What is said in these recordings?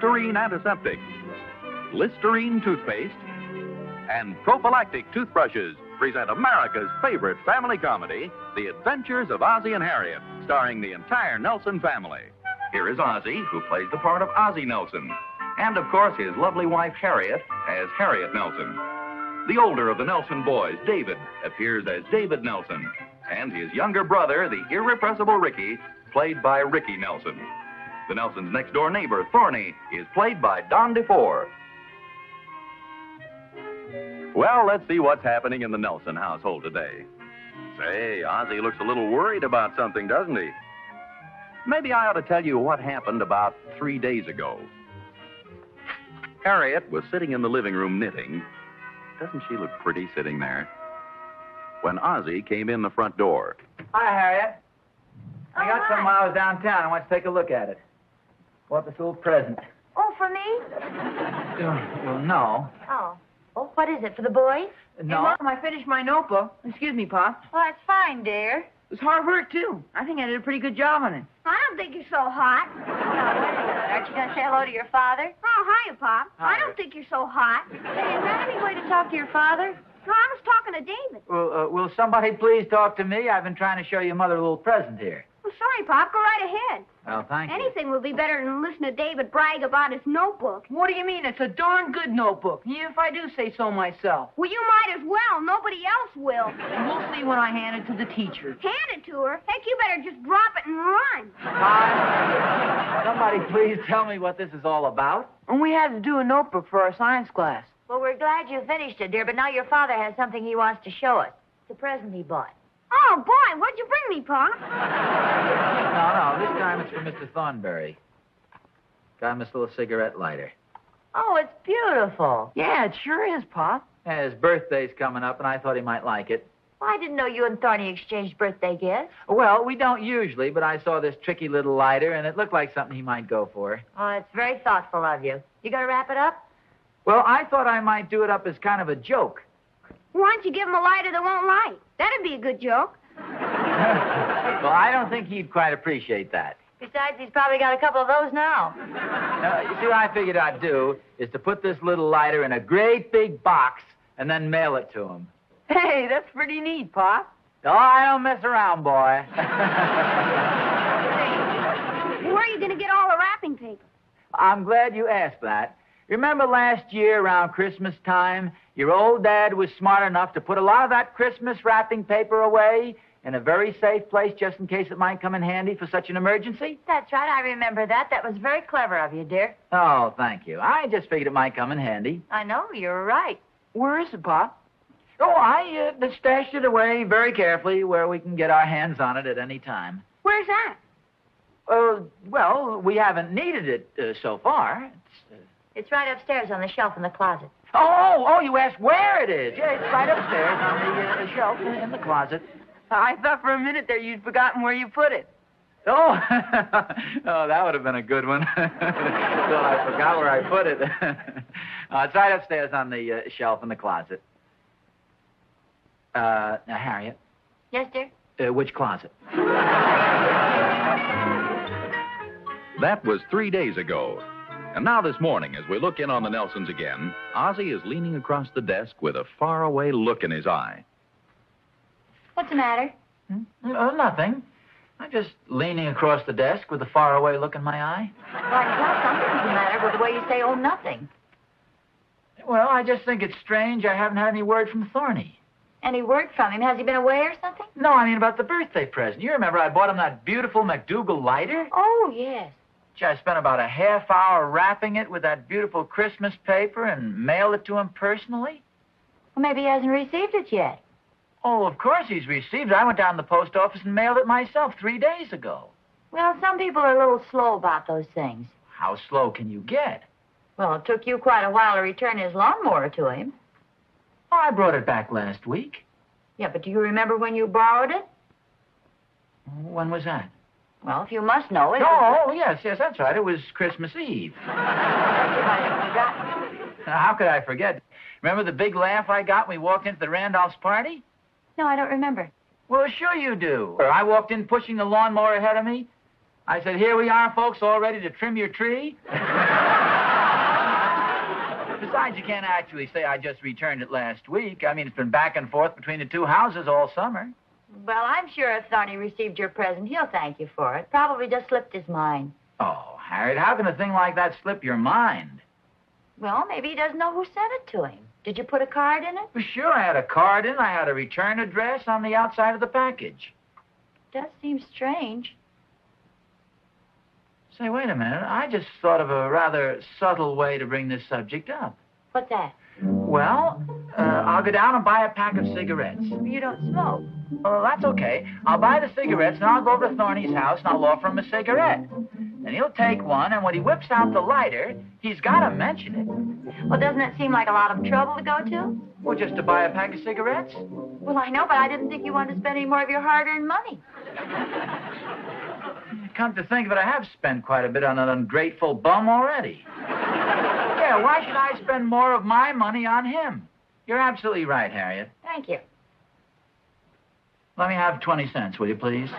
Listerine Antiseptic, Listerine Toothpaste, and Prophylactic Toothbrushes present America's favorite family comedy, The Adventures of Ozzie and Harriet, starring the entire Nelson family. Here is Ozzie, who plays the part of Ozzie Nelson, and of course his lovely wife Harriet as Harriet Nelson. The older of the Nelson boys, David, appears as David Nelson, and his younger brother, the irrepressible Ricky, played by Ricky Nelson. The Nelson's next-door neighbor, Thorny, is played by DeFore. Well, let's see what's happening in the Nelson household today. Say, Ozzie looks a little worried about something, doesn't he? Maybe I ought to tell you what happened about 3 days ago. Harriet was sitting in the living room knitting. Doesn't she look pretty sitting there? When Ozzie came in the front door. Hi, Harriet. I got some while I was downtown. I want to take a look at it. Bought this little present. Oh, for me? Well, no. Oh. Oh, what is it, for the boys? No. Hey, Mom, I finished my notebook. Excuse me, Pop. Well, that's fine, dear. It was hard work, too. I think I did a pretty good job on it. I don't think you're so hot. Aren't you going to say hello to your father? Oh, hiya, Pop. Hiya. I don't think you're so hot. Hey, is that any way to talk to your father? No, I was talking to David. Well, will somebody please talk to me? I've been trying to show your mother a little present here. Well, sorry, Pop. Go right ahead. Well, thank you. Anything would be better than listen to David brag about his notebook. What do you mean? It's a darn good notebook. Yeah, if I do say so myself. Well, you might as well. Nobody else will. And we'll see when I hand it to the teacher. Hand it to her? Heck, you better just drop it and run. Hi. Somebody please tell me what this is all about. And we had to do a notebook for our science class. Well, we're glad you finished it, dear, but now your father has something he wants to show us. It's a present he bought. Oh, boy, what'd you bring me, Pop? No, this time it's for Mr. Thornberry. Got him this little cigarette lighter. Oh, it's beautiful. Yeah, it sure is, Pop. Yeah, his birthday's coming up, and I thought he might like it. Well, I didn't know you and Thorny exchanged birthday gifts. Well, we don't usually, but I saw this tricky little lighter, and it looked like something he might go for. Oh, it's very thoughtful of you. You gonna wrap it up? Well, I thought I might do it up as kind of a joke. Why don't you give him a lighter that won't light? That'd be a good joke. Well, I don't think he'd quite appreciate that. Besides, he's probably got a couple of those now. You see, what I figured I'd do is to put this little lighter in a great big box and then mail it to him. Hey, that's pretty neat, Pop. Oh, I don't mess around, boy. Where are you going to get all the wrapping paper? I'm glad you asked that. Remember last year around Christmas time, your old dad was smart enough to put a lot of that Christmas wrapping paper away in a very safe place just in case it might come in handy for such an emergency? That's right, I remember that. That was very clever of you, dear. Oh, thank you. I just figured it might come in handy. I know, you're right. Where is it, Pop? Oh, I stashed it away very carefully where we can get our hands on it at any time. Where's that? Well, we haven't needed it so far. It's right upstairs on the shelf in the closet. Oh, you asked where it is. Yeah, it's right upstairs on the shelf in the closet. I thought for a minute there you'd forgotten where you put it. Oh, oh, that would have been a good one. So I forgot where I put it. It's right upstairs on the shelf in the closet. Now, Harriet. Yes, dear? Which closet? That was 3 days ago. And now this morning, as we look in on the Nelsons again, Ozzie is leaning across the desk with a faraway look in his eye. What's the matter? Nothing. I'm just leaning across the desk with a faraway look in my eye. Well, something's the matter with the way you say, oh, nothing. Well, I just think it's strange I haven't had any word from Thorny. Any word from him? Has he been away or something? No, I mean about the birthday present. You remember I bought him that beautiful McDougal lighter? Oh, yes. Gee, I spent about a half hour wrapping it with that beautiful Christmas paper and mailed it to him personally. Well, maybe he hasn't received it yet. Oh, of course he's received it. I went down to the post office and mailed it myself 3 days ago. Well, some people are a little slow about those things. How slow can you get? Well, it took you quite a while to return his lawnmower to him. Oh, I brought it back last week. Yeah, but do you remember when you borrowed it? When was that? Well, if you must know it. Oh, yes, that's right. It was Christmas Eve. You might have forgotten. How could I forget? Remember the big laugh I got when we walked into the Randolph's party? No, I don't remember. Well, sure you do. I walked in pushing the lawnmower ahead of me. I said, here we are, folks, all ready to trim your tree. Besides, you can't actually say I just returned it last week. I mean, it's been back and forth between the two houses all summer. Well, I'm sure if Thorny received your present, he'll thank you for it. Probably just slipped his mind. Oh, Harriet, how can a thing like that slip your mind? Well, maybe he doesn't know who sent it to him. Did you put a card in it? Well, sure, I had a card in. I had a return address on the outside of the package. Does seem strange. Say, wait a minute. I just thought of a rather subtle way to bring this subject up. What's that? Well, I'll go down and buy a pack of cigarettes. You don't smoke. Well, that's okay. I'll buy the cigarettes, and I'll go over to Thorny's house, and I'll offer him a cigarette. And he'll take one, and when he whips out the lighter, he's got to mention it. Well, doesn't it seem like a lot of trouble to go to? Well, just to buy a pack of cigarettes? Well, I know, but I didn't think you wanted to spend any more of your hard-earned money. Come to think of it, I have spent quite a bit on an ungrateful bum already. Yeah, why should I spend more of my money on him? You're absolutely right, Harriet. Thank you. Let me have 20 cents, will you, please?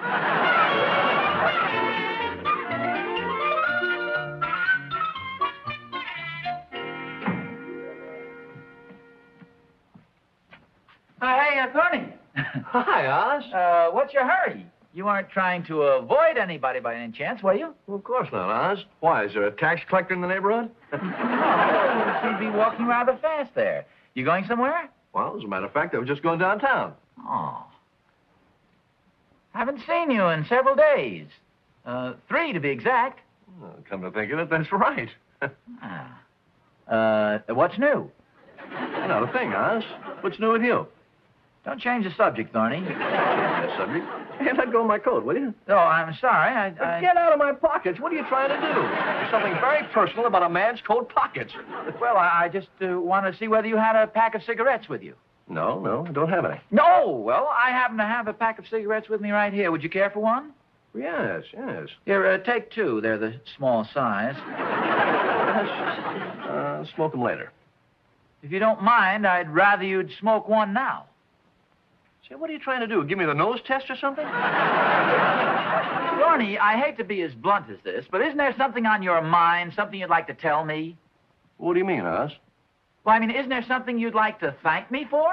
Hey, Thorny. Hi, Oz. What's your hurry? You aren't trying to avoid anybody by any chance, were you? Well, of course not, Oz. Why, is there a tax collector in the neighborhood? No, you seem to be walking rather fast there. You going somewhere? Well, as a matter of fact, I was just going downtown. Oh. Haven't seen you in several days. 3 to be exact. Well, come to think of it, that's right. What's new? Not a thing, Oz. What's new with you? Don't change the subject, Thorny. The subject? Hey, let go of my coat, will you? Oh, I'm sorry. Get out of my pockets. What are you trying to do? There's something very personal about a man's coat pockets. Well, I just wanted to see whether you had a pack of cigarettes with you. No, I don't have any. No, well, I happen to have a pack of cigarettes with me right here. Would you care for one? Yes. Here, take 2. They're the small size. Smoke them later. If you don't mind, I'd rather you'd smoke one now. Say, what are you trying to do? Give me the nose test or something? Thorny, I hate to be as blunt as this, but isn't there something on your mind, something you'd like to tell me? What do you mean, Oz? Well, I mean, isn't there something you'd like to thank me for?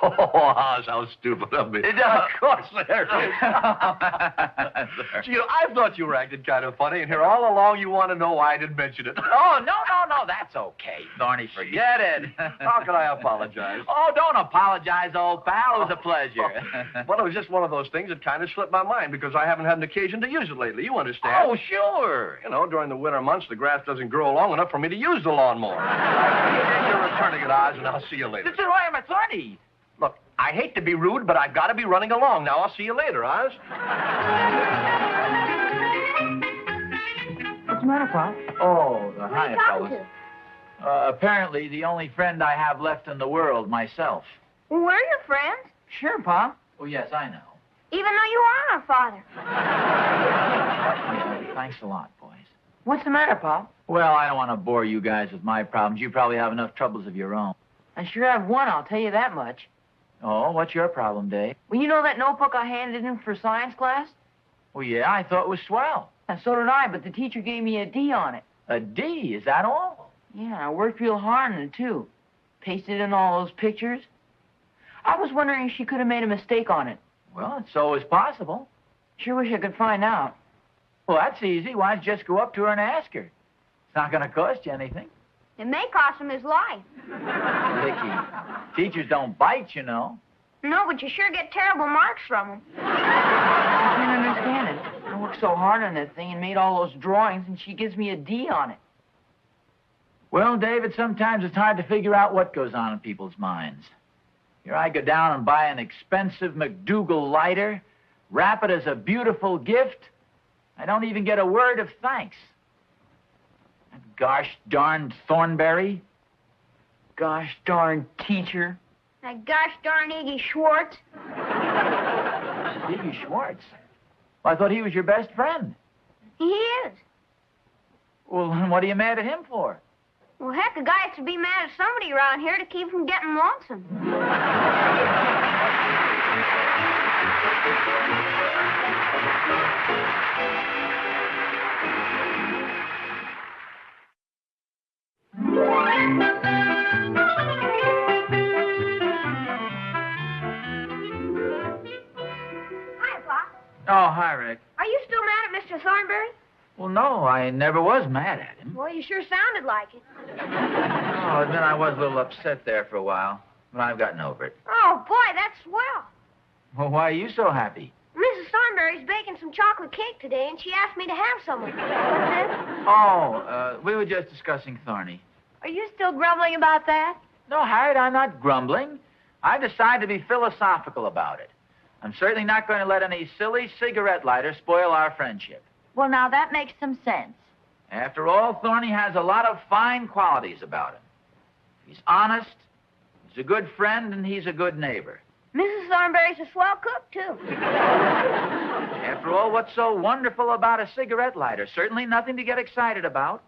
Oh, Oz, how stupid of me. Of course there is. Gee, I thought you were acting kind of funny, and here all along you want to know why I didn't mention it. Oh, no, that's okay, Thorny, forget it. How can I apologize? Oh, don't apologize, old pal. It was a pleasure. Well, it was just one of those things that kind of slipped my mind because I haven't had an occasion to use it lately. You understand? Oh, sure. You know, during the winter months, the grass doesn't grow long enough for me to use the lawnmower. You're returning it, Oz, and I'll see you later. This is why I'm a Thorny. Look, I hate to be rude, but I've got to be running along now. I'll see you later, Oz. What's the matter, Pop? Oh, Who are hi, you talking fellas. to? Apparently, the only friend I have left in the world, myself. Well, we're your friends, Sure, Pop. Oh, yes, I know. even though you are our father. Yeah, thanks a lot, boys. What's the matter, Pop? Well, I don't want to bore you guys with my problems. You probably have enough troubles of your own. I sure have one, I'll tell you that much. Oh, what's your problem, Dave? Well, you know that notebook I handed in for science class? Well, yeah, I thought it was swell. And so did I, but the teacher gave me a D on it. A D, is that all? Yeah, I worked real hard on it, too. Pasted in all those pictures. I was wondering if she could have made a mistake on it. Well, it's always possible. Sure wish I could find out. Well, that's easy. Why don't you just go up to her and ask her? It's not going to cost you anything. It may cost him his life. Vicky, teachers don't bite, you know. No, but you sure get terrible marks from him. I can't understand it. I worked so hard on that thing and made all those drawings, and she gives me a D on it. Well, David, sometimes it's hard to figure out what goes on in people's minds. Here I go down and buy an expensive McDougal lighter, wrap it as a beautiful gift. I don't even get a word of thanks. That gosh darned Thornberry. Gosh darn teacher. That gosh darn Iggy Schwartz. Iggy Schwartz. Well, I thought he was your best friend. He is. Well, then what are you mad at him for? Well, heck, a guy has to be mad at somebody around here to keep from getting lonesome. Oh, hi, Rick. Are you still mad at Mr. Thornberry? Well, no, I never was mad at him. Well, you sure sounded like it. Oh, then I was a little upset there for a while, but I've gotten over it. Oh, boy, that's swell. Well, why are you so happy? Mrs. Thornberry's baking some chocolate cake today, and she asked me to have some of it. What's this? Oh, we were just discussing Thorny. Are you still grumbling about that? No, Harriet, I'm not grumbling. I decided to be philosophical about it. I'm certainly not going to let any silly cigarette lighter spoil our friendship. Well, now, that makes some sense. After all, Thorny has a lot of fine qualities about him. He's honest, he's a good friend, and he's a good neighbor. Mrs. Thornberry's a swell cook, too. After all, what's so wonderful about a cigarette lighter? Certainly nothing to get excited about.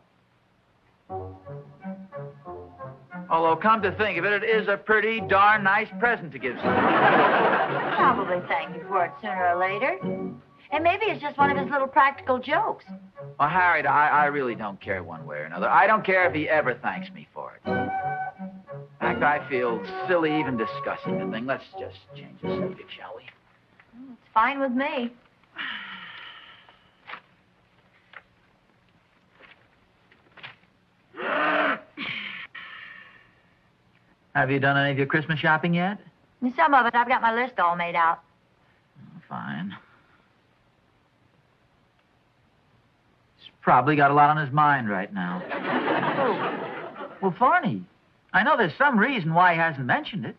Although, come to think of it, it is a pretty darn nice present to give someone. He'll probably thank you for it sooner or later. And maybe it's just one of his little practical jokes. Well, Harriet, I really don't care one way or another. I don't care if he ever thanks me for it. In fact, I feel silly even discussing the thing. Let's just change the subject, shall we? It's fine with me. Have you done any of your Christmas shopping yet? Some of it. I've got my list all made out. Oh, fine. He's probably got a lot on his mind right now. Well, Thorny, I know there's some reason why he hasn't mentioned it.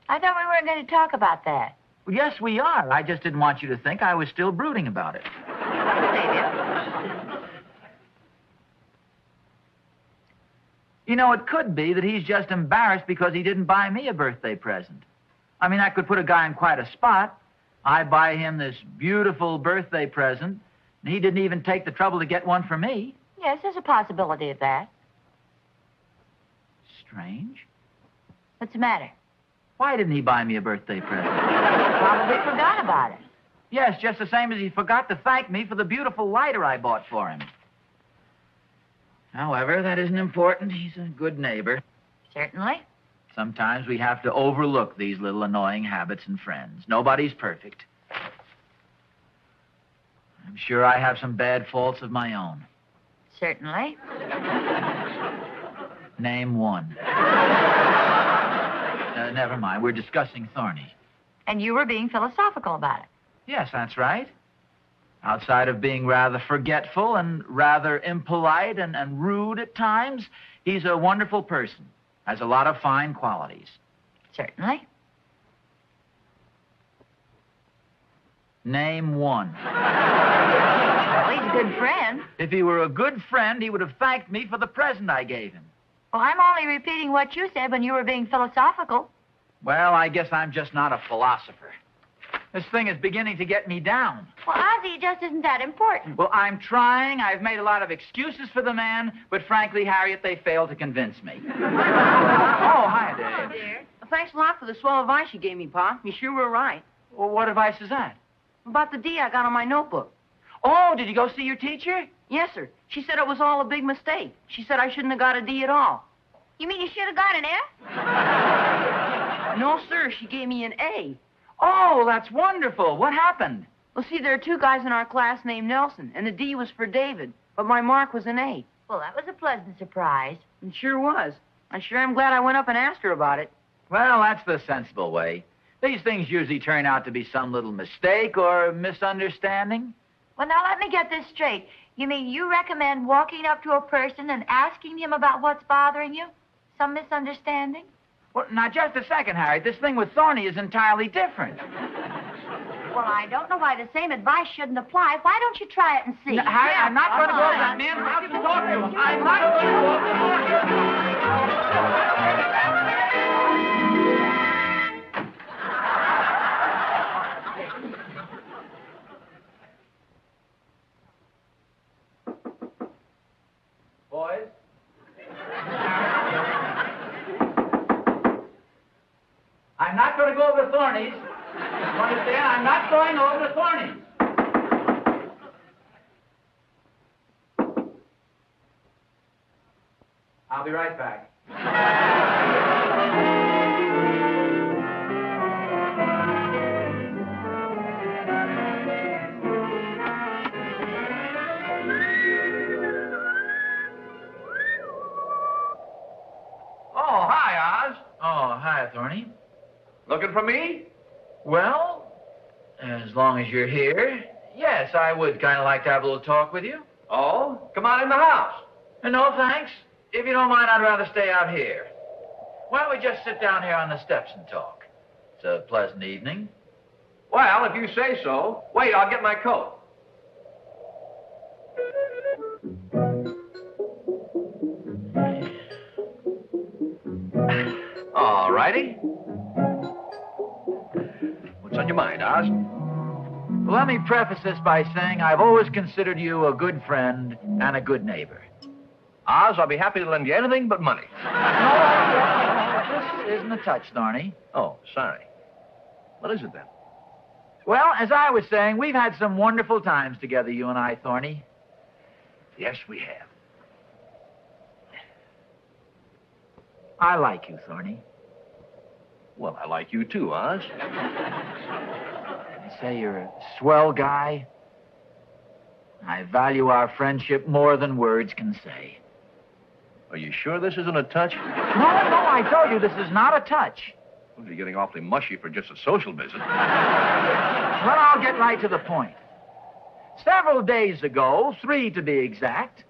I thought we weren't going to talk about that. Well, yes, we are. I just didn't want you to think I was still brooding about it. You know, it could be that he's just embarrassed because he didn't buy me a birthday present. I mean, I could put a guy in quite a spot. I buy him this beautiful birthday present, and he didn't even take the trouble to get one for me. Yes, there's a possibility of that. Strange. What's the matter? Why didn't he buy me a birthday present? Probably forgot about it. Yes, just the same as he forgot to thank me for the beautiful lighter I bought for him. However, that isn't important. He's a good neighbor. Certainly. Sometimes we have to overlook these little annoying habits in friends. Nobody's perfect. I'm sure I have some bad faults of my own. Certainly. Name one. Never mind. We're discussing Thorny. And you were being philosophical about it. Yes, that's right. Outside of being rather forgetful and rather impolite and rude at times, he's a wonderful person. Has a lot of fine qualities. Certainly. Name one. Well, he's a good friend. If he were a good friend, he would have thanked me for the present I gave him. Well, I'm only repeating what you said when you were being philosophical. Well, I guess I'm just not a philosopher. This thing is beginning to get me down. Well, Ozzie, it just isn't that important. Well, I'm trying. I've made a lot of excuses for the man, but frankly, Harriet, they failed to convince me. Oh, hi, Dave. Hello, dear. Well, thanks a lot for the swell advice you gave me, Pa. You sure were right. Well, what advice is that? About the D I got on my notebook. Oh, did you go see your teacher? Yes, sir. She said it was all a big mistake. She said I shouldn't have got a D at all. You mean you should have got an F? No, sir. She gave me an A. Oh, that's wonderful. What happened? Well, see, there are two guys in our class named Nelson, and the D was for David, but my mark was an A. Well, that was a pleasant surprise. It sure was. I sure am glad I went up and asked her about it. Well, that's the sensible way. These things usually turn out to be some little mistake or misunderstanding. Well, now, let me get this straight. You mean you recommend walking up to a person and asking him about what's bothering you? Some misunderstanding? Well, now, just a second, Harriet. This thing with Thorny is entirely different. Well, I don't know why the same advice shouldn't apply. Why don't you try it and see? No, Harriet, I'm not going to go over that man. How can you talk to him? I'm not going to go over Boys? I'm not going to go over the Thornies. You understand? I'm not going over the Thornies. I'll be right back. for me? Well, as long as you're here, yes, I would kind of like to have a little talk with you. Oh? Come on in the house. No, thanks. If you don't mind, I'd rather stay out here. Why don't we just sit down here on the steps and talk? It's a pleasant evening. Well, if you say so. Wait, I'll get my coat. All righty. What's on your mind, Oz? Well, let me preface this by saying I've always considered you a good friend and a good neighbor. Oz, I'll be happy to lend you anything but money. No, this isn't a touch, Thorny. Oh, sorry. What is it then? Well, as I was saying, we've had some wonderful times together, you and I, Thorny. Yes, we have. I like you, Thorny. Well, I like you too, Oz. They say you're a swell guy. I value our friendship more than words can say. Are you sure this isn't a touch? No, I told you this is not a touch. Well, you're getting awfully mushy for just a social visit. Well, I'll get right to the point. Several days ago, 3 to be exact,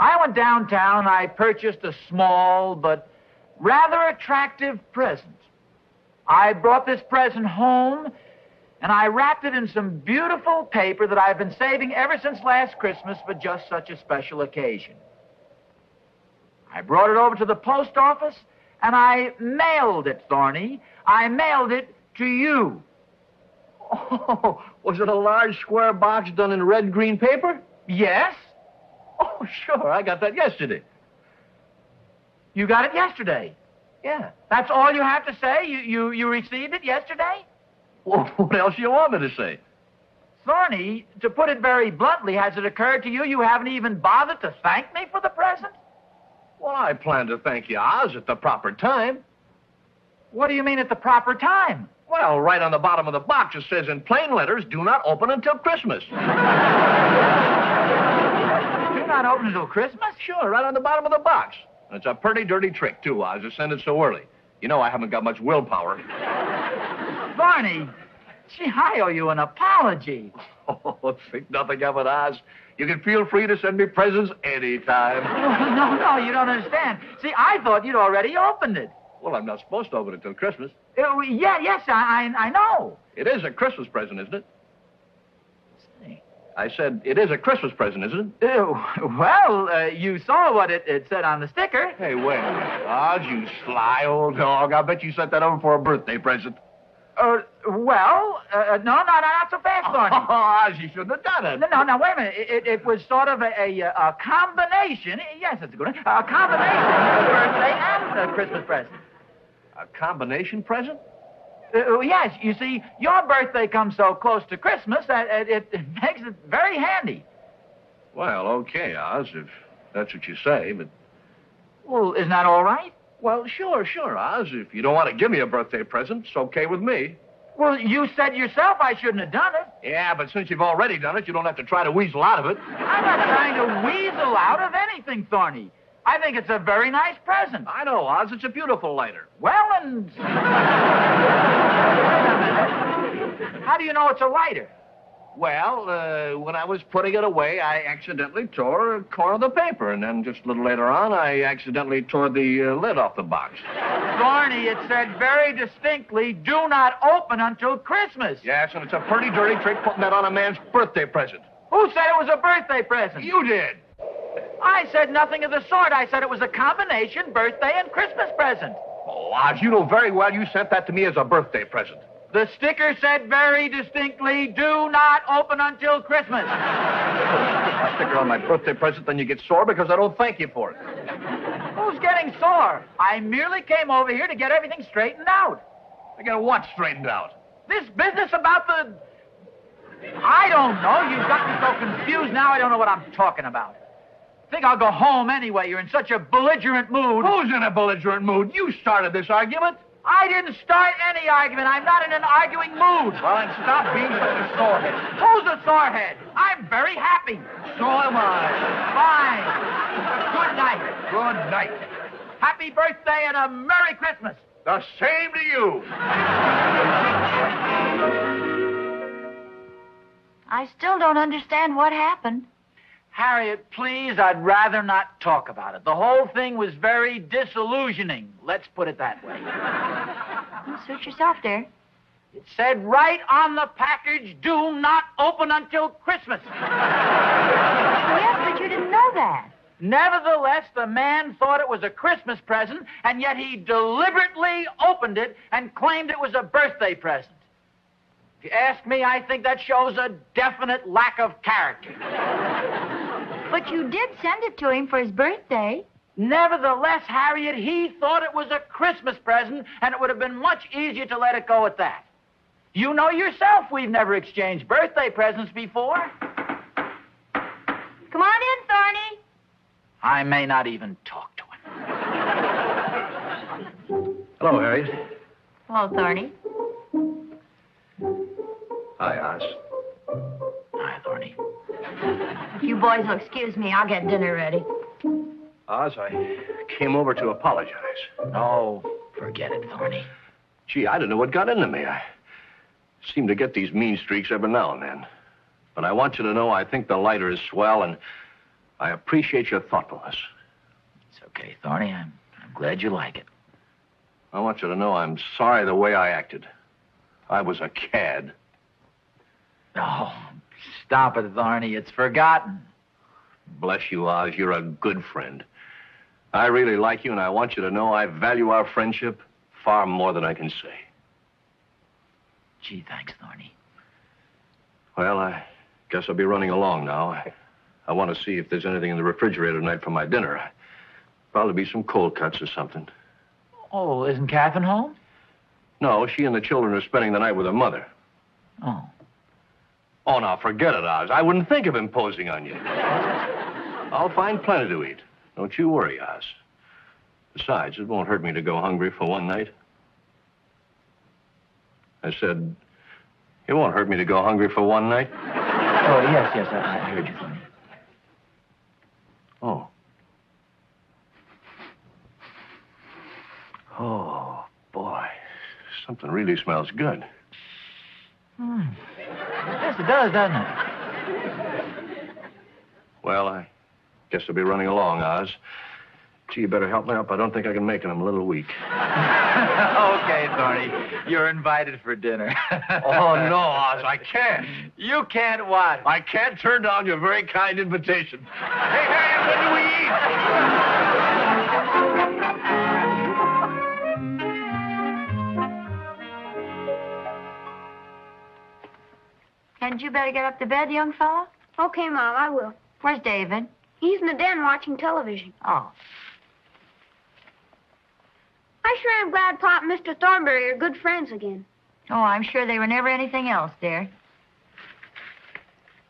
I went downtown and I purchased a small but rather attractive present. I brought this present home and I wrapped it in some beautiful paper that I've been saving ever since last Christmas for just such a special occasion. I brought it over to the post office and I mailed it, Thorny. I mailed it to you. Oh, was it a large square box done in red-green paper? Yes? Oh, sure. I got that yesterday. You got it yesterday? Yeah. That's all you have to say? You received it yesterday? Well, what else do you want me to say? Thorny, to put it very bluntly, has it occurred to you you haven't even bothered to thank me for the present? Well, I plan to thank you, Oz, at the proper time. What do you mean at the proper time? Well, right on the bottom of the box it says in plain letters, do not open until Christmas. You're not open until Christmas? Sure, right on the bottom of the box. It's a pretty dirty trick, too, Oz, to send it so early. You know I haven't got much willpower. Barney, gee, I owe you an apology. Oh, think nothing of it, Oz. You can feel free to send me presents anytime. No, you don't understand. See, I thought you'd already opened it. Well, I'm not supposed to open it till Christmas. Yes, I know. It is a Christmas present, isn't it? I said, it is a Christmas present, isn't it? You saw what it said on the sticker. Hey, wait a minute. Oz, you sly old dog. I bet you sent that over for a birthday present. No, not so fast, Thorny. Oh, Oz, you shouldn't have done it. No, wait a minute. It was sort of a combination. Yes, it's a good one. A combination of a birthday and a Christmas present. A combination present? Yes, you see, your birthday comes so close to Christmas that it makes it very handy. Well, okay, Oz, if that's what you say, but... Well, isn't that all right? Well, sure, Oz. If you don't want to give me a birthday present, it's okay with me. Well, you said yourself I shouldn't have done it. Yeah, but since you've already done it, you don't have to try to weasel out of it. I'm not trying to weasel out of anything, Thorny. I think it's a very nice present. I know, Oz. It's a beautiful lighter. Well, and... Wait a minute. How do you know it's a lighter? Well, when I was putting it away, I accidentally tore a corner of the paper, and then just a little later on, I accidentally tore the lid off the box. Thorny, it said very distinctly, do not open until Christmas. Yes, and it's a pretty dirty trick putting that on a man's birthday present. Who said it was a birthday present? You did. I said nothing of the sort. I said it was a combination birthday and Christmas present. Oh, Oz, you know very well you sent that to me as a birthday present. The sticker said very distinctly, do not open until Christmas. Put a sticker on my birthday present, then you get sore because I don't thank you for it. Who's getting sore? I merely came over here to get everything straightened out. I got what straightened out? This business about the... I don't know. You've got me so confused now I don't know what I'm talking about. I think I'll go home anyway. You're in such a belligerent mood. Who's in a belligerent mood? You started this argument. I didn't start any argument. I'm not in an arguing mood. Well, then stop being such a sorehead. Who's a sorehead? I'm very happy. So am I. Fine. Good night. Good night. Happy birthday and a Merry Christmas. The same to you. I still don't understand what happened. Harriet, please, I'd rather not talk about it. The whole thing was very disillusioning. Let's put it that way. Well, suit yourself, dear. It said right on the package, do not open until Christmas. Yes, but you didn't know that. Nevertheless, the man thought it was a Christmas present, and yet he deliberately opened it and claimed it was a birthday present. If you ask me, I think that shows a definite lack of character. But you did send it to him for his birthday. Nevertheless, Harriet, he thought it was a Christmas present, and it would have been much easier to let it go at that. You know yourself we've never exchanged birthday presents before. Come on in, Thorny. I may not even talk to him. Hello, Harriet. Hello, Thorny. Hi, Oz. Hi, Thorny. You boys will excuse me. I'll get dinner ready. Oz, I came over to apologize. Oh, forget it, Thorny. Gee, I don't know what got into me. I seem to get these mean streaks every now and then. But I want you to know I think the lighter is swell, and I appreciate your thoughtfulness. It's okay, Thorny. I'm glad you like it. I want you to know I'm sorry the way I acted. I was a cad. Oh, stop it, Thorny. It's forgotten. Bless you, Oz. You're a good friend. I really like you, and I want you to know I value our friendship far more than I can say. Gee, thanks, Thorny. Well, I guess I'll be running along now. I want to see if there's anything in the refrigerator tonight for my dinner. Probably be some cold cuts or something. Oh, isn't Catherine home? No, she and the children are spending the night with her mother. Oh. Oh, now, forget it, Oz. I wouldn't think of imposing on you. I'll find plenty to eat. Don't you worry, Oz. Besides, it won't hurt me to go hungry for one night. I said, it won't hurt me to go hungry for one night. Oh, yes, I heard you, Thorny. Oh. Oh, boy. Something really smells good. Yes, it does, doesn't it? Well, I guess I'll be running along, Oz. Gee, you better help me up. I don't think I can make it. I'm a little weak. Okay, Thorny. You're invited for dinner. Oh, no, Oz, I can't. You can't what? I can't turn down your very kind invitation. Hey, Harriet, when do we eat? Hadn't you better get up to bed, young fella? Okay, Mom, I will. Where's David? He's in the den watching television. Oh. I sure am glad Pop and Mr. Thornberry are good friends again. Oh, I'm sure they were never anything else, dear.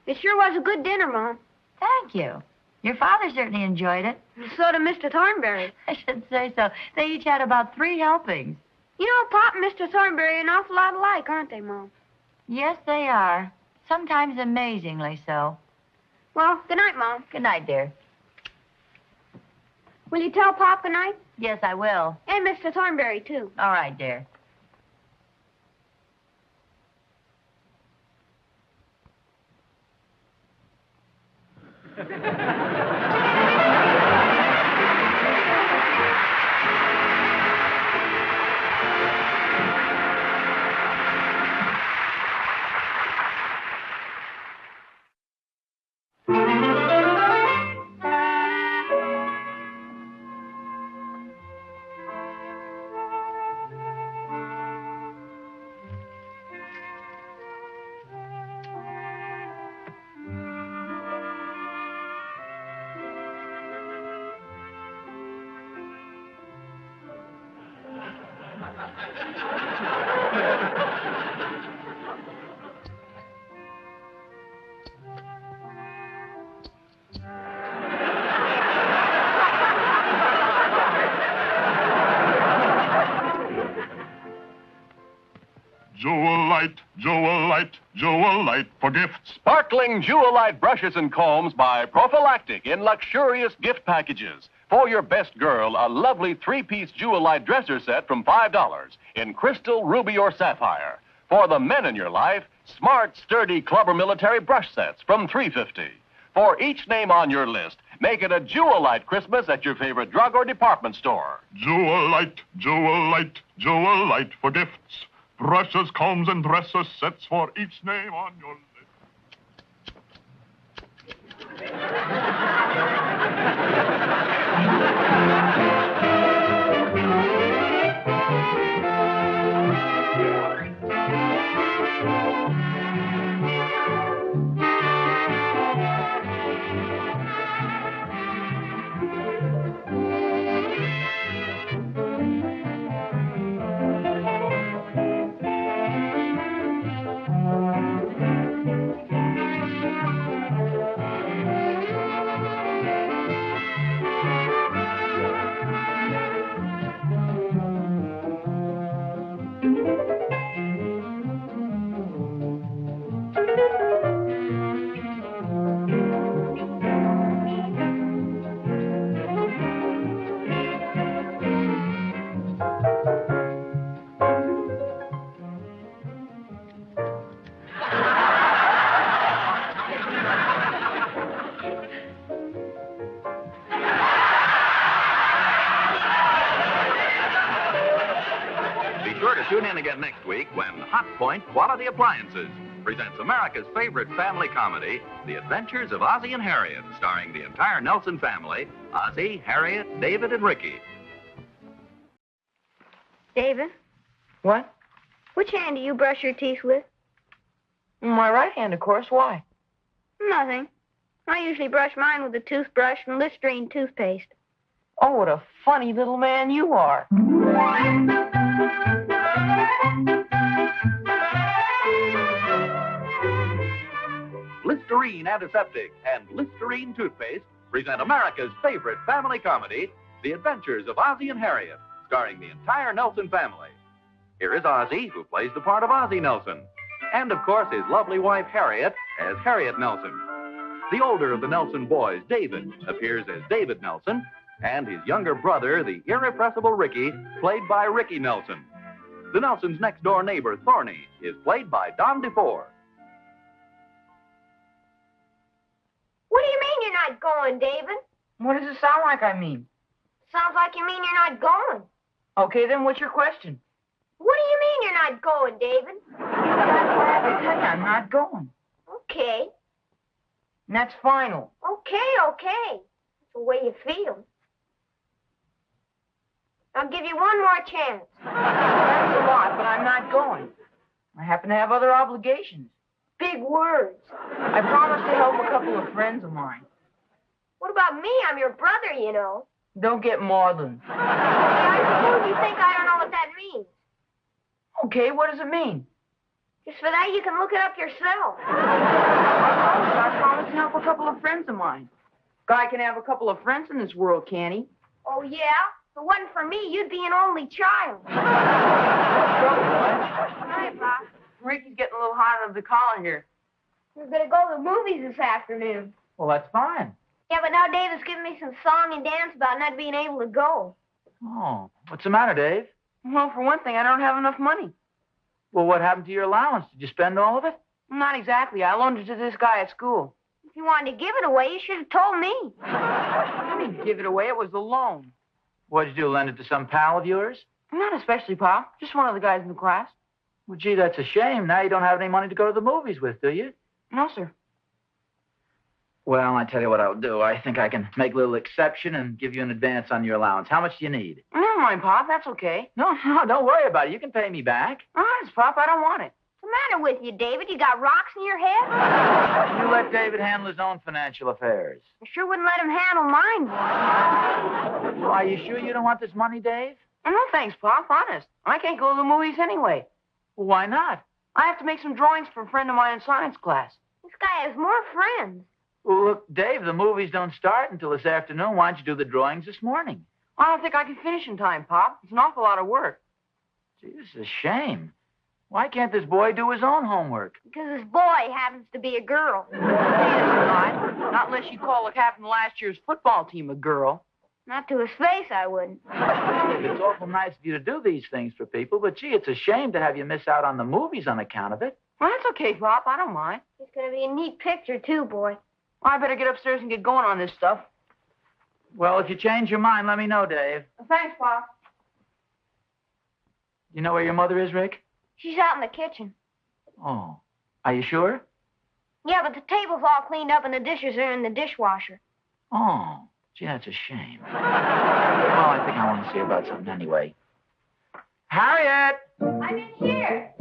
It sure was a good dinner, Mom. Thank you. Your father certainly enjoyed it. And so did Mr. Thornberry. I should say so. They each had about 3 helpings. You know, Pop and Mr. Thornberry are an awful lot alike, aren't they, Mom? Yes, they are. Sometimes amazingly so. Well, good night, Mom. Good night, dear. Will you tell Pop good night? Yes, I will. And Mr. Thornberry, too. All right, dear. Joel light, Jewel Light for gifts. Sparkling Jewelite brushes and combs by Prophylactic in luxurious gift packages. For your best girl, a lovely 3-piece Jewelite dresser set from $5 in crystal, ruby, or sapphire. For the men in your life, smart, sturdy Clubber military brush sets from $3.50. For each name on your list, make it a Jewelite Christmas at your favorite drug or department store. Jewel Light, Jewel Light, Jewel Light for gifts. Brushes, combs, and dresser sets for each name on your list. Tune in again next week when Hot Point Quality Appliances presents America's favorite family comedy, The Adventures of Ozzie and Harriet, starring the entire Nelson family, Ozzie, Harriet, David, and Ricky. David, What? which hand do you brush your teeth with? My right hand, of course. Why? Nothing. I usually brush mine with a toothbrush and Listerine toothpaste. Oh, what a funny little man you are. Listerine Antiseptic and Listerine Toothpaste present America's favorite family comedy, The Adventures of Ozzie and Harriet, starring the entire Nelson family. Here is Ozzie, who plays the part of Ozzie Nelson, and, of course, his lovely wife, Harriet, as Harriet Nelson. The older of the Nelson boys, David, appears as David Nelson, and his younger brother, the irrepressible Ricky, played by Ricky Nelson. The Nelsons' next-door neighbor, Thorny, is played by DeFore. What do you mean you're not going, David? What does it sound like I mean? Sounds like you mean you're not going. Okay, then what's your question? What do you mean you're not going, David? I tell you, I'm not going. Okay. And that's final. Okay. That's the way you feel. I'll give you one more chance. That's a lot, but I'm not going. I happen to have other obligations. Big words. I promised to help a couple of friends of mine. What about me? I'm your brother, you know. Don't get maudlin. I suppose you think I don't know what that means. Okay, what does it mean? Just for that, you can look it up yourself. I promised to help a couple of friends of mine. Guy can have a couple of friends in this world, can't he? Oh, yeah? If it wasn't for me, you'd be an only child. Hi, Pop. Ricky's getting a little hot under the collar here. We're going to go to the movies this afternoon. Well, that's fine. Yeah, but now David's giving me some song and dance about not being able to go. Oh, what's the matter, Dave? Well, for one thing, I don't have enough money. Well, what happened to your allowance? Did you spend all of it? Not exactly. I loaned it to this guy at school. If you wanted to give it away, you should have told me. I didn't give it away. It was a loan. What'd you do, lend it to some pal of yours? Not especially, Pop. Just one of the guys in the class. Well, gee, that's a shame. Now you don't have any money to go to the movies with, do you? No, sir. Well, I tell you what I'll do. I think I can make a little exception and give you an advance on your allowance. How much do you need? Never mind, Pop. That's okay. No, don't worry about it. You can pay me back. Honest, Pop, I don't want it. What's the matter with you, David? You got rocks in your head? You let David handle his own financial affairs. I sure wouldn't let him handle mine, boy. Well, are you sure you don't want this money, Dave? No, thanks, Pop. Honest. I can't go to the movies anyway. Well, why not? I have to make some drawings for a friend of mine in science class. This guy has more friends. Well, look, Dave, the movies don't start until this afternoon. Why don't you do the drawings this morning? I don't think I can finish in time, Pop. It's an awful lot of work. Gee, this is a shame. Why can't this boy do his own homework? Because this boy happens to be a girl. He is not. Not unless you call the captain of last year's football team a girl. Not to his face, I wouldn't. It's awful nice of you to do these things for people, but gee, it's a shame to have you miss out on the movies on account of it. Well, that's okay, Pop. I don't mind. It's going to be a neat picture, too, boy. Well, I better get upstairs and get going on this stuff. Well, if you change your mind, let me know, Dave. Thanks, Pop. You know where your mother is, Rick? She's out in the kitchen. Oh. Are you sure? Yeah, but the table's all cleaned up and the dishes are in the dishwasher. Oh. Gee, that's a shame. Well, I think I want to see about something anyway. Harriet! I'm in here.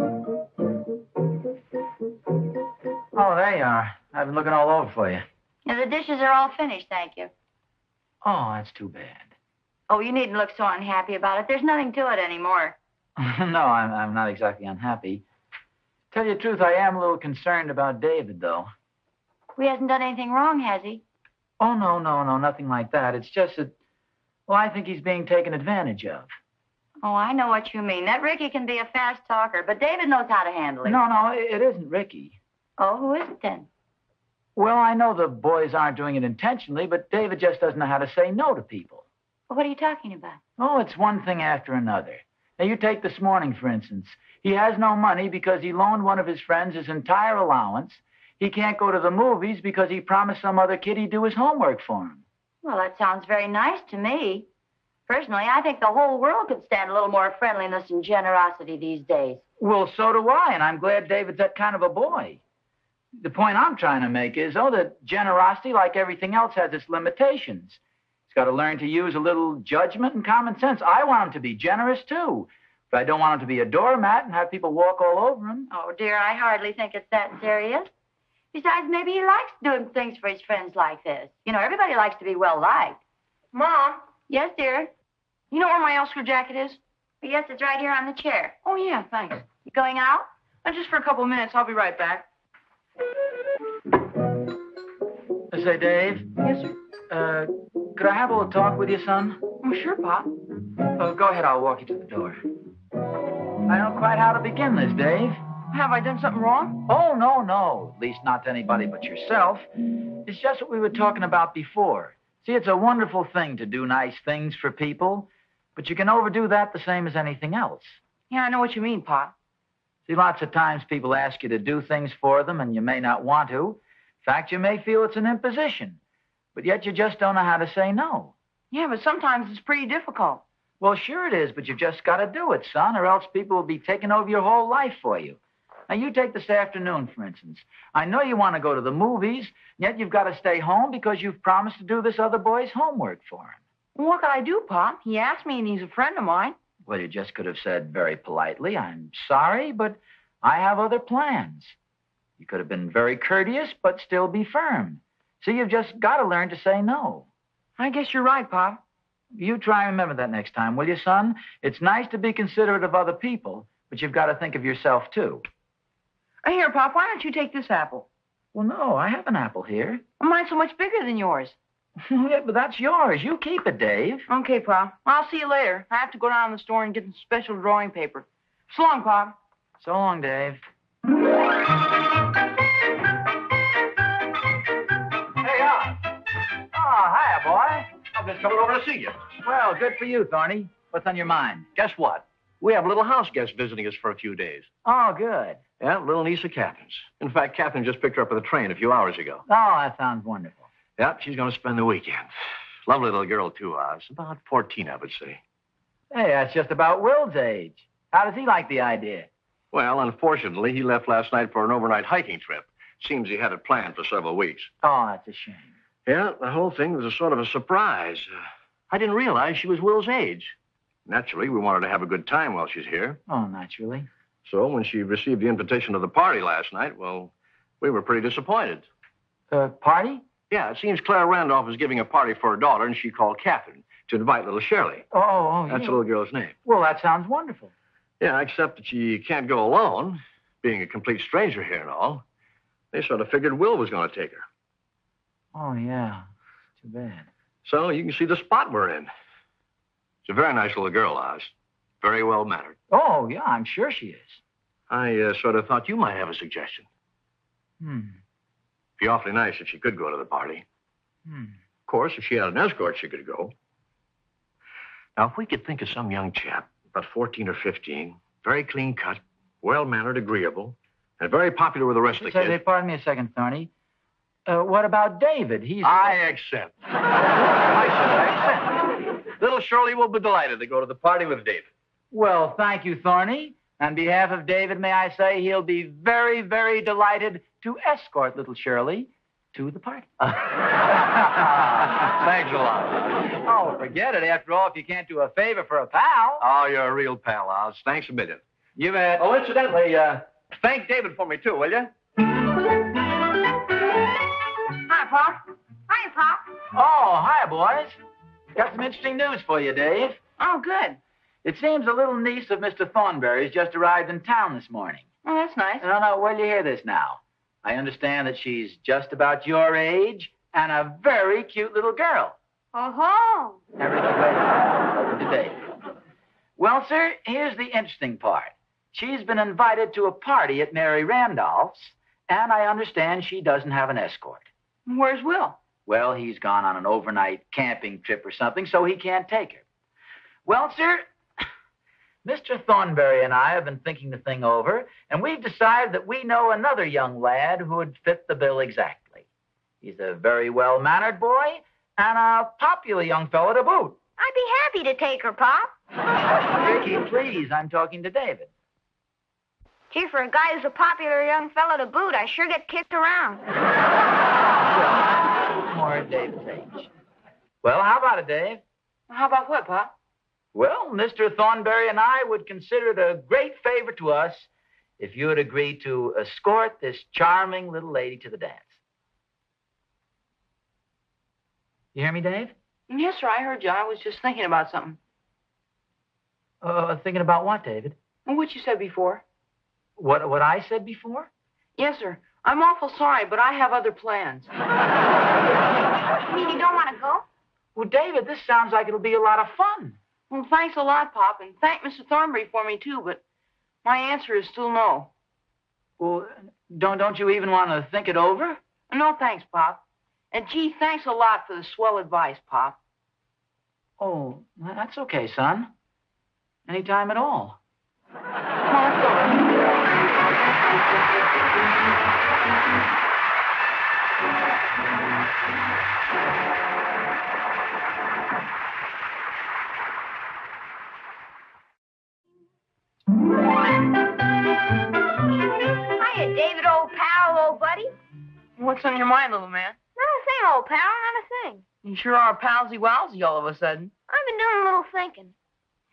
Oh, there you are. I've been looking all over for you. Yeah, the dishes are all finished, thank you. Oh, that's too bad. Oh, you needn't look so unhappy about it. There's nothing to it anymore. No, I'm not exactly unhappy. Tell you the truth, I am a little concerned about David, though. He hasn't done anything wrong, has he? Oh, no, nothing like that. It's just that, well, I think he's being taken advantage of. Oh, I know what you mean. That Ricky can be a fast talker, but David knows how to handle it. No, it isn't Ricky. Oh, who is it then? Well, I know the boys aren't doing it intentionally, but David just doesn't know how to say no to people. Well, what are you talking about? Oh, it's one thing after another. Now, you take this morning, for instance. He has no money because he loaned one of his friends his entire allowance. He can't go to the movies because he promised some other kid he'd do his homework for him. Well, that sounds very nice to me. Personally, I think the whole world could stand a little more friendliness and generosity these days. Well, so do I, and I'm glad David's that kind of a boy. The point I'm trying to make is, that generosity, like everything else, has its limitations. He's got to learn to use a little judgment and common sense. I want him to be generous, too. But I don't want him to be a doormat and have people walk all over him. Oh, dear, I hardly think it's that serious. Besides, maybe he likes doing things for his friends like this. You know, everybody likes to be well-liked. Mom? Yes, dear? You know where my Elsker jacket is? Yes, it's right here on the chair. Oh, yeah, thanks. You going out? Just for a couple of minutes. I'll be right back. Say, Dave? Yes, sir? Could I have a little talk with you, son? Oh, sure, Pop. Go ahead. I'll walk you to the door. I don't quite how to begin this, Dave. Have I done something wrong? Oh, no. At least not to anybody but yourself. It's just what we were talking about before. See, it's a wonderful thing to do nice things for people, but you can overdo that the same as anything else. Yeah, I know what you mean, Pop. See, lots of times people ask you to do things for them, and you may not want to. In fact, you may feel it's an imposition, but yet you just don't know how to say no. Yeah, but sometimes it's pretty difficult. Well, sure it is, but you've just got to do it, son, or else people will be taking over your whole life for you. Now, you take this afternoon, for instance. I know you want to go to the movies, yet you've got to stay home because you've promised to do this other boy's homework for him. Well, what could I do, Pop? He asked me, and he's a friend of mine. Well, you just could have said very politely, I'm sorry, but I have other plans. You could have been very courteous, but still be firm. See, you've just got to learn to say no. I guess you're right, Pop. You try and remember that next time, will you, son? It's nice to be considerate of other people, but you've got to think of yourself, too. Here, Pop, why don't you take this apple? Well, no, I have an apple here. Well, mine's so much bigger than yours. Yeah, but that's yours. You keep it, Dave. Okay, Pop. I'll see you later. I have to go down to the store and get some special drawing paper. So long, Pop. So long, Dave. Hey, hiya, boy. I'm just coming over to see you. Well, good for you, Thorny. What's on your mind? Guess what? We have a little house guest visiting us for a few days. Oh, good. Yeah, little niece of Catherine's. In fact, Catherine just picked her up at the train a few hours ago. Oh, that sounds wonderful. Yep, she's going to spend the weekend. Lovely little girl, too, Oz. About 14, I would say. Hey, that's just about Will's age. How does he like the idea? Well, unfortunately, he left last night for an overnight hiking trip. Seems he had it planned for several weeks. Oh, that's a shame. Yeah, the whole thing was a sort of a surprise. I didn't realize she was Will's age. Naturally, we wanted to have a good time while she's here. Oh, naturally. So when she received the invitation to the party last night, well, we were pretty disappointed. Party? Yeah, it seems Clara Randolph is giving a party for her daughter, and she called Catherine to invite little Shirley. Oh, That's the little girl's name. Well, that sounds wonderful. Yeah, except that she can't go alone, being a complete stranger here and all. They sort of figured Will was going to take her. Oh, yeah. Too bad. So you can see the spot we're in. She's a very nice little girl, Oz. Very well-mannered. Oh, yeah, I'm sure she is. I sort of thought you might have a suggestion. Hmm. Be awfully nice if she could go to the party. Hmm. Of course, if she had an escort, she could go. Now, if we could think of some young chap, about 14 or 15, very clean cut, well-mannered, agreeable, and very popular with the rest of the kids. Pardon me a second, Thorny. What about David? I accept. I accept. Little Shirley will be delighted to go to the party with David. Well, thank you, Thorny. On behalf of David, may I say he'll be very, very delighted to escort little Shirley to the party. Thanks a lot. Oh, forget it. After all, if you can't do a favor for a pal. Oh, you're a real pal, Oz. Thanks a million. You bet. Oh, incidentally, thank David for me, too, will you? Hi, Pop. Hi, Pop. Oh, hiya, boys. Got some interesting news for you, Dave. Oh, good. It seems a little niece of Mr. Thornberry's just arrived in town this morning. Oh, that's nice. No, where'd you hear this now? I understand that she's just about your age and a very cute little girl. Oh-ho. Everything to Dave. Well, sir, here's the interesting part. She's been invited to a party at Mary Randolph's, and I understand she doesn't have an escort. Where's Will? Well, he's gone on an overnight camping trip or something, so he can't take her. Well, sir, Mr. Thornberry and I have been thinking the thing over, and we've decided that we know another young lad who would fit the bill exactly. He's a very well-mannered boy and a popular young fellow to boot. I'd be happy to take her, Pop. Ricky, please, I'm talking to David. Gee, for a guy who's a popular young fellow to boot, I sure get kicked around. More at David's age. Well, how about it, Dave? How about what, Pop? Well, Mr. Thornberry and I would consider it a great favor to us if you would agree to escort this charming little lady to the dance. You hear me, Dave? Yes, sir, I heard you. I was just thinking about something. Thinking about what, David? What you said before. What I said before? Yes, sir. I'm awful sorry, but I have other plans. You mean you don't want to go? Well, David, this sounds like it'll be a lot of fun. Well, thanks a lot, Pop, and thank Mr. Thornberry for me, too, but my answer is still no. Well, don't you even want to think it over? No, thanks, Pop. And, gee, thanks a lot for the swell advice, Pop. Oh, that's okay, son. Anytime at all. Come on, let's go. Hiya, David, old pal, old buddy. What's on your mind, little man? Not a thing, old pal, not a thing. You sure are palsy-walsy all of a sudden. I've been doing a little thinking.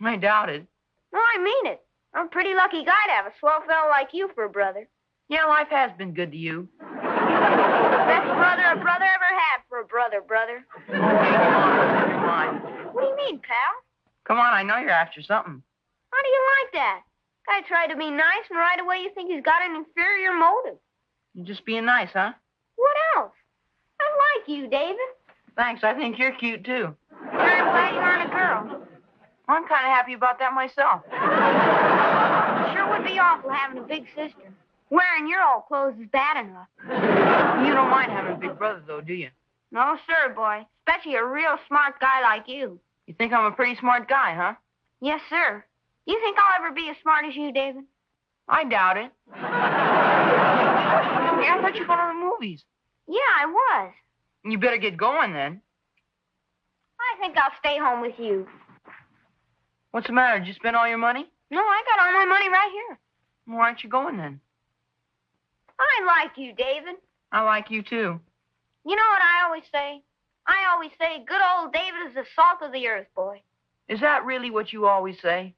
I doubt it. No, I mean it. I'm a pretty lucky guy to have a swell fellow like you for a brother. Yeah, life has been good to you. Best brother a brother ever had for a brother. Come on. What do you mean, pal? Come on, I know you're after something. How do you like that? Guy tried to be nice, and right away you think he's got an inferior motive. You're just being nice, huh? What else? I like you, David. Thanks, I think you're cute, too. I'm glad you aren't a girl. I'm kind of happy about that myself. Sure would be awful having a big sister. Wearing your old clothes is bad enough. You don't mind having a big brother, though, do you? No, sir, boy. Especially a real smart guy like you. You think I'm a pretty smart guy, huh? Yes, sir. You think I'll ever be as smart as you, David? I doubt it. Yeah, I thought you were going to the movies. Yeah, I was. You better get going, then. I think I'll stay home with you. What's the matter? Did you spend all your money? No, I got all my money right here. Well, why aren't you going, then? I like you, David. I like you, too. You know what I always say? I always say good old David is the salt of the earth, boy. Is that really what you always say?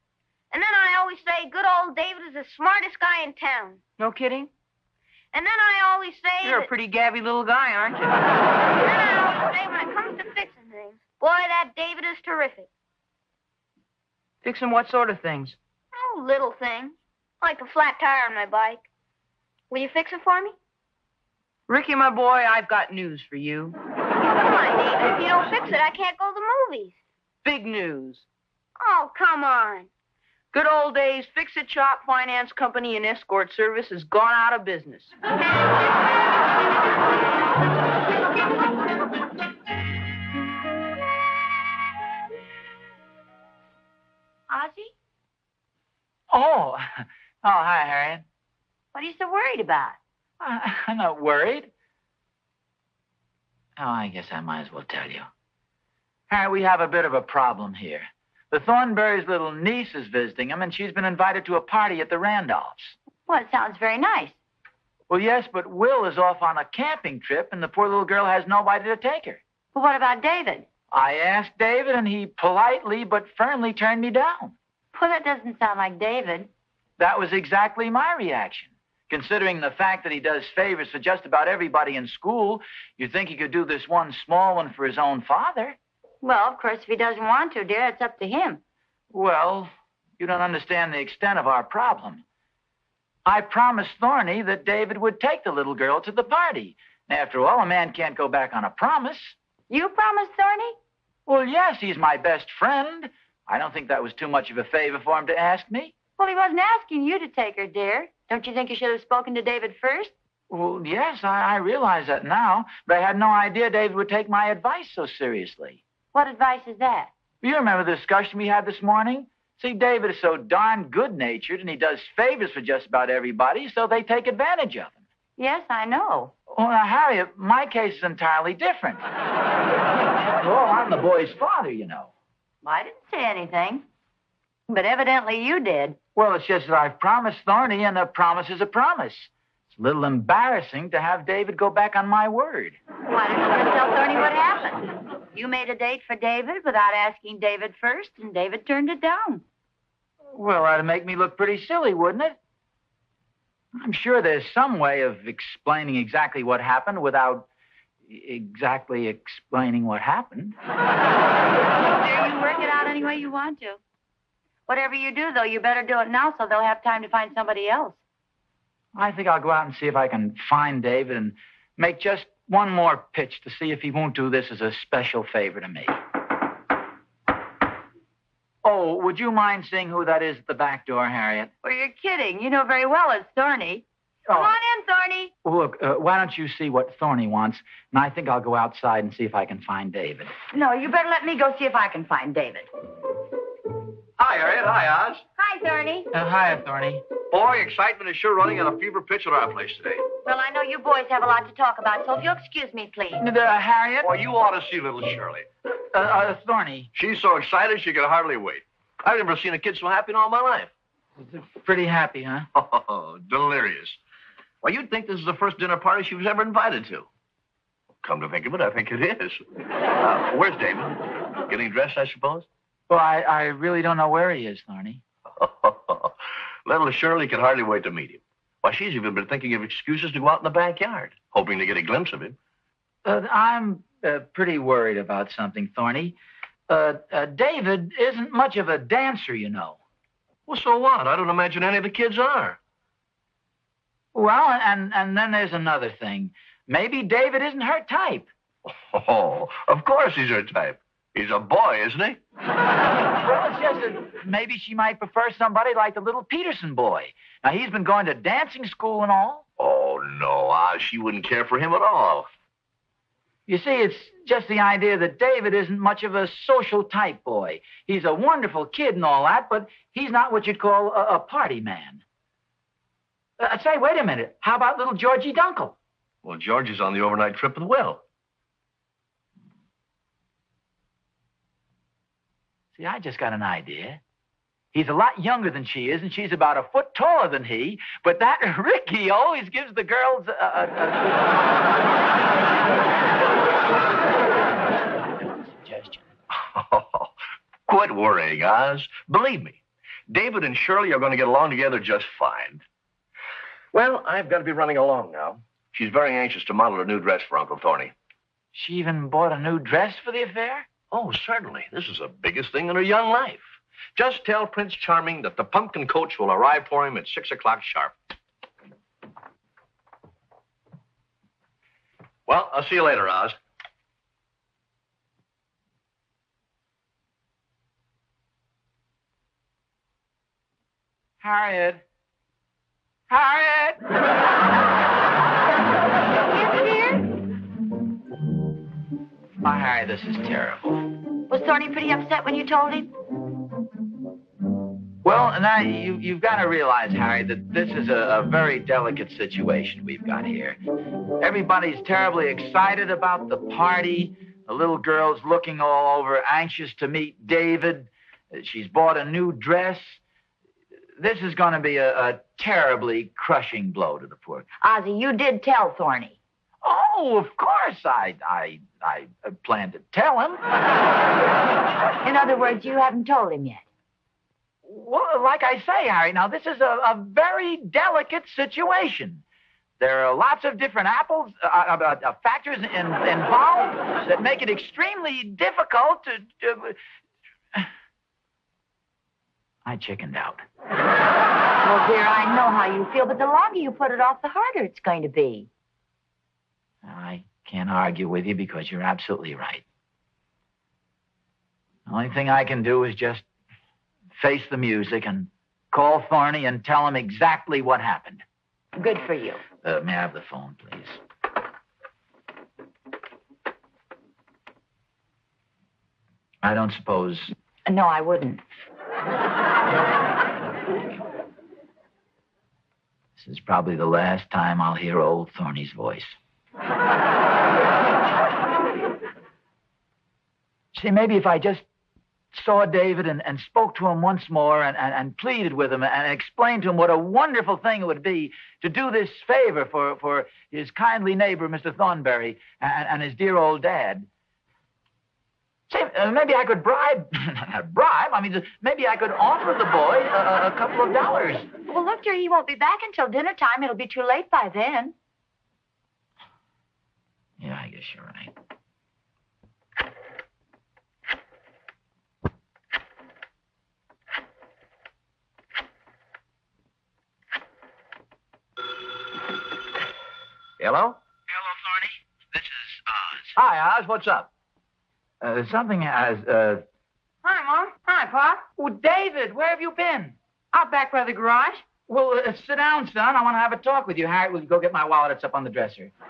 And then I always say good old David is the smartest guy in town. No kidding? And then I always say You're a pretty gabby little guy, aren't you? And then I always say when it comes to fixing things, boy, that David is terrific. Fixing what sort of things? Oh, little things. Like a flat tire on my bike. Will you fix it for me? Ricky, my boy, I've got news for you. Come on, David. If you don't fix it, I can't go to the movies. Big news. Oh, come on. Good old days, fix-it-shop finance company and escort service has gone out of business. Ozzie? Oh, hi, Harriet. What are you so worried about? I'm not worried. Oh, I guess I might as well tell you. Harriet, we have a bit of a problem here. The Thornberry's little niece is visiting him, and she's been invited to a party at the Randolphs. Well, it sounds very nice. Well, yes, but Will is off on a camping trip, and the poor little girl has nobody to take her. But what about David? I asked David, and he politely but firmly turned me down. Well, that doesn't sound like David. That was exactly my reaction. Considering the fact that he does favors for just about everybody in school, you'd think he could do this one small one for his own father. Well, of course, if he doesn't want to, dear, it's up to him. Well, you don't understand the extent of our problem. I promised Thorny that David would take the little girl to the party. After all, a man can't go back on a promise. You promised, Thorny? Well, yes, he's my best friend. I don't think that was too much of a favor for him to ask me. Well, he wasn't asking you to take her, dear. Don't you think you should have spoken to David first? Well, yes, I realize that now, but I had no idea David would take my advice so seriously. What advice is that? You remember the discussion we had this morning? See, David is so darn good-natured, and he does favors for just about everybody, so they take advantage of him. Yes, I know. Well, now, Harriet, my case is entirely different. After all, I'm the boy's father, you know. I didn't say anything. But evidently you did. Well, it's just that I've promised Thorny, and a promise is a promise. It's a little embarrassing to have David go back on my word. Why didn't you tell Thorny what happened? You made a date for David without asking David first, and David turned it down. Well, that'd make me look pretty silly, wouldn't it? I'm sure there's some way of explaining exactly what happened without exactly explaining what happened. There, you work it out any way you want to. Whatever you do, though, you better do it now so they'll have time to find somebody else. I think I'll go out and see if I can find David and make just one more pitch to see if he won't do this as a special favor to me. Oh, would you mind seeing who that is at the back door, Harriet? Well, you're kidding. You know very well it's Thorny. Come on in, Thorny. Well, look, why don't you see what Thorny wants, and I think I'll go outside and see if I can find David. No, you better let me go see if I can find David. Hi, Harriet. Hi, Oz. Hi, Thorny. Hi, Thorny. Boy, excitement is sure running at a fever pitch at our place today. Well, I know you boys have a lot to talk about, so if you'll excuse me, please. Harriet? Boy, you ought to see little Shirley. Thorny. She's so excited she can hardly wait. I've never seen a kid so happy in all my life. Pretty happy, huh? Oh, delirious. Well, you'd think this is the first dinner party she was ever invited to. Come to think of it, I think it is. Where's David? Getting dressed, I suppose? Well, I really don't know where he is, Thorny. Little Shirley can hardly wait to meet him. Why, she's even been thinking of excuses to go out in the backyard, hoping to get a glimpse of him. I'm pretty worried about something, Thorny. David isn't much of a dancer, you know. Well, so what? I don't imagine any of the kids are. Well, and then there's another thing. Maybe David isn't her type. Oh, of course he's her type. He's a boy, isn't he? Well, it's just that maybe she might prefer somebody like the little Peterson boy. Now, he's been going to dancing school and all. Oh, no, she wouldn't care for him at all. You see, it's just the idea that David isn't much of a social type boy. He's a wonderful kid and all that, but he's not what you'd call a party man. Say, wait a minute. How about little Georgie Dunkel? Well, George is on the overnight trip with Will. See, I just got an idea. He's a lot younger than she is, and she's about a foot taller than he, but that Ricky always gives the girls suggestion. Oh, quit worrying, Oz. Believe me, David and Shirley are going to get along together just fine. Well, I've got to be running along now. She's very anxious to model a new dress for Uncle Thorny. She even bought a new dress for the affair? Oh, certainly. This is the biggest thing in her young life. Just tell Prince Charming that the pumpkin coach will arrive for him at 6 o'clock sharp. Well, I'll see you later, Oz. Harriet. Harriet! Yes, dear? Oh, Harriet, this is terrible. Was Thorny pretty upset when you told him? Well, now, you've got to realize, Harriet, that this is a very delicate situation we've got here. Everybody's terribly excited about the party. The little girl's looking all over, anxious to meet David. She's bought a new dress. This is going to be a terribly crushing blow to the poor. Ozzie, you did tell Thorny. Oh, of course, I planned to tell him. In other words, you haven't told him yet. Well, like I say, Harry, now this is a very delicate situation. There are lots of different factors involved that make it extremely difficult to... I chickened out. Well, dear, I know how you feel, but the longer you put it off, the harder it's going to be. I can't argue with you because you're absolutely right. The only thing I can do is just face the music and call Thorny and tell him exactly what happened. Good for you. May I have the phone, please? I don't suppose... No, I wouldn't. This is probably the last time I'll hear old Thorny's voice. See, maybe if I just saw David and spoke to him once more and pleaded with him and explained to him what a wonderful thing it would be to do this favor for his kindly neighbor, Mr. Thornberry, and his dear old dad. See, maybe I could bribe, not bribe, maybe I could offer the boy a couple of dollars. Well, look, dear, he won't be back until dinner time. It'll be too late by then. Yeah, I guess you're right. Hello? Hello, Thorny. This is Oz. Hi, Oz. What's up? Something has, Hi, Mom. Hi, Pop. Oh, David, where have you been? Out back by the garage. Well, sit down, son. I want to have a talk with you. Harriet, will you go get my wallet? It's up on the dresser. Speak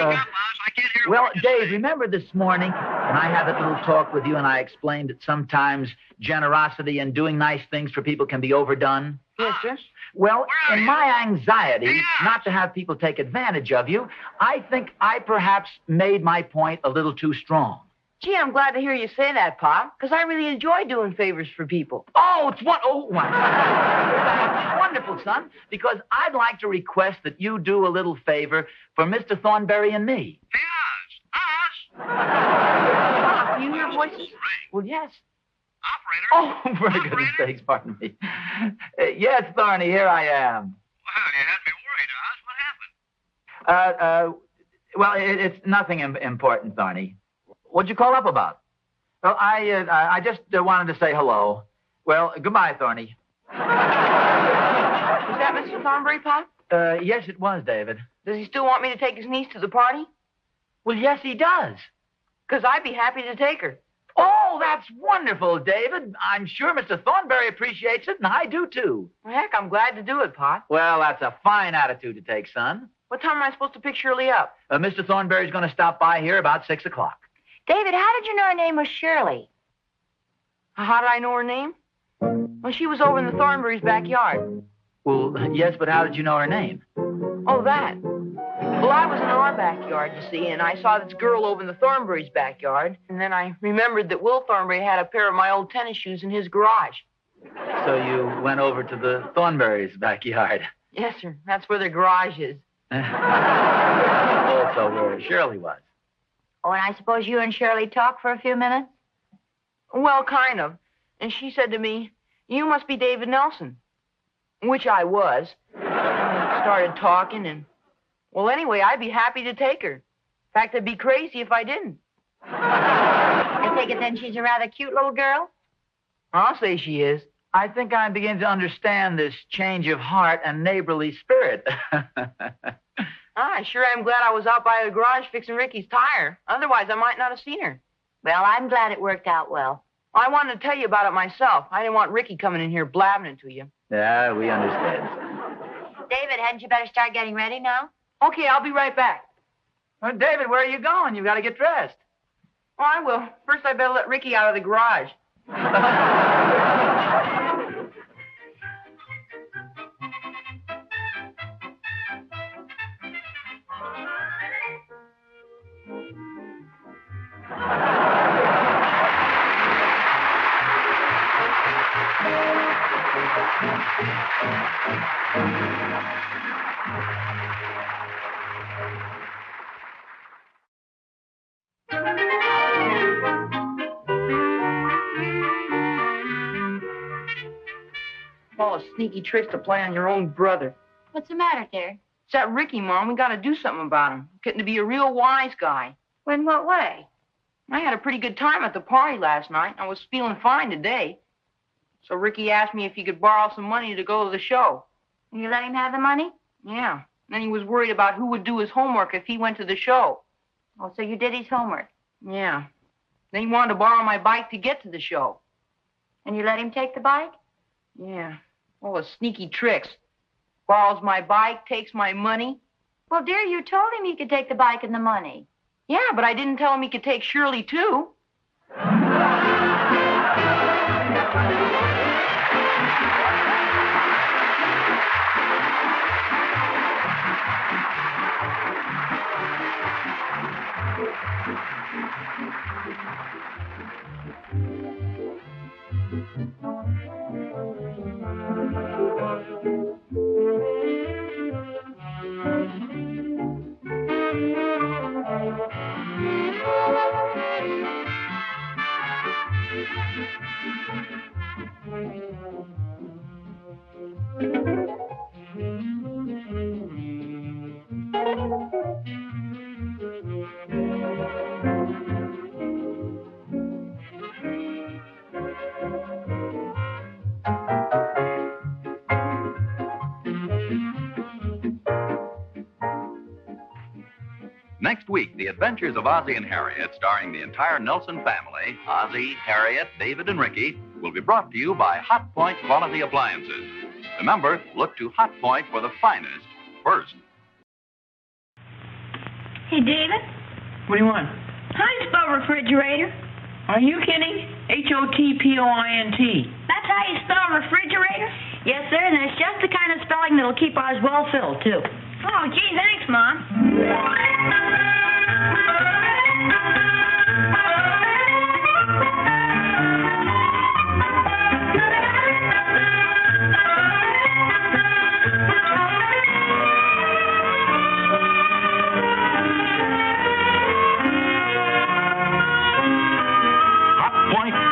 up, Oz. I can't hear Well, what you're Dave, saying. remember this morning when I had that little talk with you and I explained that sometimes generosity and doing nice things for people can be overdone? Yes, sir. Well, Where are in you? my anxiety Yeah. not to have people take advantage of you, I think I perhaps made my point a little too strong. Gee, I'm glad to hear you say that, Pop, because I really enjoy doing favors for people. Oh, it's one. Oh, that's wonderful, son, because I'd like to request that you do a little favor for Mr. Thornberry and me. Hey, Oz. Oz. Pop, do you hear voices? Well, yes. Operator. Oh, for goodness sakes, pardon me. Yes, Thorny, here I am. Well, you had me worried, Oz. What happened? Well, it's nothing important, Thorny. What'd you call up about? Well, I just wanted to say hello. Well, goodbye, Thorny. Was that Mr. Thornberry, Pop? Yes, it was, David. Does he still want me to take his niece to the party? Well, yes, he does. Because I'd be happy to take her. Oh, that's wonderful, David. I'm sure Mr. Thornberry appreciates it, and I do, too. Well, heck, I'm glad to do it, Pop. Well, that's a fine attitude to take, son. What time am I supposed to pick Shirley up? Mr. Thornberry's going to stop by here about 6 o'clock. David, how did you know her name was Shirley? How did I know her name? Well, she was over in the Thornberry's backyard. Well, yes, but how did you know her name? Oh, that. Well, I was in our backyard, you see, and I saw this girl over in the Thornberry's backyard, and then I remembered that Will Thornberry had a pair of my old tennis shoes in his garage. So you went over to the Thornberry's backyard. Yes, sir. That's where their garage is. Also where Shirley was. Oh, and I suppose you and Shirley talked for a few minutes? Well, kind of. And she said to me, "You must be David Nelson." Which I was. And we started talking, and... Well, anyway, I'd be happy to take her. In fact, I'd be crazy if I didn't. I take it then she's a rather cute little girl? I'll say she is. I think I'm beginning to understand this change of heart and neighborly spirit. I sure am glad I was out by the garage fixing Ricky's tire. Otherwise, I might not have seen her. Well, I'm glad it worked out well. I wanted to tell you about it myself. I didn't want Ricky coming in here blabbing it to you. Yeah, we understand. David, hadn't you better start getting ready now? Okay, I'll be right back. Well, David, where are you going? You've got to get dressed. Oh, I will. First, I better let Ricky out of the garage. All the sneaky tricks to play on your own brother. What's the matter, dear? It's that Ricky, Mom. We got to do something about him. Getting to be a real wise guy. In what way? I had a pretty good time at the party last night. I was feeling fine today. So Ricky asked me if he could borrow some money to go to the show. And you let him have the money? Yeah. And then he was worried about who would do his homework if he went to the show. Oh, so you did his homework. Yeah. Then he wanted to borrow my bike to get to the show. And you let him take the bike? Yeah. All the sneaky tricks. Borrows my bike, takes my money. Well, dear, you told him he could take the bike and the money. Yeah, but I didn't tell him he could take Shirley, too. Next week, The Adventures of Ozzie and Harriet, starring the entire Nelson family, Ozzie, Harriet, David, and Ricky, will be brought to you by Hot Point Quality Appliances. Remember, look to Hot Point for the finest first. Hey, David. What do you want? How do you spell refrigerator? Are you kidding? H-O-T-P-O-I-N-T. That's how you spell refrigerator? Yes, sir, and it's just the kind of spelling that'll keep ours well filled, too. Oh, gee, thanks, Mom.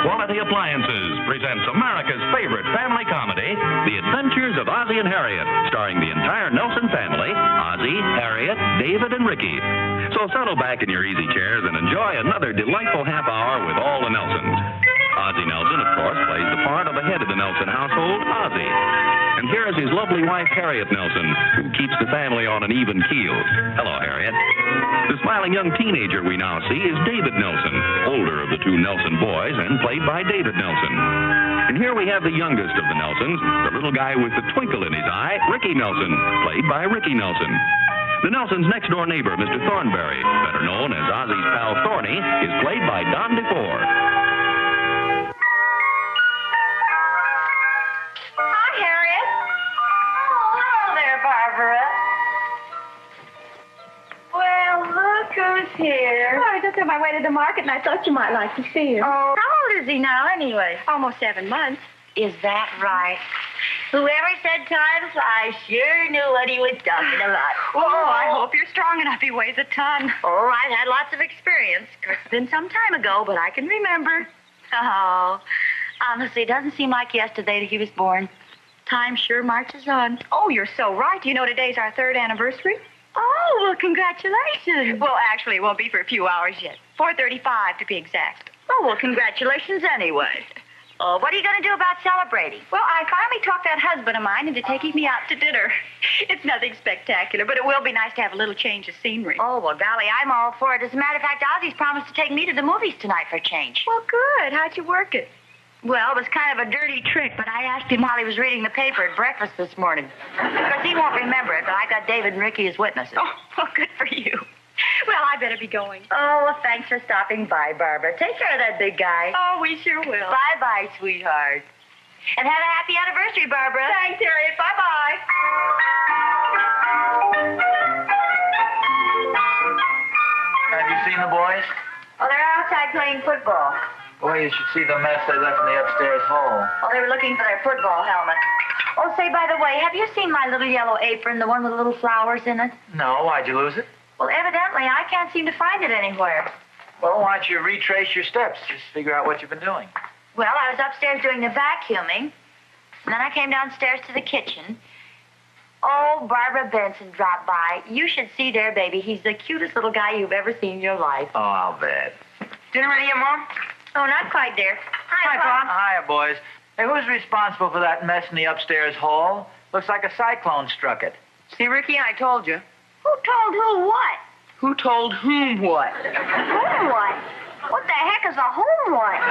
Quality Appliances presents America's favorite family comedy, The Adventures of Ozzie and Harriet, starring the entire Nelson family, Ozzie, Harriet, David, and Ricky. So settle back in your easy chairs and enjoy another delightful half hour with all the Nelsons. Ozzie Nelson, of course, plays the part of the head of the Nelson household, Ozzie. And here is his lovely wife, Harriet Nelson, who keeps the family on an even keel. Hello, Harriet. The smiling young teenager we now see is David Nelson, older of the two Nelson boys and played by David Nelson. And here we have the youngest of the Nelsons, the little guy with the twinkle in his eye, Ricky Nelson, played by Ricky Nelson. The Nelsons' next-door neighbor, Mr. Thornberry, better known as Ozzie's pal Thorny, is played by DeFore. Hi, Harriet. Oh, hello there, Barbara. Well, look who's here. Oh, I was just on my way to the market, and I thought you might like to see him. Oh, how old is he now, anyway? Almost 7 months. Is that right? Whoever said time flies sure knew what he was talking about. Oh, I hope you're strong enough. He weighs a ton. Oh, I've had lots of experience. Of course, it's been some time ago, but I can remember. Oh, honestly, it doesn't seem like yesterday that he was born. Time sure marches on. Oh, you're so right. You know today's our 3rd anniversary? Oh, well, congratulations. Well, actually, it won't be for a few hours yet. 4:35 to be exact. Oh, well, congratulations anyway. Oh, what are you going to do about celebrating? Well, I finally talked that husband of mine into taking me out to dinner. It's nothing spectacular, but it will be nice to have a little change of scenery. Oh, well, golly, I'm all for it. As a matter of fact, Ozzie's promised to take me to the movies tonight for a change. Well, good. How'd you work it? Well, it was kind of a dirty trick, but I asked him while he was reading the paper at breakfast this morning. Of course, he won't remember it, but I got David and Ricky as witnesses. Oh, well, good for you. Well, I better be going. Oh, well, thanks for stopping by, Barbara. Take care of that big guy. Oh, we sure will. Bye-bye, sweetheart. And have a happy anniversary, Barbara. Thanks, Harriet. Bye-bye. Have you seen the boys? Oh, they're outside playing football. Boy, you should see the mess they left in the upstairs hall. Oh, they were looking for their football helmet. Oh, say, by the way, have you seen my little yellow apron, the one with the little flowers in it? No, why'd you lose it? Well, evidently, I can't seem to find it anywhere. Well, why don't you retrace your steps? Just figure out what you've been doing. Well, I was upstairs doing the vacuuming, and then I came downstairs to the kitchen. Oh, Barbara Benson dropped by. You should see their baby. He's the cutest little guy you've ever seen in your life. Oh, I'll bet. Dinner ready yet, Mom? Oh, not quite, dear. Hi, Pop. Hiya, boys. Hey, who's responsible for that mess in the upstairs hall? Looks like a cyclone struck it. See, Ricky, I told you. Who told who what? Who told whom what? Whom what? What the heck is a whom what?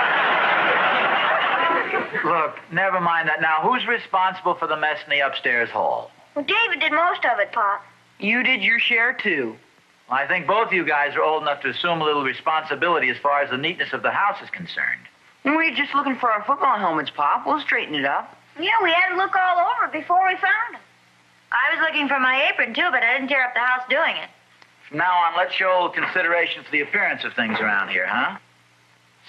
Look, never mind that. Now, who's responsible for the mess in the upstairs hall? Well, David did most of it, Pop. You did your share, too. Well, I think both of you guys are old enough to assume a little responsibility as far as the neatness of the house is concerned. We're just looking for our football helmets, Pop. We'll straighten it up. Yeah, we had to look all over before we found them. I was looking for my apron, too, but I didn't tear up the house doing it. From now on, let's show consideration for the appearance of things around here, huh?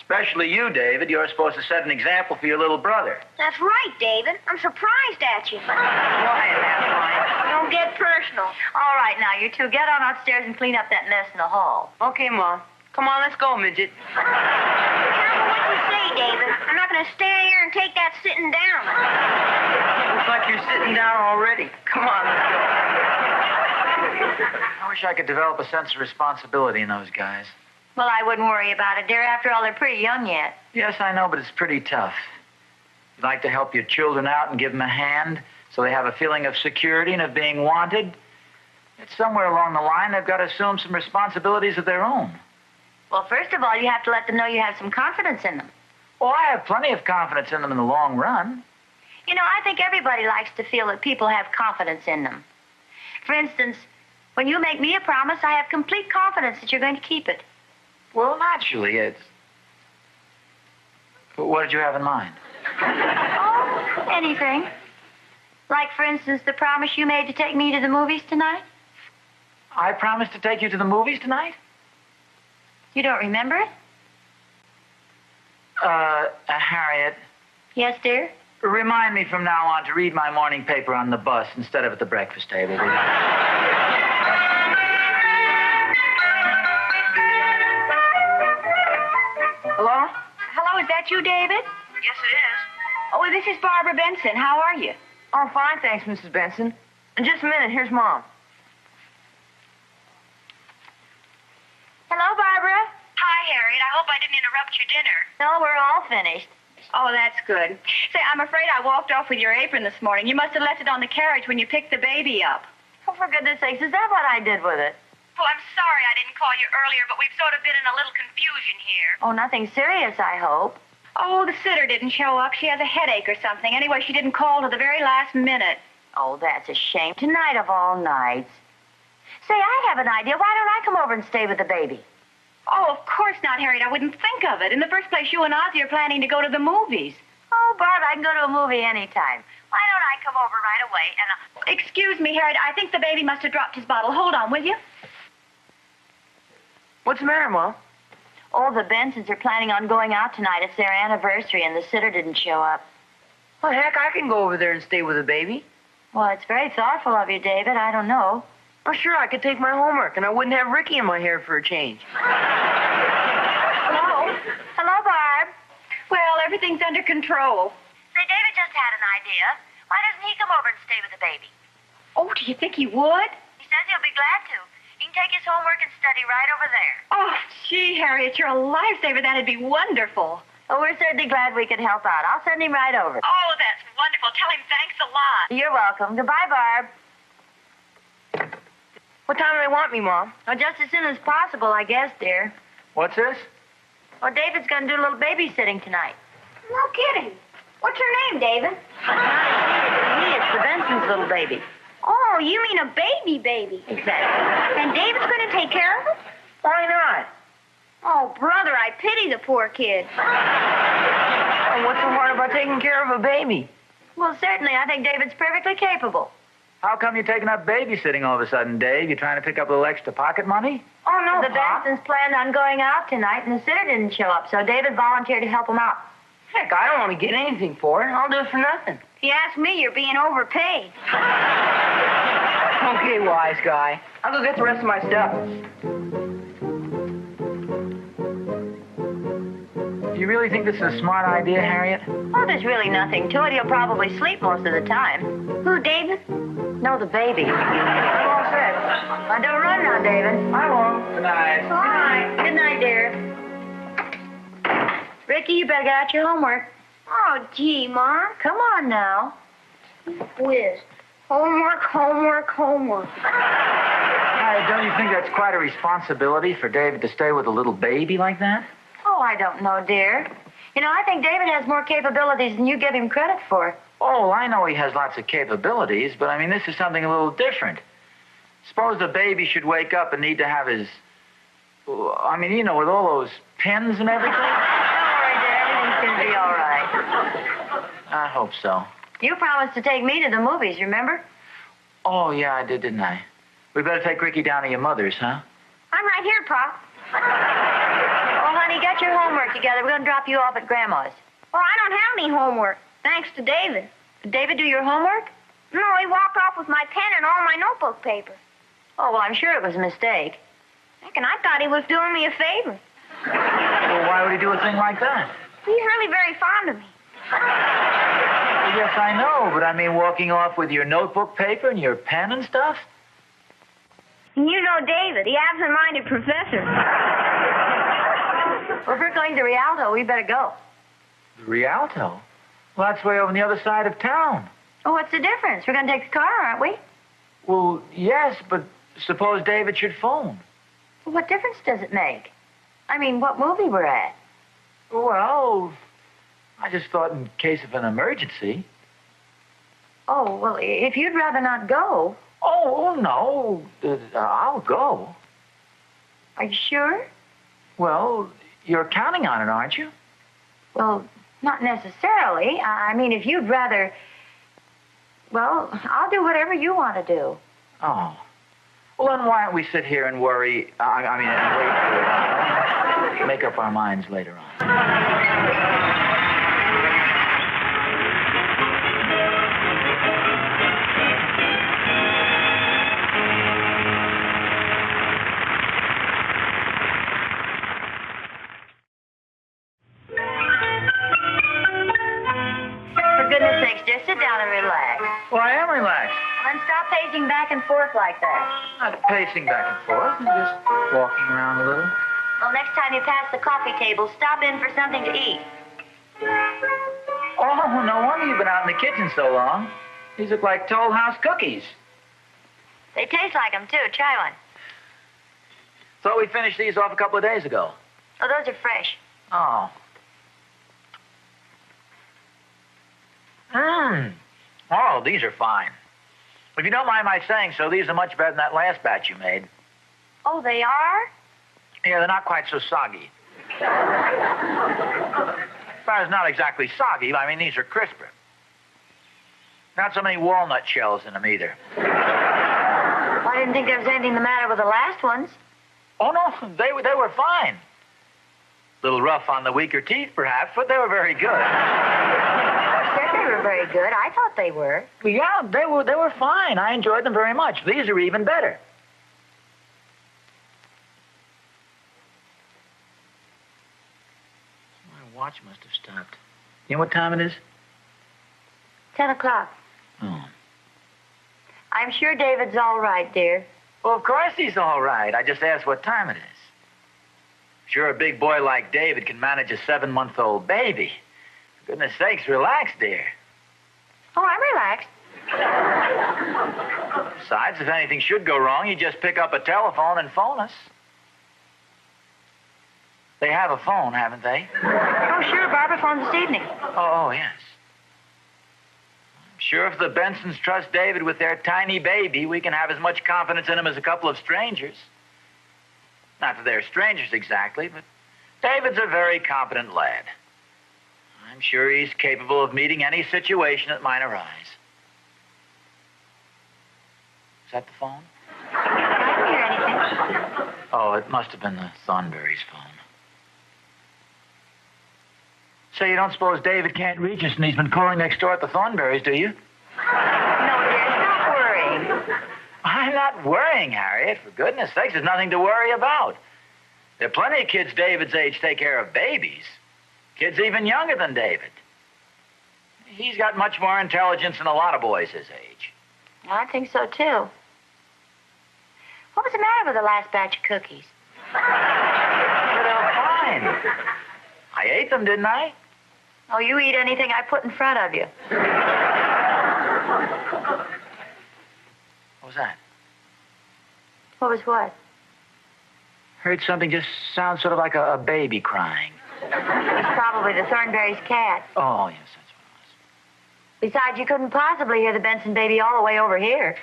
Especially you, David. You're supposed to set an example for your little brother. That's right, David. I'm surprised at you. Quiet, Adeline. Don't get personal. All right, now, you two, get on upstairs and clean up that mess in the hall. Okay, Mom. Come on, let's go, midget. Careful what you say, David. I'm not going to stand here and take that sitting down. Looks like you're sitting down already. Come on, let's go. I wish I could develop a sense of responsibility in those guys. Well, I wouldn't worry about it, dear. After all, they're pretty young yet. Yes, I know, but it's pretty tough. You'd like to help your children out and give them a hand so they have a feeling of security and of being wanted. It's somewhere along the line they've got to assume some responsibilities of their own. Well, first of all, you have to let them know you have some confidence in them. Oh, I have plenty of confidence in them in the long run. You know, I think everybody likes to feel that people have confidence in them. For instance, when you make me a promise, I have complete confidence that you're going to keep it. Well, naturally, it's... But what did you have in mind? Oh, anything. Like, for instance, the promise you made to take me to the movies tonight. I promised to take you to the movies tonight? You don't remember it? Harriet. Yes, dear? Remind me from now on to read my morning paper on the bus instead of at the breakfast table, will you? Hello? Hello, is that you, David? Yes, it is. Oh, this is Barbara Benson. How are you? Oh, fine, thanks, Mrs. Benson. In just a minute, here's Mom. Hello, Barbara. Hi, Harriet. I hope I didn't interrupt your dinner. No, we're all finished. Oh, that's good. Say, I'm afraid I walked off with your apron this morning. You must have left it on the carriage when you picked the baby up. Oh, for goodness sakes, is that what I did with it? Well, I'm sorry I didn't call you earlier, but we've sort of been in a little confusion here. Oh, nothing serious, I hope. Oh, the sitter didn't show up. She has a headache or something. Anyway, she didn't call till the very last minute. Oh, that's a shame. Tonight of all nights. Say, I have an idea. Why don't I come over and stay with the baby? Oh, of course not, Harriet. I wouldn't think of it. In the first place, you and Ozzie are planning to go to the movies. Oh, Barb, I can go to a movie anytime. Why don't I come over right away and... Excuse me, Harriet. I think the baby must have dropped his bottle. Hold on, will you? What's the matter, Mom? Oh, the Bensons are planning on going out tonight. It's their anniversary, and the sitter didn't show up. Well, heck, I can go over there and stay with the baby. Well, it's very thoughtful of you, David. I don't know. Oh, sure, I could take my homework, and I wouldn't have Ricky in my hair for a change. Hello? Hello, Barb. Well, everything's under control. Say, David just had an idea. Why doesn't he come over and stay with the baby? Oh, do you think he would? He says he'll be glad to. He can take his homework and study right over there. Oh, gee, Harriet, you're a lifesaver. That'd be wonderful. Well, we're certainly glad we could help out. I'll send him right over. Oh, that's wonderful. Tell him thanks a lot. You're welcome. Goodbye, Barb. What time do they want me, Mom? Well, just as soon as possible, I guess, dear. What's this? Well, David's going to do a little babysitting tonight. No kidding. What's her name, David? It's the Benson's little baby. Oh, you mean a baby. Exactly. And David's going to take care of it? Why not? Oh, brother, I pity the poor kid. Oh, what's so hard about taking care of a baby? Well, certainly, I think David's perfectly capable. How come you're taking up babysitting all of a sudden, Dave? You trying to pick up a little extra pocket money? Oh, no, the Pop. Bensons planned on going out tonight, and the sitter didn't show up, so David volunteered to help him out. Heck, I don't want to get anything for it. I'll do it for nothing. If you ask me, you're being overpaid. Okay, wise guy. I'll go get the rest of my stuff. You really think this is a smart idea, Harriet? Oh, there's really nothing to it. He'll probably sleep most of the time. Who, David? No, the baby. I'm all set. Now, don't run now, David. I won't. Good night. Good night. Good night, dear. Ricky, you better get out your homework. Oh, gee, Mom. Come on now. Whiz. Homework. Harriet, don't you think that's quite a responsibility for David to stay with a little baby like that? Oh, I don't know, dear. You know, I think David has more capabilities than you give him credit for. Oh, I know he has lots of capabilities, but I mean, this is something a little different. Suppose the baby should wake up and need to have his... I mean, you know, with all those pins and everything. Don't worry, dear. Everything's going to be all right. I hope so. You promised to take me to the movies, remember? Oh, yeah, I did, didn't I? We better take Ricky down to your mother's, huh? I'm right here, Pop. Oh, honey, get your homework together. We're going to drop you off at Grandma's. Well, I don't have any homework, thanks to David. Did David do your homework? No, he walked off with my pen and all my notebook paper. Oh, well, I'm sure it was a mistake. Heck, and I thought he was doing me a favor. Well, why would he do a thing like that? He's really very fond of me. Well, yes, I know, but I mean, walking off with your notebook paper and your pen and stuff? And you know David, the absent-minded professor. Well, if we're going to Rialto, we better go. The Rialto? Well, that's way over on the other side of town. Oh, what's the difference? We're going to take the car, aren't we? Well, yes, but suppose David should phone. Well, what difference does it make? I mean, what movie we're at? Well, I just thought in case of an emergency. Oh, well, if you'd rather not go. Oh, no. I'll go. Are you sure? Well, you're counting on it, aren't you? Well, not necessarily. I mean, if you'd rather... Well, I'll do whatever you want to do. Oh. Well, then why don't we sit here and worry... and wait for... make up our minds later on. For goodness sakes, just sit down and relax. Well, I am relaxed. Then stop pacing back and forth like that. Not pacing back and forth. I'm just walking around a little. Well, next time you pass the coffee table, stop in for something to eat. Oh, no wonder you've been out in the kitchen so long. These look like Toll House cookies. They taste like them, too. Try one. Thought we finished these off a couple of days ago. Oh, those are fresh. Oh. Oh, these are fine. If you don't mind my saying so, these are much better than that last batch you made. Oh, they are? Yeah, they're not quite so soggy. It's not exactly soggy, but I mean, these are crisper. Not so many walnut shells in them either. Well, I didn't think there was anything the matter with the last ones. Oh, no, they were fine. A little rough on the weaker teeth, perhaps, but they were very good. I said they were very good. I thought they were. Yeah, they were fine. I enjoyed them very much. These are even better. My watch must have stopped. You know what time it is? 10 o'clock. Oh. I'm sure David's all right, dear. Well, of course he's all right. I just asked what time it is. Sure, a big boy like David can manage a 7-month-old baby. For goodness sakes, relax, dear. Oh, I'm relaxed. Besides, if anything should go wrong, you just pick up a telephone and phone us. They have a phone, haven't they? Oh, sure. Barbara phoned this evening. Oh, yes. I'm sure if the Bensons trust David with their tiny baby, we can have as much confidence in him as a couple of strangers. Not that they're strangers exactly, but David's a very competent lad. I'm sure he's capable of meeting any situation that might arise. Is that the phone? I didn't hear anything. Oh, it must have been the Thornberry's phone. Say, you don't suppose David can't reach us and he's been calling next door at the Thornberrys, do you? No, dear, stop worrying. I'm not worrying, Harriet. For goodness sakes, there's nothing to worry about. There are plenty of kids David's age take care of babies. Kids even younger than David. He's got much more intelligence than a lot of boys his age. I think so, too. What was the matter with the last batch of cookies? They're fine. I ate them, didn't I? Oh, you eat anything I put in front of you. What was that? What was what? Heard something just sound sort of like a baby crying. It's probably the Thornberry's cat. Oh, yes, that's what it was. Besides, you couldn't possibly hear the Benson baby all the way over here.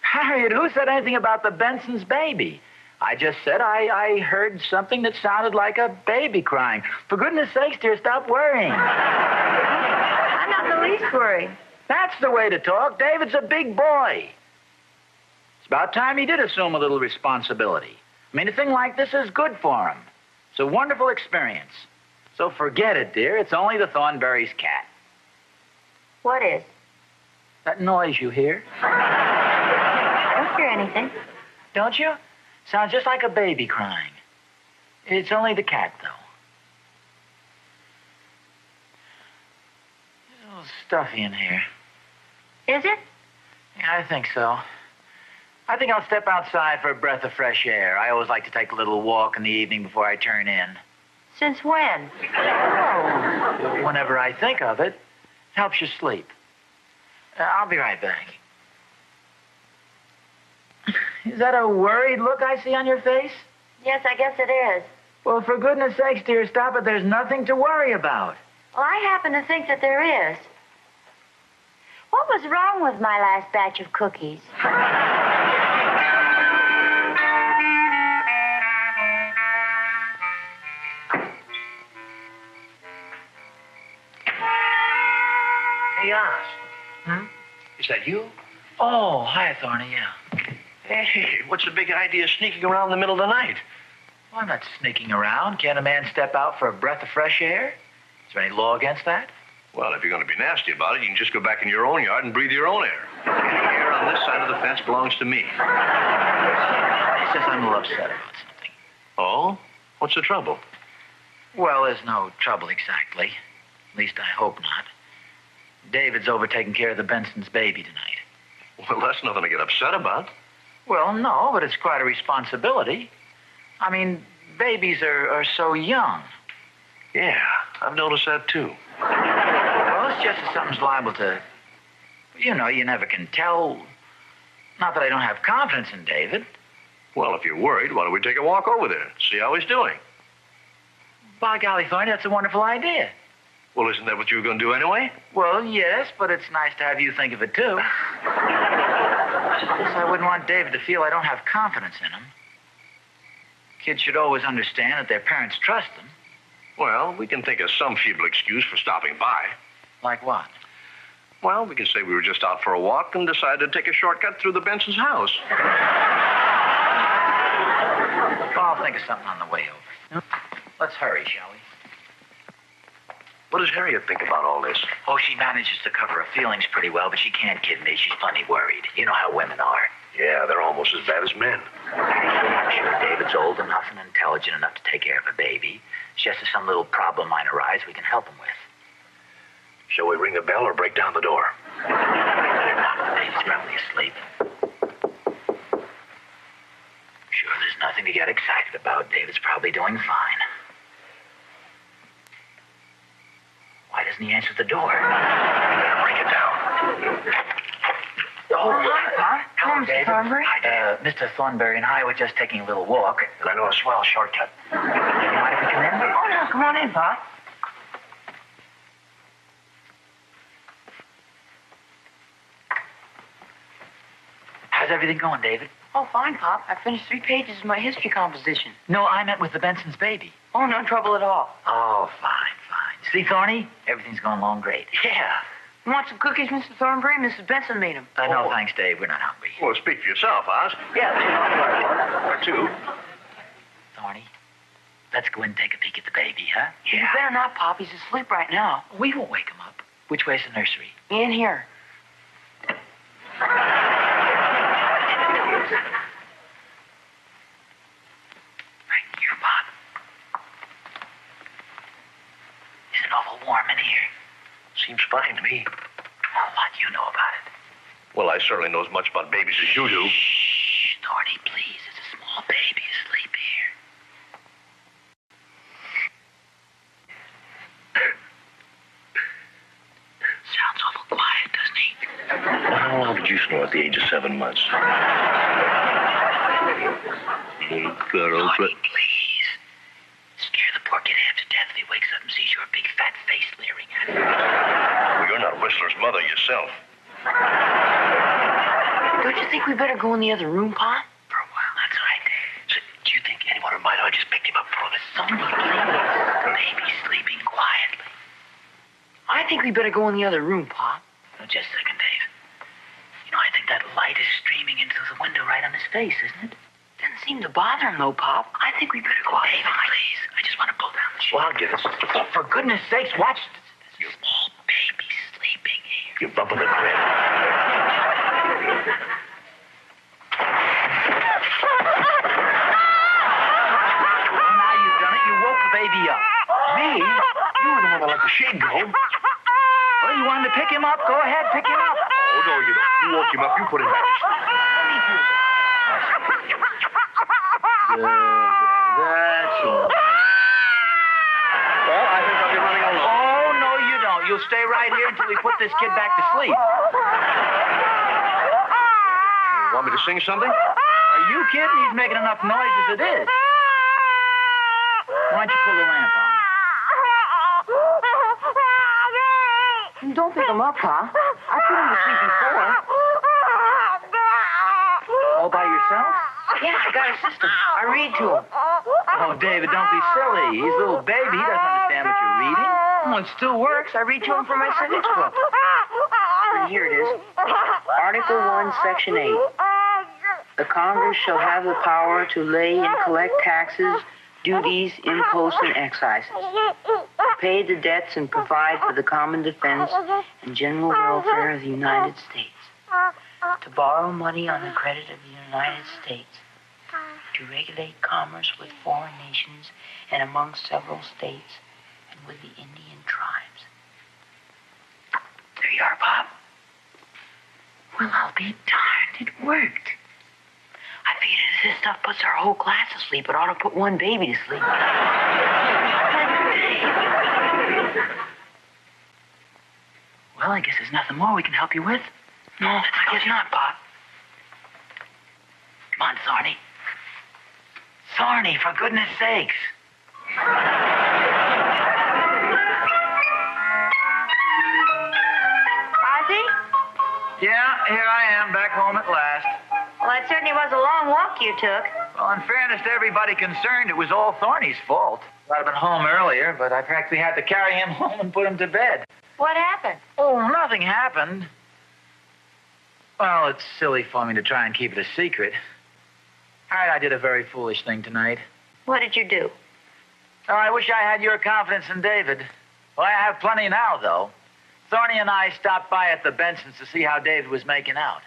Harriet, who said anything about the Benson's baby? I just said I heard something that sounded like a baby crying. For goodness sakes, dear, stop worrying. I'm not in the least worried. That's the way to talk. David's a big boy. It's about time he did assume a little responsibility. I mean, a thing like this is good for him. It's a wonderful experience. So forget it, dear. It's only the Thornberry's cat. What is? That noise you hear? I don't hear anything. Don't you? Sounds just like a baby crying. It's only the cat, though. It's a little stuffy in here. Is it? Yeah, I think so. I think I'll step outside for a breath of fresh air. I always like to take a little walk in the evening before I turn in. Since when? Oh, whenever I think of it. Helps you sleep. I'll be right back. Is that a worried look I see on your face? Yes, I guess it is. Well, for goodness sakes, dear, stop it. There's nothing to worry about. Well, I happen to think that there is. What was wrong with my last batch of cookies? Hey, Oz. Hmm? Is that you? Oh, hi, Thorny, yeah. Hey, what's the big idea of sneaking around in the middle of the night? Well, I'm not sneaking around. Can't a man step out for a breath of fresh air? Is there any law against that? Well, if you're going to be nasty about it, you can just go back in your own yard and breathe your own air. Any air on this side of the fence belongs to me. It's just I'm a little upset about something. Oh? What's the trouble? Well, there's no trouble exactly. At least I hope not. David's over taking care of the Benson's baby tonight. Well, that's nothing to get upset about. Well, no, but it's quite a responsibility. I mean, babies are so young. Yeah, I've noticed that, too. Well, it's just that something's liable to... You know, you never can tell. Not that I don't have confidence in David. Well, if you're worried, why don't we take a walk over there, see how he's doing? By golly, Thorny, that's a wonderful idea. Well, isn't that what you were going to do anyway? Well, yes, but it's nice to have you think of it, too. Guess I wouldn't want David to feel I don't have confidence in him. Kids should always understand that their parents trust them. Well, we can think of some feeble excuse for stopping by. Like what? Well, we can say we were just out for a walk and decided to take a shortcut through the Benson's house. Well, I'll think of something on the way over. Let's hurry, shall we? What does Harriet think about all this? Oh, she manages to cover her feelings pretty well, but she can't kid me. She's plenty worried. You know how women are. Yeah, they're almost as bad as men. I'm sure David's old enough and intelligent enough to take care of a baby. It's just if some little problem might arise, we can help him with. Shall we ring the bell or break down the door? David's probably asleep. Sure, there's nothing to get excited about. David's probably doing fine. Why doesn't he answer the door? Break it down. Oh, hi, Pa. hello, Mr. David. Thornberry. Mr. Thornberry and I were just taking a little walk. And I know a swell shortcut. You mind if we come in? Oh, no, come on in, Pa. How's everything going, David? Oh, fine, Pop. I finished 3 pages of my history composition. No, I meant with the Benson's baby. Oh, no trouble at all. Oh, fine, fine. See, Thorny? Everything's going along great. Yeah. You want some cookies, Mr. Thornberry? Mrs. Benson made them. No, thanks, Dave. We're not hungry. Well, speak for yourself, Oz. Yeah. Or two. Thorny, let's go in and take a peek at the baby, huh? You better not, Pop. He's asleep right now. We won't wake him up. Which way's the nursery? In here. Right here, Bob. Is it awful warm in here? Seems fine to me. Well, what do you know about it? Well, I certainly know as much about babies as you do. Shh, Thorny, please. It's a small baby asleep here. Sounds awful quiet, doesn't he? How long did you snore at the age of 7 months? Thorny, please. Scare the poor kid half to death if he wakes up and sees your big fat face leering at him. Well, you're not Whistler's mother yourself. Don't you think we better go in the other room, Pa? For a while, that's right. So, do you think anyone might have just picked him up for us? Thorny, please. The baby's sleeping quietly. I think we better go in the other room, Pa. Oh, just a second, Dave. You know, I think that light is streaming into the window right on his face, isn't it? Doesn't seem to bother him, though, Pop. I think we better go David, please. I just want to pull down the sheet. Well, I'll get it. Oh, for goodness sakes, watch. There's a small baby sleeping here. You're bumping the crib. Well, now you've done it. You woke the baby up. Me? You were the one that let the shade go. Well, you wanted to pick him up? Go ahead, pick him up. Oh, no, you don't. You woke him up. You put him back to sleep. That's all. Well, I think I'll be running along. Oh, no, you don't. You'll stay right here until we put this kid back to sleep. You want me to sing something? Are you kidding? He's making enough noise as it is. Why don't you pull the lamp on? Don't pick him up, Pa. I put him to sleep before. All by yourself? Yeah, I got a system. I read to him. Oh, David, don't be silly. He's a little baby. He doesn't understand what you're reading. Well, it still works. I read to him from my civics book. And here it is. Article 1, Section 8. The Congress shall have the power to lay and collect taxes, duties, imposts, and excises, to pay the debts and provide for the common defense and general welfare of the United States, to borrow money on the credit of the United States, to regulate commerce with foreign nations and among several states and with the Indian tribes. There you are, Bob. Well, I'll be darned. It worked. I figured if this stuff puts our whole class to sleep, it ought to put one baby to sleep. Well, I guess there's nothing more we can help you with. No, I guess not, Bob. Come on, Thorny. Thorny, for goodness sakes. Ozzie? Yeah, here I am, back home at last. Well, that certainly was a long walk you took. Well, in fairness to everybody concerned, it was all Thorny's fault. I'd have been home earlier, but I practically had to carry him home and put him to bed. What happened? Oh, nothing happened. Well, it's silly for me to try and keep it a secret. All right, I did a very foolish thing tonight. What did you do? Oh, I wish I had your confidence in David. Well, I have plenty now, though. Thorny and I stopped by at the Bensons to see how David was making out.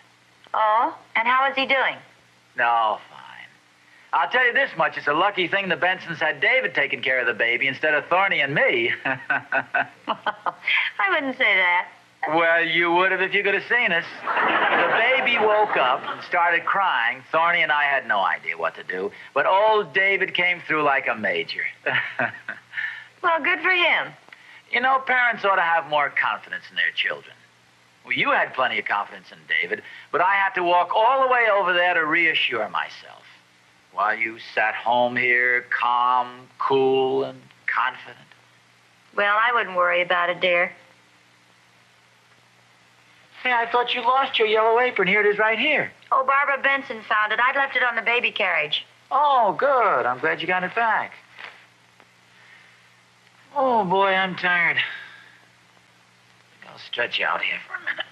Oh? And how is he doing? No, fine. I'll tell you this much. It's a lucky thing the Bensons had David taking care of the baby instead of Thorny and me. I wouldn't say that. Well, you would have if you could have seen us. The baby woke up and started crying. Thorny and I had no idea what to do. But old David came through like a major. Well, good for him. You know, parents ought to have more confidence in their children. Well, you had plenty of confidence in David, but I had to walk all the way over there to reassure myself. While you sat home here, calm, cool, and confident. Well, I wouldn't worry about it, dear. Hey, I thought you lost your yellow apron. Here it is right here. Oh, Barbara Benson found it. I'd left it on the baby carriage. Oh, good. I'm glad you got it back. Oh, boy, I'm tired. I'll stretch out here for a minute.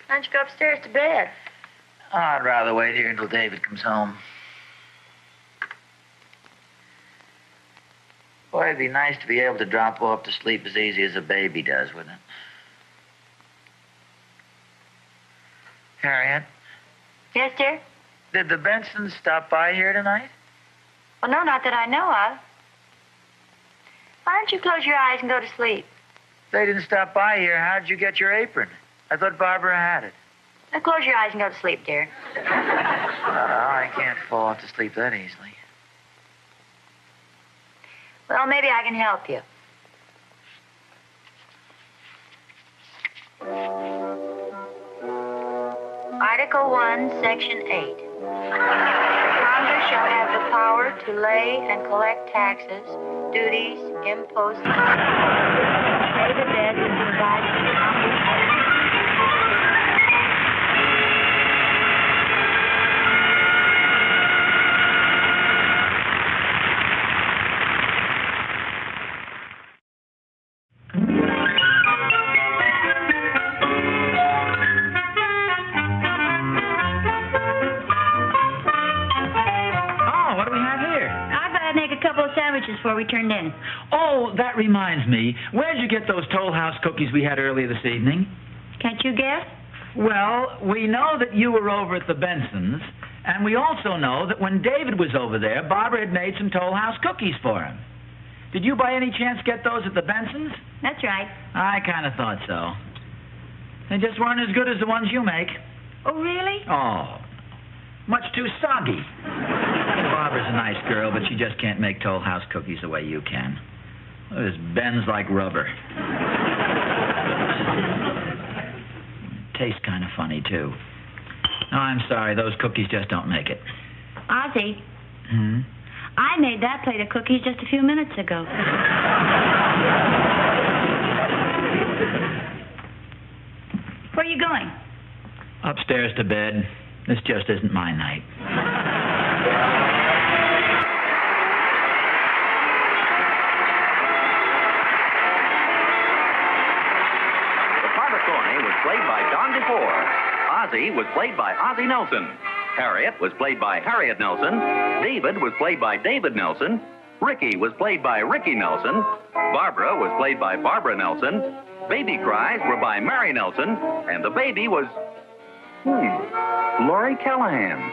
Why don't you go upstairs to bed? I'd rather wait here until David comes home. Boy, it'd be nice to be able to drop off to sleep as easy as a baby does, wouldn't it? Harriet? Yes, dear? Did the Bensons stop by here tonight? Well, no, not that I know of. Why don't you close your eyes and go to sleep? They didn't stop by here. How'd you get your apron? I thought Barbara had it. Now, close your eyes and go to sleep, dear. I can't fall off to sleep that easily. Well, maybe I can help you. Article 1, Section 8. Congress shall have the power to lay and collect taxes, duties, imposts, pay the debt, and provide for the Congress. Before we turned in. Oh, that reminds me. Where'd you get those Toll House cookies we had earlier this evening? Can't you guess? Well, we know that you were over at the Bensons, and we also know that when David was over there, Barbara had made some Toll House cookies for him. Did you by any chance get those at the Bensons? That's right. I kind of thought so. They just weren't as good as the ones you make. Oh, really? Oh, much too soggy. Barbara's a nice girl, but she just can't make Toll House cookies the way you can. This bends like rubber. Tastes kind of funny, too. No, I'm sorry. Those cookies just don't make it. Ozzie. I made that plate of cookies just a few minutes ago. Where are you going? Upstairs to bed. This just isn't my night. Thorny was played by DeFore. Ozzie was played by Ozzie Nelson. Harriet was played by Harriet Nelson. David was played by David Nelson. Ricky was played by Ricky Nelson. Barbara was played by Barbara Nelson. Baby cries were by Mary Nelson. And the baby was... Laurie Callahan.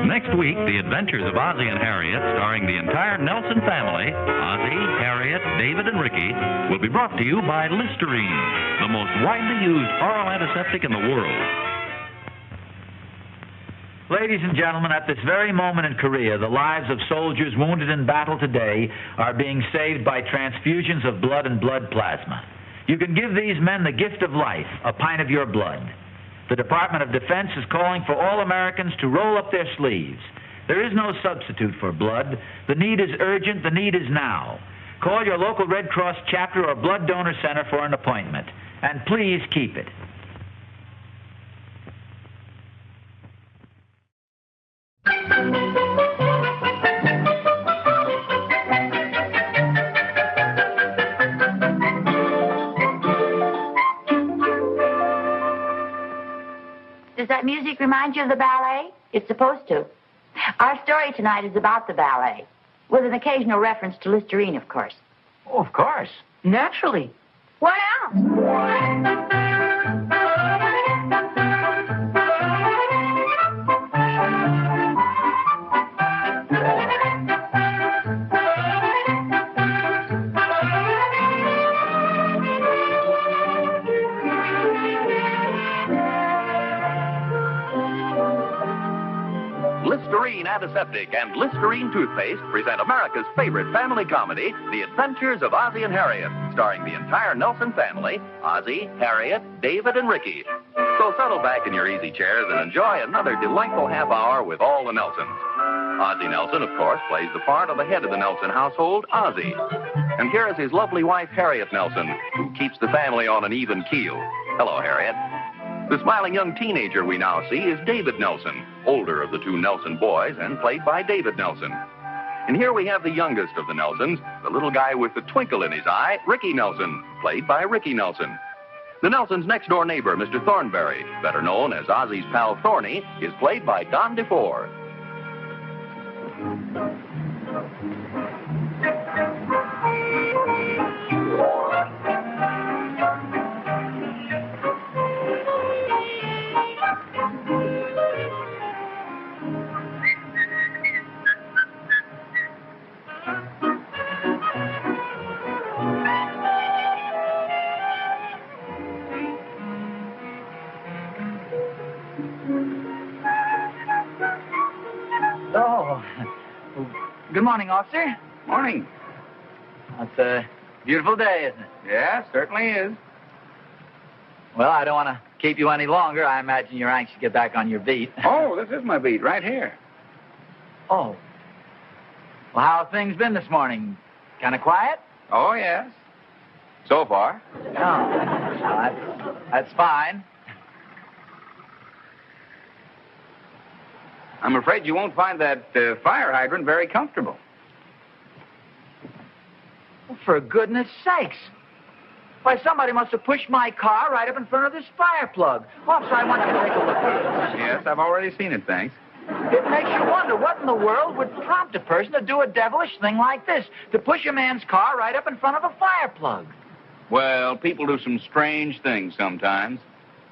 Next week, The Adventures of Ozzie and Harriet, starring the entire Nelson family, Ozzie, Harriet, David, and Ricky, will be brought to you by Listerine, the most widely used oral antiseptic in the world. Ladies and gentlemen, at this very moment in Korea, the lives of soldiers wounded in battle today are being saved by transfusions of blood and blood plasma. You can give these men the gift of life, a pint of your blood. The Department of Defense is calling for all Americans to roll up their sleeves. There is no substitute for blood. The need is urgent. The need is now. Call your local Red Cross chapter or blood donor center for an appointment. And please keep it. Does that music remind you of the ballet? It's supposed to. Our story tonight is about the ballet, with an occasional reference to Listerine, of course. Oh, of course. Naturally. What else? Listerine Antiseptic and Listerine Toothpaste present America's favorite family comedy, The Adventures of Ozzie and Harriet, starring the entire Nelson family, Ozzie, Harriet, David, and Ricky. So settle back in your easy chairs and enjoy another delightful half hour with all the Nelsons. Ozzie Nelson, of course, plays the part of the head of the Nelson household, Ozzie. And here is his lovely wife, Harriet Nelson, who keeps the family on an even keel. Hello, Harriet. The smiling young teenager we now see is David Nelson, older of the two Nelson boys and played by David Nelson. And here we have the youngest of the Nelsons, the little guy with the twinkle in his eye, Ricky Nelson, played by Ricky Nelson. The Nelsons' next-door neighbor, Mr. Thornberry, better known as Ozzie's pal Thorny, is played by Don DeFore. Good morning, officer. Morning. It's a beautiful day, isn't it? Yeah, certainly is. Well, I don't want to keep you any longer. I imagine you're anxious to get back on your beat. Oh, this is my beat right here. Oh. Well, how have things been this morning? Kind of quiet? Oh, yes. So far. Oh, that's fine. I'm afraid you won't find that fire hydrant very comfortable. Well, for goodness sakes. Why, somebody must have pushed my car right up in front of this fire plug. Officer, I want you to take a look at this. Yes, I've already seen it, thanks. It makes you wonder what in the world would prompt a person to do a devilish thing like this, to push a man's car right up in front of a fire plug. Well, people do some strange things sometimes.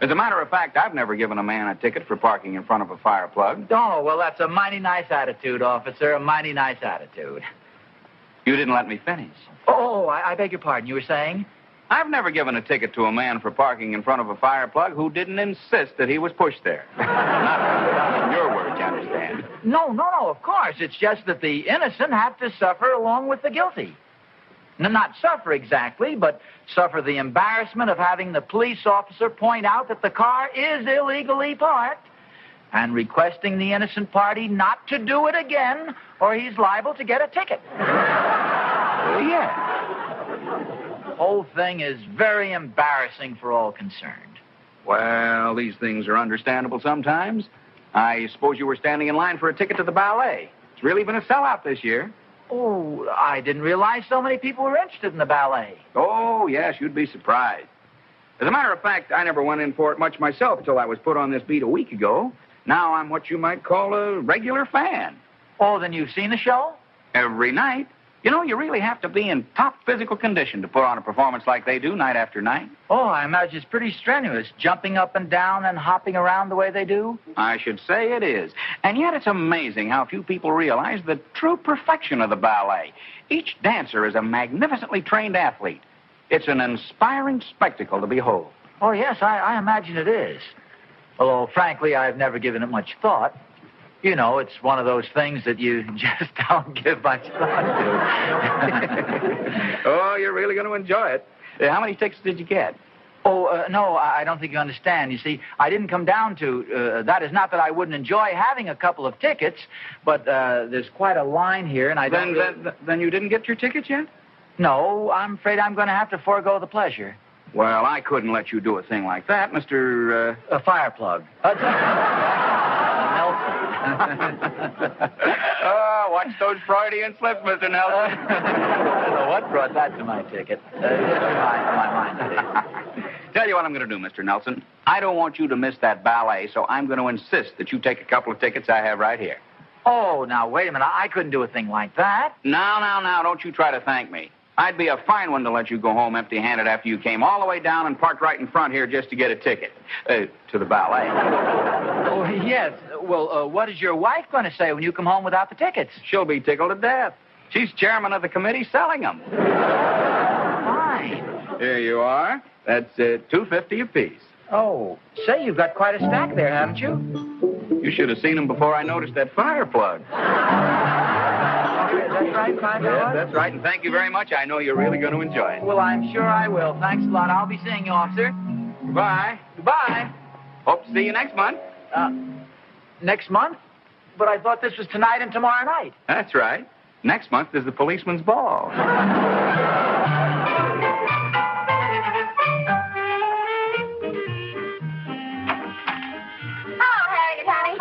As a matter of fact, I've never given a man a ticket for parking in front of a fire plug. Oh, well, that's a mighty nice attitude, officer, a mighty nice attitude. You didn't let me finish. Oh, I beg your pardon. You were saying? I've never given a ticket to a man for parking in front of a fire plug who didn't insist that he was pushed there. Not in your words, you understand. No, of course. It's just that the innocent have to suffer along with the guilty. Not suffer exactly, but suffer the embarrassment of having the police officer point out that the car is illegally parked and requesting the innocent party not to do it again, or he's liable to get a ticket. Yeah. The whole thing is very embarrassing for all concerned. Well, these things are understandable sometimes. I suppose you were standing in line for a ticket to the ballet. It's really been a sellout this year. Oh, I didn't realize so many people were interested in the ballet. Oh, yes, you'd be surprised. As a matter of fact, I never went in for it much myself until I was put on this beat a week ago. Now I'm what you might call a regular fan. Oh, then you've seen the show? Every night. You know, you really have to be in top physical condition to put on a performance like they do night after night. Oh, I imagine it's pretty strenuous, jumping up and down and hopping around the way they do. I should say it is. And yet it's amazing how few people realize the true perfection of the ballet. Each dancer is a magnificently trained athlete. It's an inspiring spectacle to behold. Oh, yes, I imagine it is. Although, frankly, I've never given it much thought. You know, it's one of those things that you just don't give much thought to. Oh, you're really going to enjoy it. How many tickets did you get? Oh, no, I don't think you understand. You see, I didn't come down to... that is not that I wouldn't enjoy having a couple of tickets, but there's quite a line here, and I don't... Then you didn't get your tickets yet? No, I'm afraid I'm going to have to forego the pleasure. Well, I couldn't let you do a thing like that, Mr. A fire plug. Nelson. Oh, watch those Freudian slips, Mr. Nelson. I don't know what brought that to my ticket. My mind today. Tell you what I'm going to do, Mr. Nelson. I don't want you to miss that ballet, so I'm going to insist that you take a couple of tickets I have right here. Oh, now, wait a minute. I couldn't do a thing like that. Now, don't you try to thank me. I'd be a fine one to let you go home empty-handed after you came all the way down and parked right in front here just to get a ticket to the ballet. Oh, yes. Well, what is your wife going to say when you come home without the tickets? She'll be tickled to death. She's chairman of the committee selling them. Fine. Here you are. That's $2.50 apiece. Oh, say, you've got quite a stack there, haven't you? You should have seen them before I noticed that fire plug. That's right, $5? Yes, that's right, and thank you very much. I know you're really going to enjoy it. Well, I'm sure I will. Thanks a lot. I'll be seeing you, officer. Goodbye. Goodbye. Hope to see you next month. Next month? But I thought this was tonight and tomorrow night. That's right. Next month is the policeman's ball.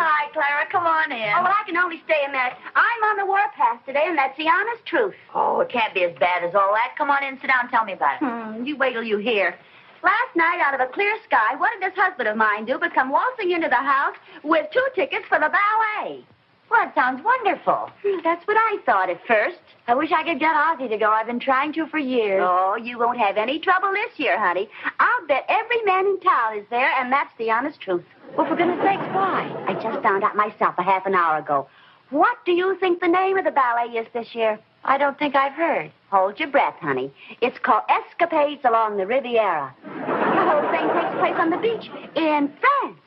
Hi, Clara. Come on in. Oh, well, I can only stay a minute. I'm on the warpath today, and that's the honest truth. Oh, it can't be as bad as all that. Come on in, sit down, and tell me about it. You wait till you hear. Last night, out of a clear sky, what did this husband of mine do but come waltzing into the house with 2 tickets for the ballet? Well, it sounds wonderful. That's what I thought at first. I wish I could get Ozzie to go. I've been trying to for years. Oh, you won't have any trouble this year, honey. I'll bet every man in town is there, and that's the honest truth. Well, for goodness sakes, why? I just found out myself a half an hour ago. What do you think the name of the ballet is this year? I don't think I've heard. Hold your breath, honey. It's called Escapades Along the Riviera. The whole thing takes place on the beach in France.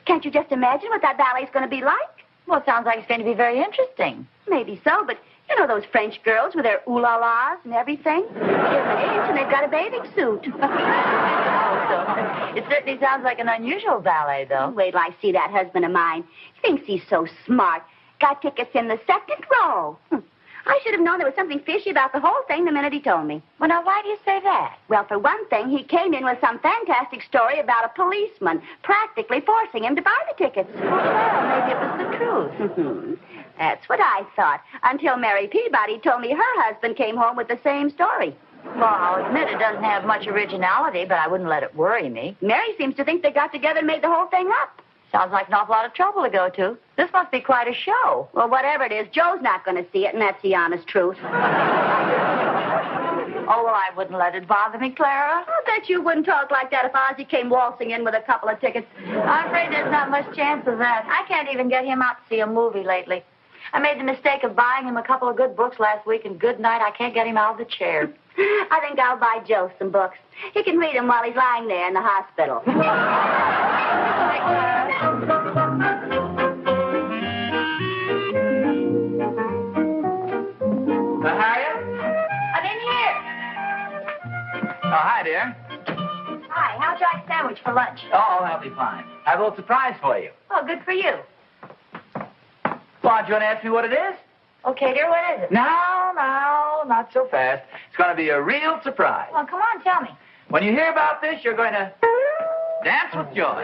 Can't you just imagine what that ballet's going to be like? Well, it sounds like it's going to be very interesting. Maybe so, but you know those French girls with their ooh-la-las and everything? Here's an inch and they've got a bathing suit. It certainly sounds like an unusual ballet, though. Wait till I see that husband of mine. Thinks he's so smart. Got tickets in the second row. I should have known there was something fishy about the whole thing the minute he told me. Well, now, why do you say that? Well, for one thing, he came in with some fantastic story about a policeman practically forcing him to buy the tickets. Well, maybe it was the truth. That's what I thought, until Mary Peabody told me her husband came home with the same story. Well, I'll admit it doesn't have much originality, but I wouldn't let it worry me. Mary seems to think they got together and made the whole thing up. Sounds like an awful lot of trouble to go to. This must be quite a show. Well, whatever it is, Joe's not going to see it, and that's the honest truth. Oh, well, I wouldn't let it bother me, Clara. I bet you wouldn't talk like that if Ozzie came waltzing in with a couple of tickets. I'm afraid there's not much chance of that. I can't even get him out to see a movie lately. I made the mistake of buying him a couple of good books last week, and good night, I can't get him out of the chair. I think I'll buy Joe some books. He can read them while he's lying there in the hospital. Harriet? I'm in here. Oh, hi, dear. Hi, how'd you like a sandwich for lunch? Oh, that'll be fine. I have a little surprise for you. Oh, good for you. Well, do you want to ask me what it is? Okay, dear, what is it? No, not so fast. It's going to be a real surprise. Well, come on, tell me. When you hear about this, you're going to dance with joy.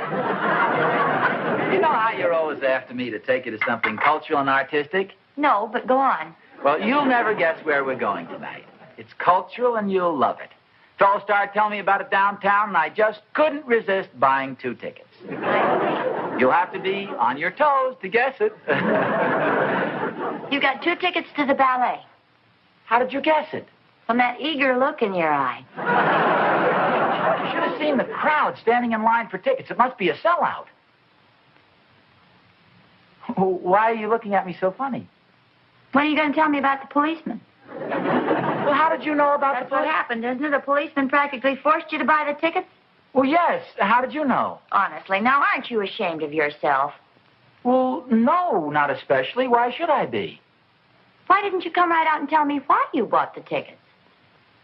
You know how you're always after me to take you to something cultural and artistic? No, but go on. Well, you'll never guess where we're going tonight. It's cultural, and you'll love it. Fellows started telling me about it downtown, and I just couldn't resist buying 2 tickets. You'll have to be on your toes to guess it. You got 2 tickets to the ballet. How did you guess it? From that eager look in your eye. You should have seen the crowd standing in line for tickets. It must be a sellout. Why are you looking at me so funny? When are you going to tell me about the policeman? Well, how did you know about That's what happened, isn't it? The policeman practically forced you to buy the tickets? Well, yes. How did you know? Honestly, now, aren't you ashamed of yourself? Well, no, not especially. Why should I be? Why didn't you come right out and tell me why you bought the tickets?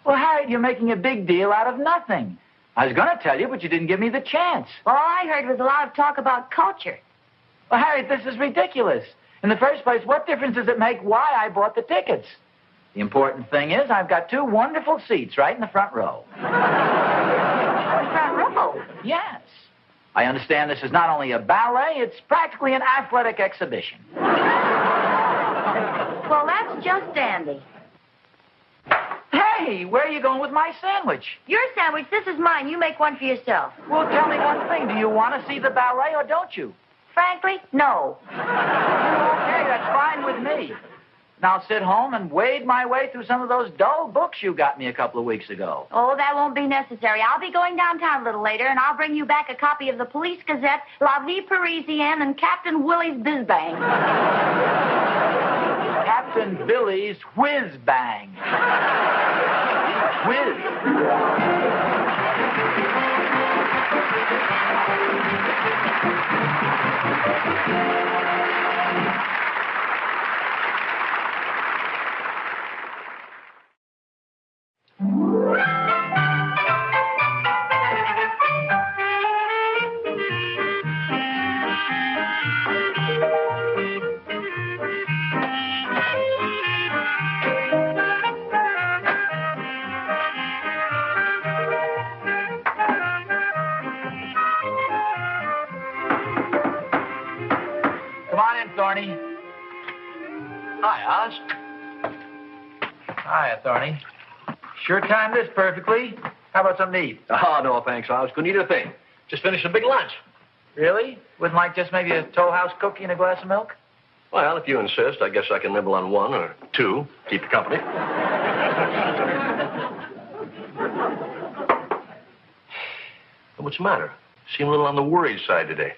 Well, Harriet, you're making a big deal out of nothing. I was going to tell you, but you didn't give me the chance. Well, all I heard was a lot of talk about culture. Well, Harriet, this is ridiculous. In the first place, what difference does it make why I bought the tickets? The important thing is I've got 2 wonderful seats right in the front row. Front row? Yes. I understand this is not only a ballet, it's practically an athletic exhibition. Well, that's just dandy. Hey! Hey, where are you going with my sandwich? Your sandwich, this is mine. You make one for yourself. Well, tell me one thing. Do you want to see the ballet or don't you? Frankly, no. Okay, that's fine with me. Now sit home and wade my way through some of those dull books you got me a couple of weeks ago. Oh, that won't be necessary. I'll be going downtown a little later, and I'll bring you back a copy of the Police Gazette, La Vie Parisienne, and Captain Willie's Bizbang. Captain Billy's Whiz Bang. Whiz. Come on in, Thorny. Hi, Oz. Hiya, Thorny. Sure timed this perfectly. How about something to eat? Oh, no, thanks, Oz. Couldn't eat a thing. Just finished a big lunch. Really? Wouldn't like just maybe a Toll House cookie and a glass of milk? Well, if you insist, I guess I can nibble on one or two. Keep you company. What's the matter? Seem a little on the worried side today.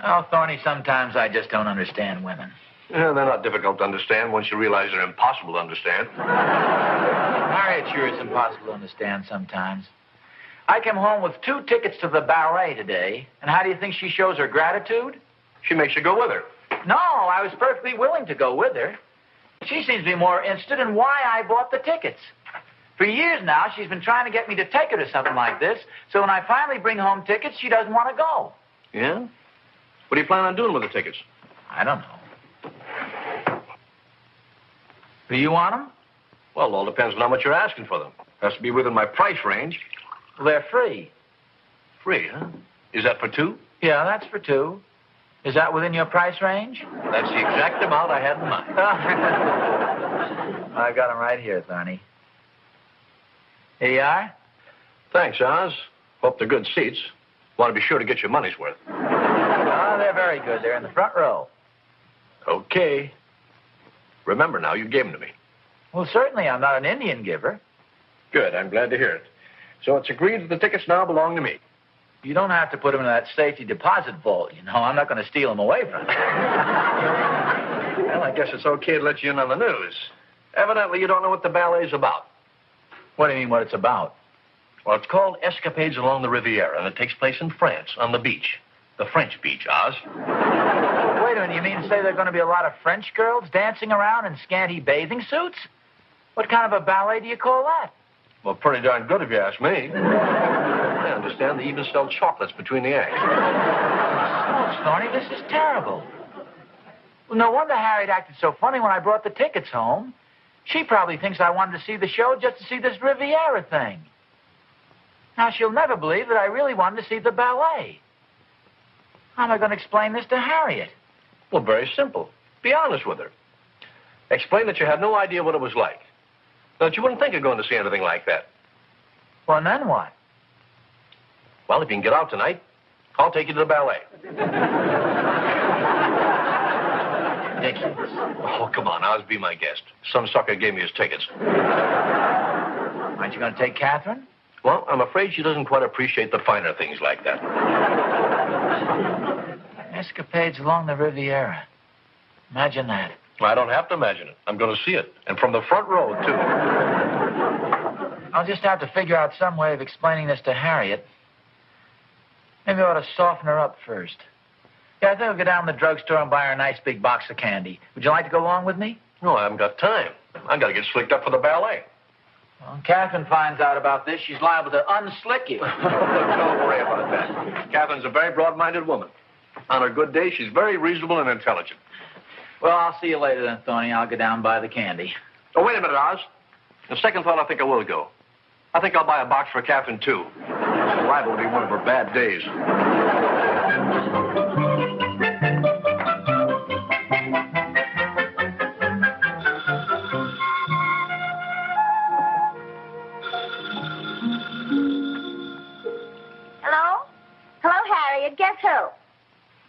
Oh, Thorny, sometimes I just don't understand women. Yeah, they're not difficult to understand once you realize they're impossible to understand. Harriet sure is impossible to understand sometimes. I came home with 2 tickets to the ballet today, and how do you think she shows her gratitude? She makes you go with her. No, I was perfectly willing to go with her. She seems to be more interested in why I bought the tickets. For years now, she's been trying to get me to take her to something like this, so when I finally bring home tickets, she doesn't want to go. Yeah? What do you plan on doing with the tickets? I don't know. Do you want them? Well, it all depends on how much you're asking for them. Has to be within my price range. Well, they're free. Free, huh? Is that for 2? Yeah, that's for 2. Is that within your price range? That's the exact amount I had in mind. I've got them right here, Thorny. Here you are. Thanks, Oz. Hope they're good seats. Want to be sure to get your money's worth. Oh, they're very good. They're in the front row. Okay. Remember now, you gave them to me. Well, certainly I'm not an Indian giver. Good. I'm glad to hear it. So it's agreed that the tickets now belong to me. You don't have to put them in that safety deposit vault, you know. I'm not going to steal them away from you. Well, I guess it's okay to let you in on the news. Evidently, you don't know what the ballet's about. What do you mean, what it's about? Well, it's called Escapades Along the Riviera, and it takes place in France, on the beach. The French beach, Oz. Wait a minute, you mean to say there are going to be a lot of French girls dancing around in scanty bathing suits? What kind of a ballet do you call that? Well, pretty darn good if you ask me. I understand they even sell chocolates between the acts. Oh, Thorny, this is terrible. Well, no wonder Harriet acted so funny when I brought the tickets home. She probably thinks I wanted to see the show just to see this Riviera thing. Now, she'll never believe that I really wanted to see the ballet. How am I going to explain this to Harriet? Well, very simple. Be honest with her. Explain that you had no idea what it was like. That you wouldn't think of going to see anything like that. Well, and then what? Well, if you can get out tonight, I'll take you to the ballet. Ridiculous. Oh, come on, Oz, be my guest. Some sucker gave me his tickets. Aren't you going to take Catherine? Well, I'm afraid she doesn't quite appreciate the finer things like that. Escapades along the Riviera. Imagine that. I don't have to imagine it. I'm going to see it. And from the front row, too. I'll just have to figure out some way of explaining this to Harriet. Maybe I ought to soften her up first. Yeah, I think I'll go down to the drugstore and buy her a nice big box of candy. Would you like to go along with me? No, I haven't got time. I've got to get slicked up for the ballet. Well, when Catherine finds out about this, she's liable to unslick you. Don't worry about that. Catherine's a very broad-minded woman. On her good day, she's very reasonable and intelligent. Well, I'll see you later then, Thorny. I'll go down and buy the candy. Oh, wait a minute, Oz. The second thought, I think I will go. I think I'll buy a box for Catherine, too. It's liable to be one of her bad days.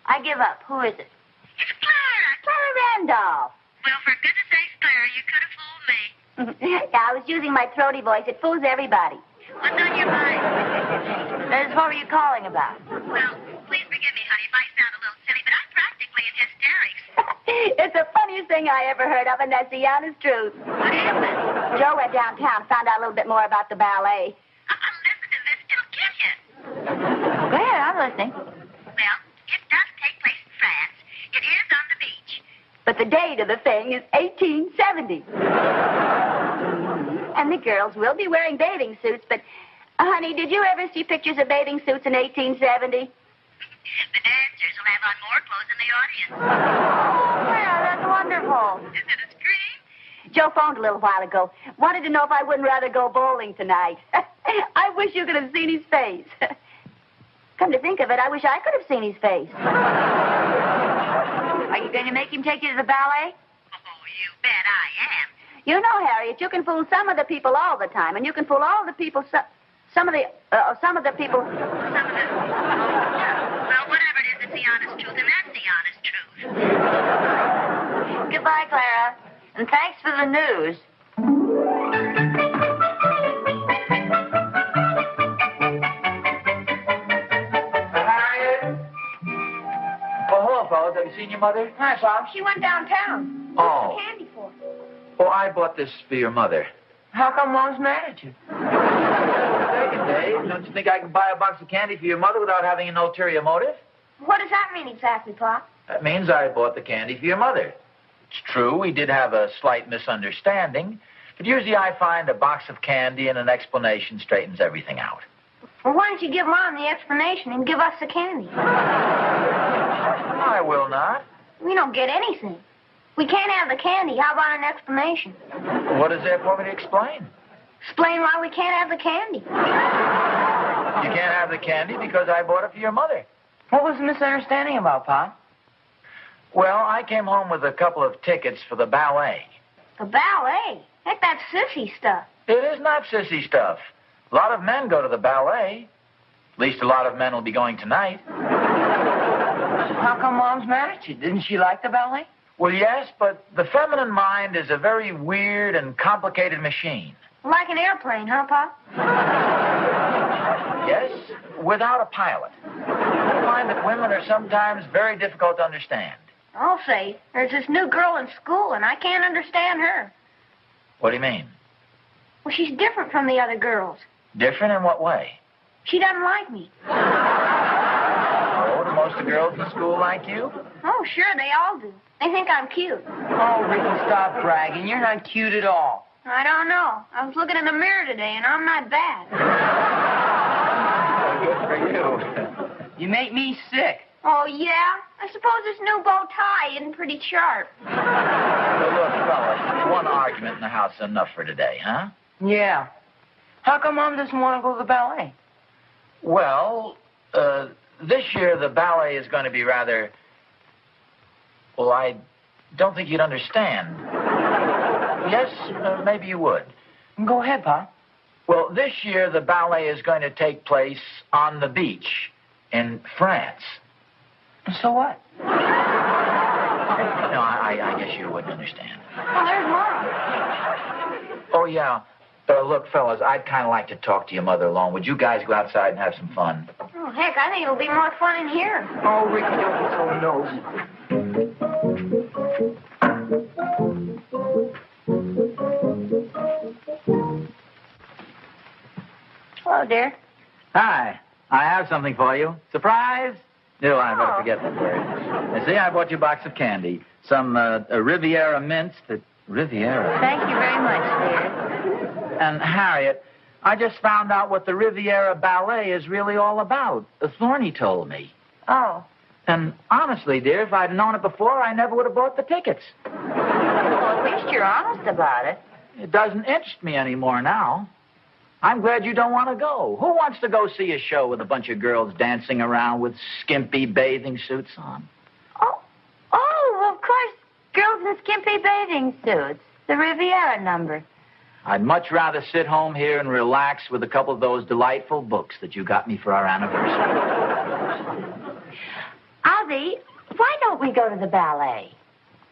I give up. Who is it? It's Clara. Clara Randolph. Well, for goodness sakes, Clara, you could have fooled me. Yeah, I was using my throaty voice. It fools everybody. What's on your mind? That is, what were you calling about? Well, please forgive me, honey, if I sound a little silly, but I'm practically in hysterics. It's the funniest thing I ever heard of, and that's the honest truth. What happened? Joe went downtown, found out a little bit more about the ballet. Listen to this. It'll kill you. Go ahead, I'm listening. Well, it does take place in France. It is on the beach. But the date of the thing is 1870. And the girls will be wearing bathing suits, but, honey, did you ever see pictures of bathing suits in 1870? The dancers will have on more clothes than the audience. Oh, well, that's wonderful. Isn't it a scream? Joe phoned a little while ago. Wanted to know if I wouldn't rather go bowling tonight. I wish you could have seen his face. Come to think of it, I wish I could have seen his face. Are you going to make him take you to the ballet? Oh, you bet I am. You know, Harriet, you can fool some of the people all the time, and you can fool all the people, some of the people. Well, whatever it is, it's the honest truth, and that's the honest truth. Goodbye, Clara. And thanks for the news. Harriet? Oh, hello, fellas. Have you seen your mother? Hi, Bob. She went downtown. Oh. What's the candy for? Oh, I bought this for your mother. How come Mom's mad at you? Second, Dave. Don't you think I can buy a box of candy for your mother without having an ulterior motive? What does that mean exactly, Pop? That means I bought the candy for your mother. It's true, we did have a slight misunderstanding, but usually I find a box of candy and an explanation straightens everything out. Well, why don't you give Mom the explanation and give us the candy? I will not. We don't get anything. We can't have the candy. How about an explanation? What is there for me to explain? Explain why we can't have the candy. You can't have the candy because I bought it for your mother. What was the misunderstanding about, Pop? Well, I came home with a couple of tickets for the ballet. The ballet? Heck, that's sissy stuff. It is not sissy stuff. A lot of men go to the ballet. At least a lot of men will be going tonight. How come Mom's mad at you? Didn't she like the ballet? Well, yes, but the feminine mind is a very weird and complicated machine. Like an airplane, huh, Pop? Yes, without a pilot. I find that women are sometimes very difficult to understand. I'll say, there's this new girl in school, and I can't understand her. What do you mean? Well, she's different from the other girls. Different in what way? She doesn't like me. Oh, do most of the girls in school like you? Oh, sure, they all do. They think I'm cute. Oh, Ricky, stop bragging. You're not cute at all. I don't know. I was looking in the mirror today, and I'm not bad. Good for you. You make me sick. Oh, yeah? I suppose this new bow tie isn't pretty sharp. Well, look, fellas, one argument in the house is enough for today, huh? Yeah. How come Mom doesn't want to go to the ballet? Well, this year the ballet is going to be rather... Well, I don't think you'd understand. Yes, maybe you would. Go ahead, Pa. Well, this year the ballet is going to take place on the beach in France. So what? No, I guess you wouldn't understand. Well, there's Mom. Oh, yeah. Look, fellas, I'd kind of like to talk to your mother alone. Would you guys go outside and have some fun? Oh, heck, I think it'll be more fun in here. Oh, Ricky, don't be so nosy. Hello, dear. Hi. I have something for you. Surprise? No, I better forget that word. You see, I bought you a box of candy. Some Riviera mints. Riviera? Thank you very much, dear. And Harriet, I just found out what the Riviera Ballet is really all about. Thorny told me. Oh. And honestly, dear, if I'd known it before, I never would have bought the tickets. Well, at least you're honest about it. It doesn't interest me anymore now. I'm glad you don't want to go. Who wants to go see a show with a bunch of girls dancing around with skimpy bathing suits on? Oh, of course, girls in skimpy bathing suits. The Riviera number. I'd much rather sit home here and relax with a couple of those delightful books that you got me for our anniversary. Ozzie, why don't we go to the ballet?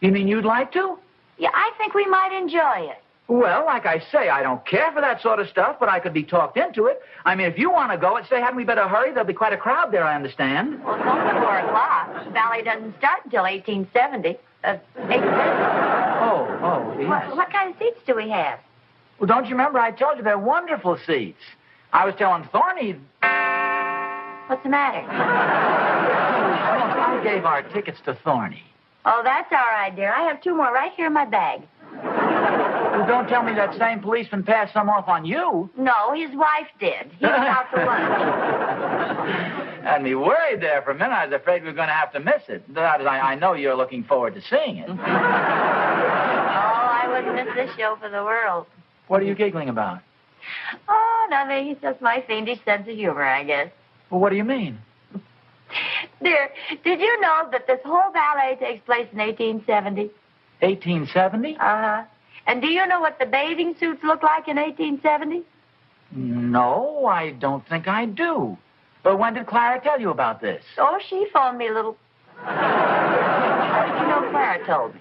You mean you'd like to? Yeah, I think we might enjoy it. Well, like I say, I don't care for that sort of stuff, but I could be talked into it. I mean, if you want to go, say, hadn't we better hurry? There'll be quite a crowd there, I understand. Well, it's only 4 o'clock. The ballet doesn't start until 1870. 8:30. Oh, yes. What kind of seats do we have? Well, don't you remember I told you they're wonderful seats? I was telling Thorny... What's the matter? I gave our tickets to Thorny. Oh, that's all right, dear. I have 2 more right here in my bag. Well, don't tell me that same policeman passed some off on you. No, his wife did. He was out to lunch. Had me worried there for a minute. I was afraid we were going to have to miss it. I know you're looking forward to seeing it. Oh, I wouldn't miss this show for the world. What are you giggling about? Oh, nothing. It's just my fiendish sense of humor, I guess. Well, what do you mean? Dear, did you know that this whole ballet takes place in 1870? 1870? Uh-huh. And do you know what the bathing suits look like in 1870? No, I don't think I do. But when did Clara tell you about this? Oh, she phoned me a little... How did you know Clara told me?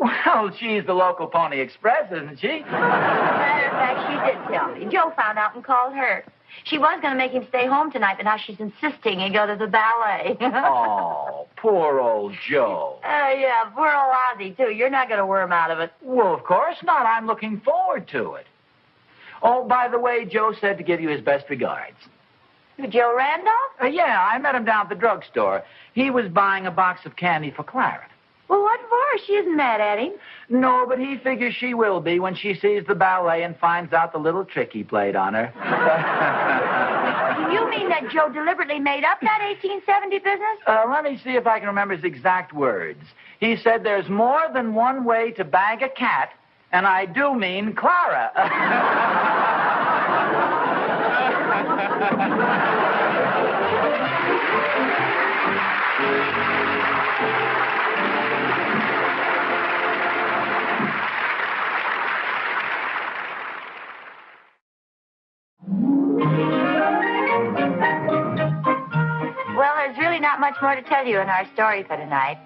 Well, she's the local Pony Express, isn't she? As a matter of fact, she did tell me. Joe found out and called her. She was going to make him stay home tonight, but now she's insisting he go to the ballet. Oh, poor old Joe. Yeah, poor old Ozzie, too. You're not going to worm out of it. Well, of course not. I'm looking forward to it. Oh, by the way, Joe said to give you his best regards. Joe Randolph? Yeah, I met him down at the drugstore. He was buying a box of candy for Clara. Well, what for? She isn't mad at him. No, but he figures she will be when she sees the ballet and finds out the little trick he played on her. You mean that Joe deliberately made up that 1870 business? Let me see if I can remember his exact words. He said there's more than one way to bag a cat, and I do mean Clara. Well, there's really not much more to tell you in our story for tonight.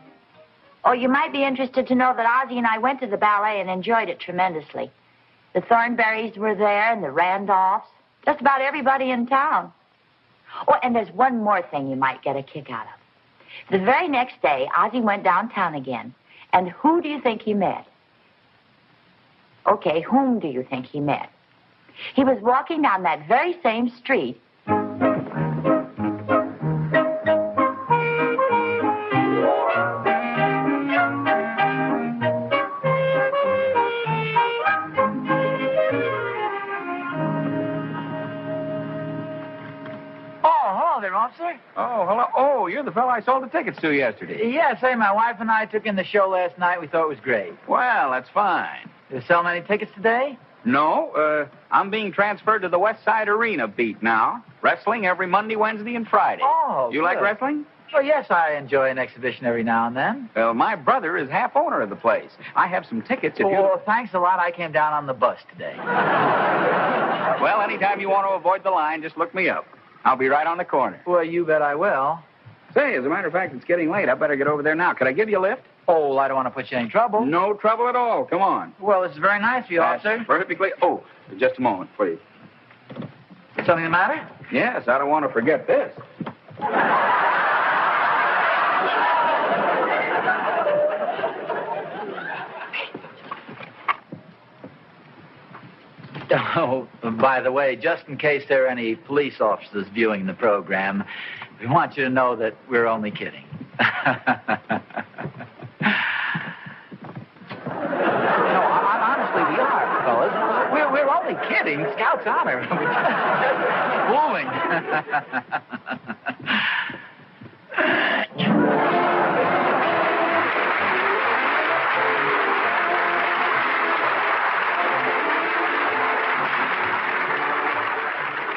Oh, you might be interested to know that Ozzie and I went to the ballet and enjoyed it tremendously. The Thornberrys were there and the Randolphs. Just about everybody in town. Oh, and there's one more thing you might get a kick out of. The very next day, Ozzie went downtown again. And who do you think he met? Okay, whom do you think he met? He was walking down that very same street. Officer? Oh, hello. Oh, you're the fellow I sold the tickets to yesterday. Yeah, say, my wife and I took in the show last night. We thought it was great. Well, that's fine. Did you sell many tickets today? No, I'm being transferred to the West Side Arena beat now. Wrestling every Monday, Wednesday, and Friday. Oh, You good. like wrestling? Oh, yes, I enjoy an exhibition every now and then. Well, my brother is half owner of the place. I have some tickets if you... Oh, thanks a lot. I came down on the bus today. Well, anytime you want to avoid the line, just look me up. I'll be right on the corner. Well, you bet I will. Say, as a matter of fact, it's getting late. I better get over there now. Could I give you a lift? Oh, I don't want to put you in any trouble. No trouble at all. Come on. Well, this is very nice of you, officer. Perfectly... Oh, just a moment, please. Something the matter? Yes, I don't want to forget this. Oh, by the way, just in case there are any police officers viewing the program, we want you to know that we're only kidding. Honestly, we are, fellas. We're only kidding. Scout's honor. We're fooling.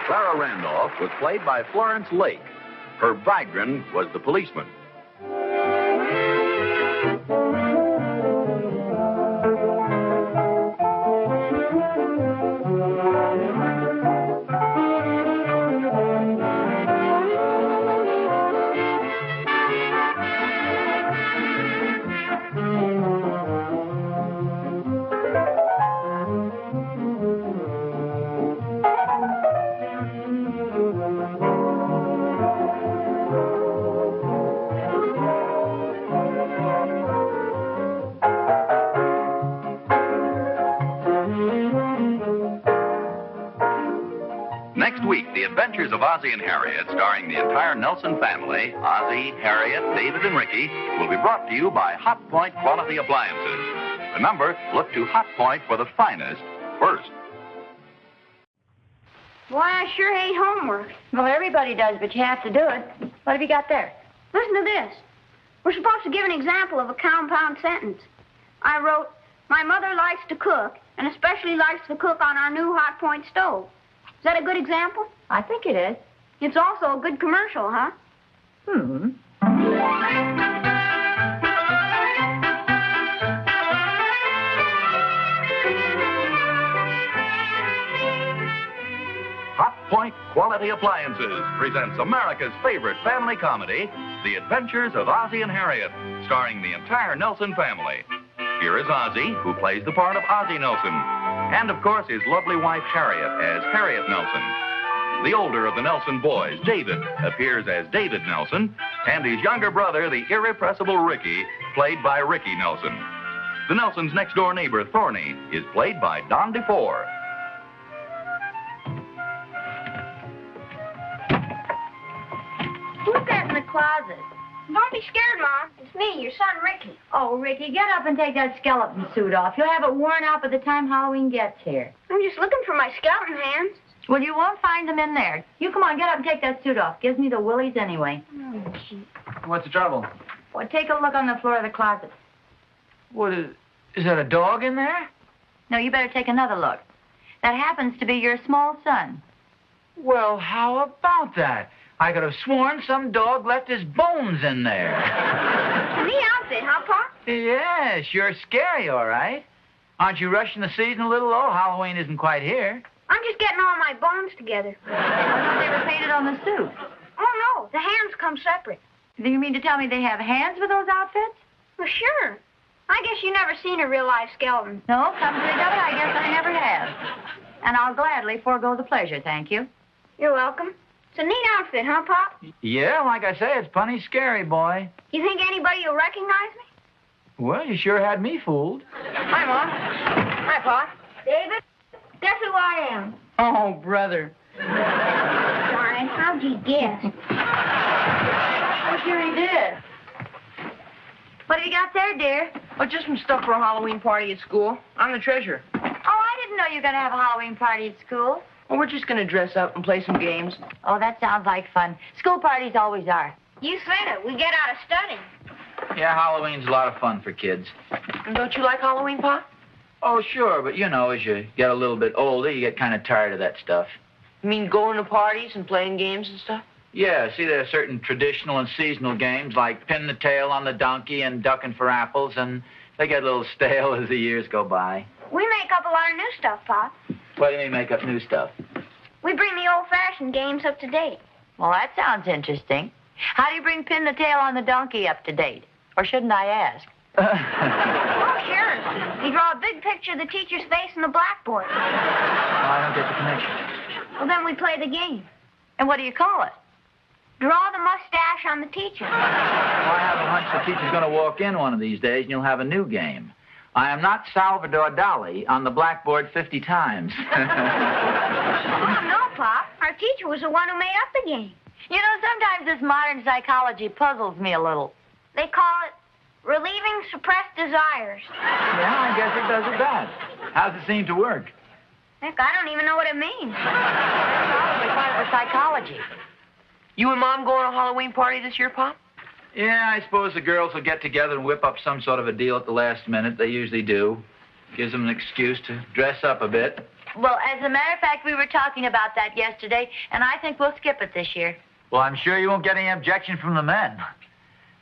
Clara Randolph was played by Florence Lake. Her Vigran was the policeman. Next week, The Adventures of Ozzie and Harriet, starring the entire Nelson family, Ozzie, Harriet, David, and Ricky, will be brought to you by Hot Point Quality Appliances. Remember, look to Hot Point for the finest first. Boy, I sure hate homework. Well, everybody does, but you have to do it. What have you got there? Listen to this. We're supposed to give an example of a compound sentence. I wrote, my mother likes to cook, and especially likes to cook on our new Hot Point stove. Is that a good example? I think it is. It's also a good commercial, huh? Hot Point Quality Appliances presents America's favorite family comedy, The Adventures of Ozzie and Harriet, starring the entire Nelson family. Here is Ozzie, who plays the part of Ozzie Nelson, and of course his lovely wife Harriet as Harriet Nelson. The older of the Nelson boys, David, appears as David Nelson, and his younger brother, the irrepressible Ricky, played by Ricky Nelson. The Nelsons' next-door neighbor, Thorny, is played by DeFore. Who's that in the closet? Don't be scared, Mom. It's me, your son, Ricky. Oh, Ricky, get up and take that skeleton suit off. You'll have it worn out by the time Halloween gets here. I'm just looking for my skeleton hands. Well, you won't find them in there. You come on, get up and take that suit off. Gives me the willies anyway. Oh, gee. What's the trouble? Well, take a look on the floor of the closet. What is that a dog in there? No, you better take another look. That happens to be your small son. Well, how about that? I could have sworn some dog left his bones in there. Neat outfit, huh, Pop? Yeah, sure scary, all right. Aren't you rushing the season a little, though? Halloween isn't quite here. I'm just getting all my bones together. I thought they were painted on the suit. Oh, no, the hands come separate. Do you mean to tell me they have hands for those outfits? Well, sure. I guess you never seen a real-life skeleton. No, come to think of it, I guess I never have. And I'll gladly forego the pleasure, thank you. You're welcome. It's a neat outfit, huh, Pop? Yeah, like I say, it's plenty scary, boy. You think anybody will recognize me? Well, you sure had me fooled. Hi, Mom. Hi, Pop. David, guess who I am? Oh, brother. Darn, how'd you guess? Oh, sure he did. What have you got there, dear? Oh, just some stuff for a Halloween party at school. I'm the treasurer. Oh, I didn't know you were going to have a Halloween party at school. Well, we're just going to dress up and play some games. Oh, that sounds like fun. School parties always are. You said it. We get out of studying. Yeah, Halloween's a lot of fun for kids. And don't you like Halloween, Pop? Oh, sure, but you know, as you get a little bit older, you get kind of tired of that stuff. You mean going to parties and playing games and stuff? Yeah, see, there are certain traditional and seasonal games like pin the tail on the donkey and ducking for apples, and they get a little stale as the years go by. We make up a lot of new stuff, Pop. What do you mean make up new stuff? We bring the old-fashioned games up to date. Well, that sounds interesting. How do you bring Pin the Tail on the Donkey up to date? Or shouldn't I ask? Oh, sure. You draw a big picture of the teacher's face on the blackboard. Oh, I don't get the connection. Well, then we play the game. And what do you call it? Draw the mustache on the teacher. Well, I have a hunch the teacher's going to walk in one of these days and you'll have a new game. I am not Salvador Dali on the blackboard 50 times. Oh, no, Pop. Our teacher was the one who made up the game. You know, sometimes this modern psychology puzzles me a little. They call it relieving suppressed desires. Yeah, I guess it does it bad. How's it seem to work? Heck, I don't even know what it means. Probably part of the psychology. You and Mom going to a Halloween party this year, Pop? Yeah, I suppose the girls will get together and whip up some sort of a deal at the last minute. They usually do. Gives them an excuse to dress up a bit. Well, as a matter of fact, we were talking about that yesterday, and I think we'll skip it this year. Well, I'm sure you won't get any objection from the men.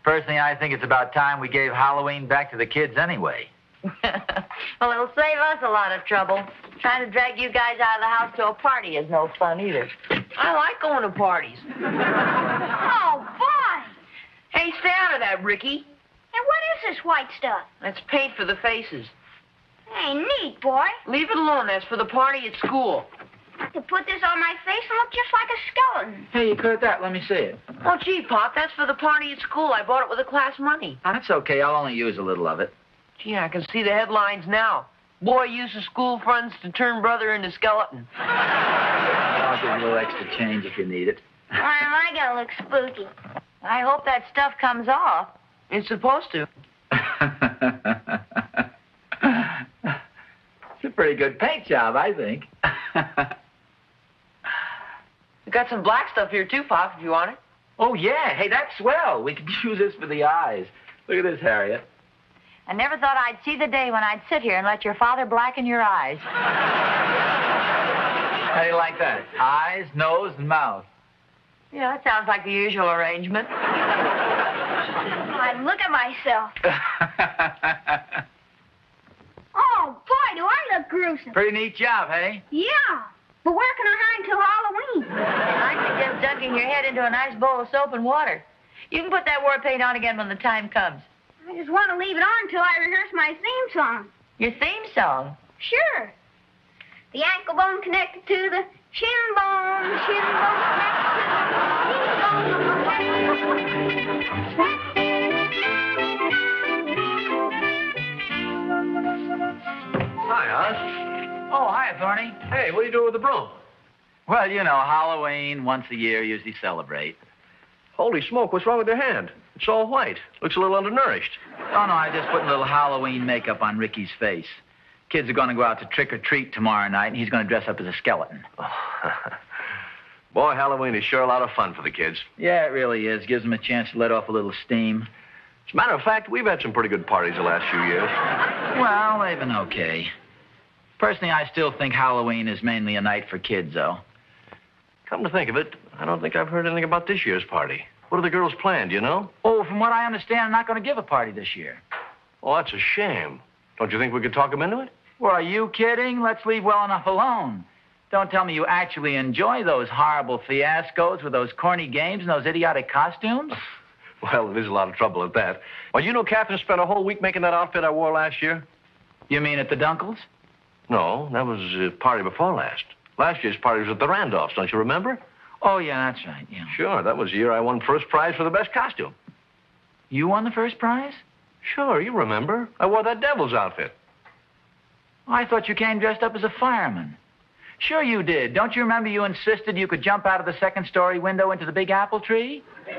Personally, I think it's about time we gave Halloween back to the kids anyway. Well, it'll save us a lot of trouble. Trying to drag you guys out of the house to a party is no fun either. I like going to parties. Oh, boy! Hey, stay out of that, Ricky. And what is this white stuff? That's paint for the faces. Hey, neat, boy. Leave it alone. That's for the party at school. I could put this on my face and look just like a skeleton. Hey, you could that. Let me see it. Oh, gee, Pop, that's for the party at school. I bought it with the class money. That's okay. I'll only use a little of it. Gee, I can see the headlines now. Boy uses school friends to turn brother into skeleton. I'll give you a little extra change if you need it. Why am I gonna look spooky? I hope that stuff comes off. It's supposed to. It's a pretty good paint job, I think. We got some black stuff here, too, Pop, if you want it. Oh, yeah. Hey, that's swell. We could use this for the eyes. Look at this, Harriet. I never thought I'd see the day when I'd sit here and let your father blacken your eyes. How do you like that? Eyes, nose, and mouth. Yeah, that sounds like the usual arrangement. I look at myself. Oh, boy, do I look gruesome. Pretty neat job, hey? Yeah, but where can I hide until Halloween? I suggest dunking your head into a nice bowl of soap and water. You can put that war paint on again when the time comes. I just want to leave it on until I rehearse my theme song. Your theme song? Sure. The ankle bone connected to the shin bone Hi, Oz. Oh, hi, Thorny. Hey, what are you doing with the broom? Well, you know, Halloween, once a year, usually celebrate. Holy smoke, what's wrong with your hand? It's all white. Looks a little undernourished. Oh, no, I just put a little Halloween makeup on Ricky's face. Kids are going to go out to trick-or-treat tomorrow night, and he's going to dress up as a skeleton. Boy, Halloween is sure a lot of fun for the kids. Yeah, it really is. Gives them a chance to let off a little steam. As a matter of fact, we've had some pretty good parties the last few years. Well, they've been okay. Personally, I still think Halloween is mainly a night for kids, though. Come to think of it, I don't think I've heard anything about this year's party. What are the girls planned, you know? Oh, from what I understand, I'm not going to give a party this year. Oh, that's a shame. Don't you think we could talk them into it? Well, are you kidding? Let's leave well enough alone. Don't tell me you actually enjoy those horrible fiascos with those corny games and those idiotic costumes. Well, there's a lot of trouble at that. Well, you know Catherine spent a whole week making that outfit I wore last year? You mean at the Dunkles? No, that was the party before last. Last year's party was at the Randolphs, don't you remember? Oh, yeah, that's right, yeah. Sure, that was the year I won first prize for the best costume. You won the first prize? Sure, you remember. I wore that devil's outfit. I thought you came dressed up as a fireman. Sure you did. Don't you remember you insisted you could jump out of the second-story window into the big apple tree? New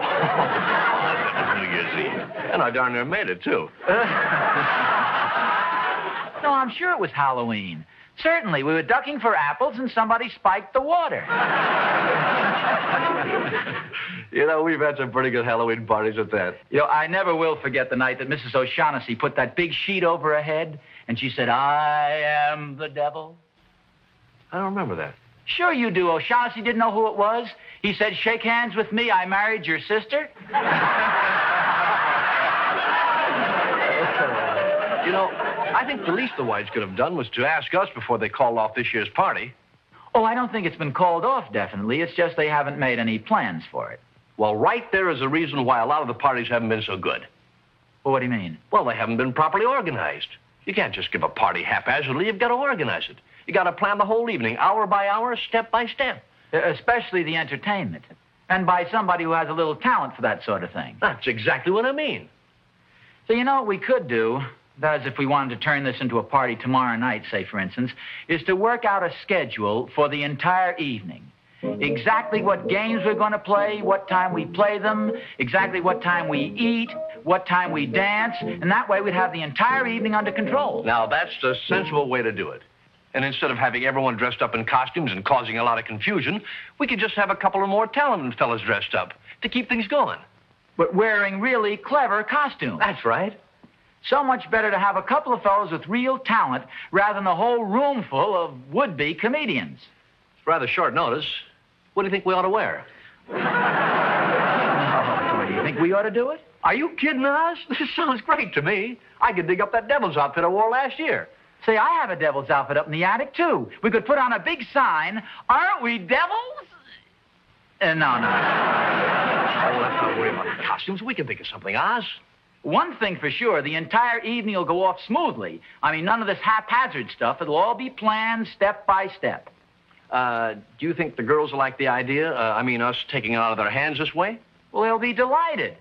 Year's Eve. And I darn near made it, too. No, I'm sure it was Halloween. Certainly, we were ducking for apples and somebody spiked the water. You know, we've had some pretty good Halloween parties at that. You know, I never will forget the night that Mrs. O'Shaughnessy put that big sheet over her head and she said, "I am the devil." I don't remember that. Sure you do. O'Shaughnessy didn't know who it was. He said, "Shake hands with me. I married your sister." You know, I think the least the Whites could have done was to ask us before they called off this year's party. Oh, I don't think it's been called off, definitely. It's just they haven't made any plans for it. Well, right there is a reason why a lot of the parties haven't been so good. Well, what do you mean? Well, they haven't been properly organized. You can't just give a party haphazardly. You've got to organize it. You got to plan the whole evening, hour by hour, step by step. Especially the entertainment. And by somebody who has a little talent for that sort of thing. That's exactly what I mean. So you know what we could do? That is, if we wanted to turn this into a party tomorrow night, say, for instance, is to work out a schedule for the entire evening. Exactly what games we're going to play, what time we play them, exactly what time we eat, what time we dance, and that way we'd have the entire evening under control. Now, that's the sensible way to do it. And instead of having everyone dressed up in costumes and causing a lot of confusion, we could just have a couple of more talented fellas dressed up to keep things going. But wearing really clever costumes. That's right. So much better to have a couple of fellows with real talent rather than a whole room full of would-be comedians. It's rather short notice. What do you think we ought to wear? Oh, do you think we ought to do it? Are you kidding us? This sounds great to me. I could dig up that devil's outfit I wore last year. Say, I have a devil's outfit up in the attic, too. We could put on a big sign, "Aren't we devils?" No. Oh, let's not worry about the costumes. We can think of something, Oz. One thing for sure, the entire evening will go off smoothly. I mean, none of this haphazard stuff. It'll all be planned step by step. Do you think the girls will like the idea? Us taking it out of their hands this way? Well, they'll be delighted.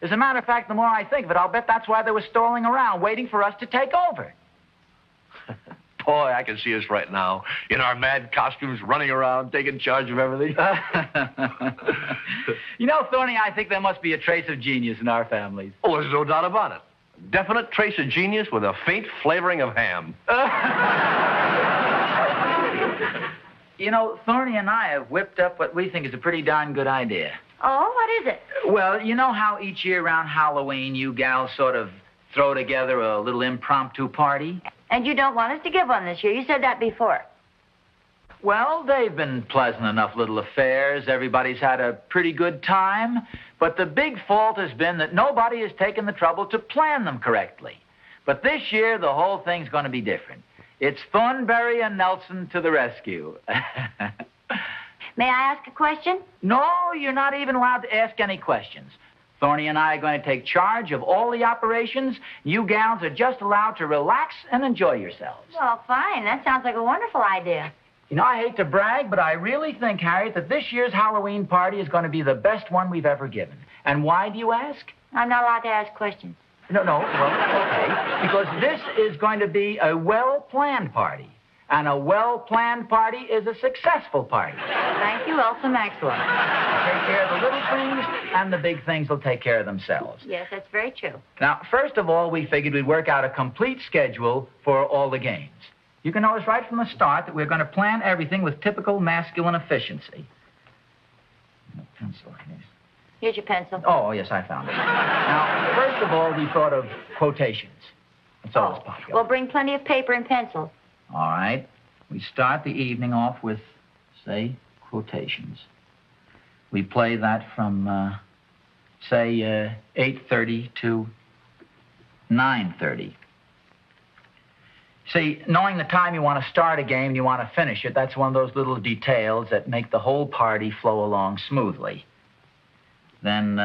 As a matter of fact, the more I think of it, I'll bet that's why they were stalling around, waiting for us to take over. boy, I can see us right now in our mad costumes, running around, taking charge of everything. You know, Thorny, I think there must be a trace of genius in our families. Oh, there's no doubt about it. Definite trace of genius with a faint flavoring of ham. You know, Thorny and I have whipped up what we think is a pretty darn good idea. Oh, what is it? Well, you know how each year around Halloween you gals sort of throw together a little impromptu party? And you don't want us to give one this year. You said that before. Well, they've been pleasant enough little affairs. Everybody's had a pretty good time. But the big fault has been that nobody has taken the trouble to plan them correctly. But this year, the whole thing's going to be different. It's Thornberry and Nelson to the rescue. May I ask a question? No, you're not even allowed to ask any questions. Thorny and I are going to take charge of all the operations. You gals are just allowed to relax and enjoy yourselves. Well, fine. That sounds like a wonderful idea. You know, I hate to brag, but I really think, Harriet, that this year's Halloween party is going to be the best one we've ever given. And why, do you ask? I'm not allowed to ask questions. No, well, okay. Because this is going to be a well-planned party. And a well-planned party is a successful party. Thank you, Elsa Maxwell. Take care of the little things, and the big things will take care of themselves. Yes, that's very true. Now, first of all, we figured we'd work out a complete schedule for all the games. You can notice right from the start that we're going to plan everything with typical masculine efficiency. Pencil. Here's your pencil. Oh, yes, I found it. Now, first of all, we thought of quotations. That's always popular. Well, bring plenty of paper and pencils. All right. We start the evening off with, say, quotations. We play that from, say, 8:30 to 9:30. See, knowing the time you want to start a game and you want to finish it, that's one of those little details that make the whole party flow along smoothly. Then,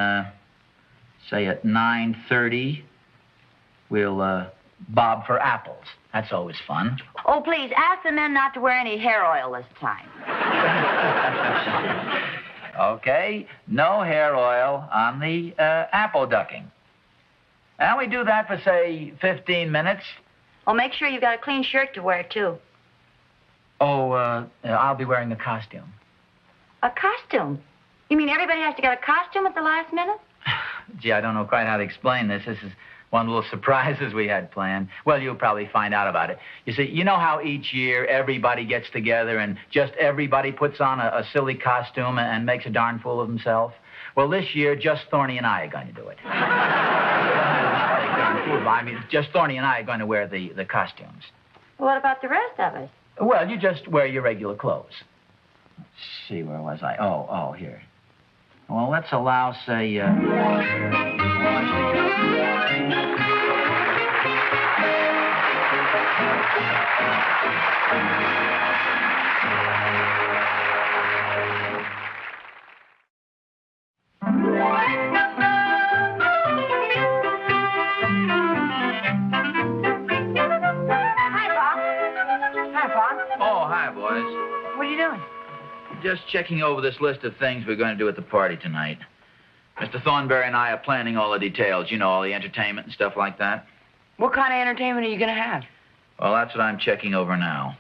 say at 9:30, we'll bob for apples. That's always fun. Oh, please, ask the men not to wear any hair oil this time. Okay, no hair oil on the apple ducking. And we do that for, say, 15 minutes. Well, make sure you've got a clean shirt to wear, too. Oh, I'll be wearing a costume. A costume? You mean everybody has to get a costume at the last minute? Gee, I don't know quite how to explain this. This is one of the little surprises we had planned. Well, you'll probably find out about it. You see, you know how each year everybody gets together and just everybody puts on a silly costume and makes a darn fool of himself? Well, this year, just Thorny and I are going to do it. I mean, just Thorny and I are going to wear the costumes. Well, what about the rest of us? Well, you just wear your regular clothes. Let's see, where was I? Oh, here. Well, let's allow, say, just checking over this list of things we're going to do at the party tonight. Mr. Thornberry and I are planning all the details, you know, all the entertainment and stuff like that. What kind of entertainment are you going to have? Well, that's what I'm checking over now.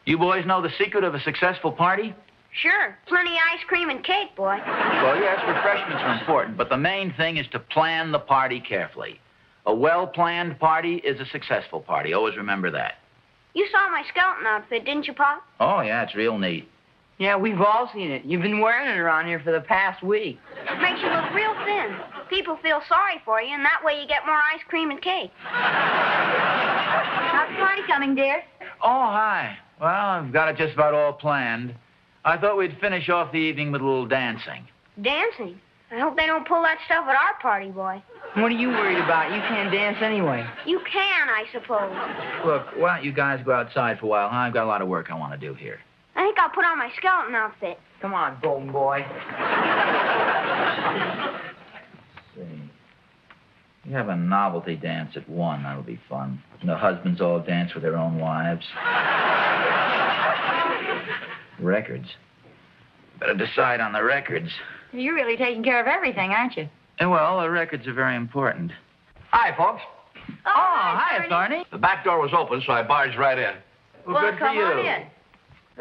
You boys know the secret of a successful party? Sure. Plenty of ice cream and cake, boy. Well, yes, refreshments are important, but the main thing is to plan the party carefully. A well-planned party is a successful party. Always remember that. You saw my skeleton outfit, didn't you, Pop? Oh, yeah, it's real neat. Yeah, we've all seen it. You've been wearing it around here for the past week. It makes you look real thin. People feel sorry for you, and that way you get more ice cream and cake. How's the party coming, dear? Oh, hi. Well, I've got it just about all planned. I thought we'd finish off the evening with a little dancing. Dancing? I hope they don't pull that stuff at our party, boy. What are you worried about? You can't dance anyway. You can, I suppose. Look, why don't you guys go outside for a while, huh? I've got a lot of work I want to do here. I think I'll put on my skeleton outfit. Come on, golden boy. Let's see. We have a novelty dance at 1. That'll be fun. And the husbands all dance with their own wives. Records. Better decide on the records. You're really taking care of everything, aren't you? Well, the records are very important. Hi, folks. Oh, hiya, Thorny. The back door was open, so I barged right in. Well, good for come you. on in.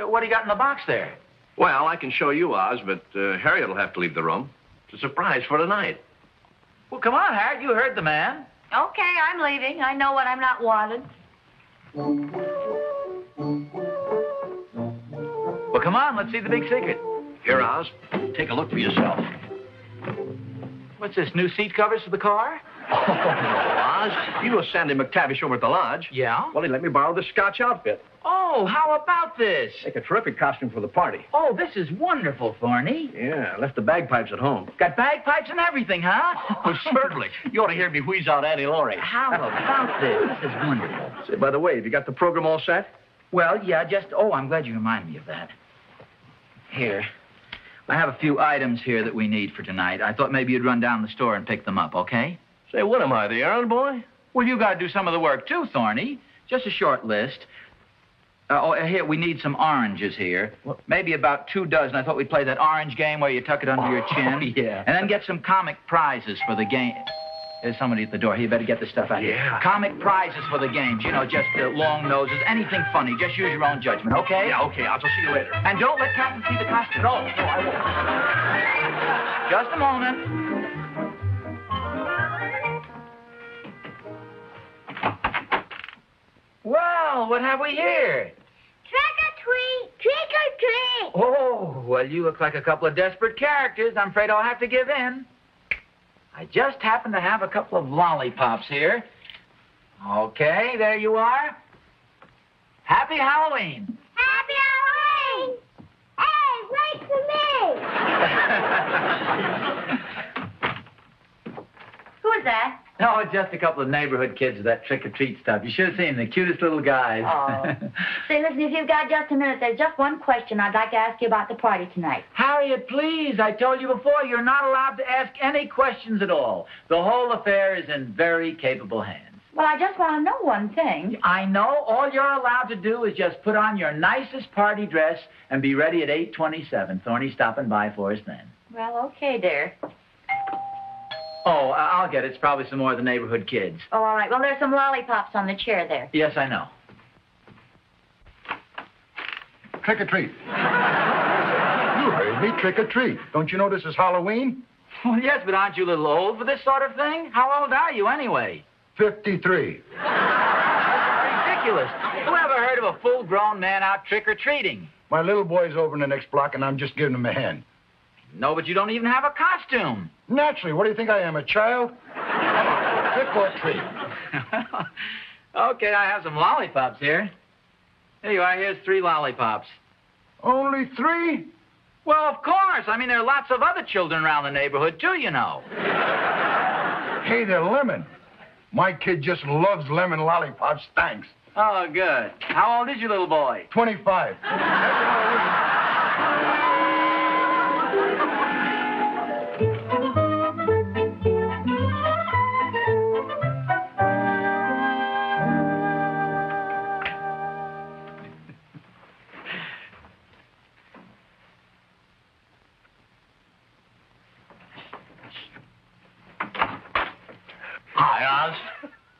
What do you got in the box there? Well, I can show you, Oz, but Harriet will have to leave the room. It's a surprise for tonight. Well, come on, Harriet. You heard the man. Okay, I'm leaving. I know when I'm not wanted. Well, come on. Let's see the big secret. Here, Oz. Take a look for yourself. What's this, new seat covers for the car? Oh, Oz. You know Sandy McTavish over at the lodge? Yeah? Well, he let me borrow the Scotch outfit. Oh, how about this? Make a terrific costume for the party. Oh, this is wonderful, Thorny. Yeah, I left the bagpipes at home. Got bagpipes and everything, huh? Oh, certainly. You ought to hear me wheeze out Annie Laurie. How about this? This is wonderful. Say, by the way, have you got the program all set? Well, yeah, I'm glad you reminded me of that. Here. I have a few items here that we need for tonight. I thought maybe you'd run down the store and pick them up, okay? Say, what am I, the errand boy? Well, you got to do some of the work, too, Thorny. Just a short list. Here, we need some oranges here. Maybe about 2 dozen. I thought we'd play that orange game where you tuck it under your chin. Yeah. And then get some comic prizes for the game. There's somebody at the door. Here, you better get the stuff out here. Yeah. Comic prizes for the games. You know, just long noses, anything funny. Just use your own judgment, okay? Yeah, okay. I'll see you later. And don't let Captain see the costume. No, I won't. Just a moment. Well, what have we here? Trick or treat! Trick or treat! Oh, well, you look like a couple of desperate characters. I'm afraid I'll have to give in. I just happen to have a couple of lollipops here. Okay, there you are. Happy Halloween. Happy Halloween! Hey, wait for me! Who is that? No, it's just a couple of neighborhood kids with that trick-or-treat stuff. You should have seen them, the cutest little guys. Oh. Say, listen, if you've got just a minute, there's just one question I'd like to ask you about the party tonight. Harriet, please, I told you before, you're not allowed to ask any questions at all. The whole affair is in very capable hands. Well, I just want to know one thing. I know. All you're allowed to do is just put on your nicest party dress and be ready at 8:27. Thorny's stopping by for us then. Well, okay, dear. Oh, I'll get it. It's probably some more of the neighborhood kids. Oh, all right. Well, there's some lollipops on the chair there. Yes, I know. Trick or treat. You heard me, trick or treat. Don't you know this is Halloween? Well, yes, but aren't you a little old for this sort of thing? How old are you anyway? 53. Ridiculous. Who ever heard of a full-grown man out trick-or-treating? My little boy's over in the next block, and I'm just giving him a hand. No, but you don't even have a costume. Naturally. What do you think I am, a child? Trick or treat. Okay, I have some lollipops here. Here you are. Here's 3 lollipops. Only 3? Well, of course. I mean, there are lots of other children around the neighborhood, too, you know. Hey, they're lemon. My kid just loves lemon lollipops. Thanks. Oh, good. How old is your little boy? 25. Hi, Oz.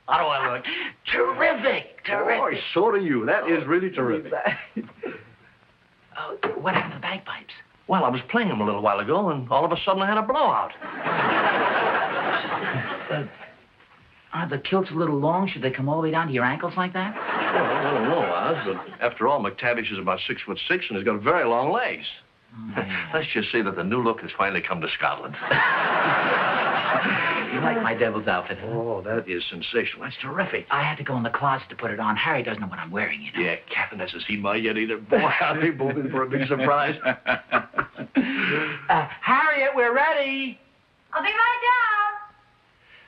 How do I look? Terrific. Boy, so do you. That is really terrific. What happened to the bagpipes? Well, I was playing them a little while ago, and all of a sudden I had a blowout. Are the kilts a little long? Should they come all the way down to your ankles like that? Well, I don't know, Oz, but after all, McTavish is about 6'6" and he's got very long legs. Oh, yeah. Let's just say that the new look has finally come to Scotland. You like my devil's outfit, huh? Oh, that is sensational. That's terrific. I had to go in the closet to put it on. Harry doesn't know what I'm wearing, you know. Yeah, Catherine hasn't seen mine yet either. Boy, I'll be moving for a big surprise. Harriet, we're ready. I'll be right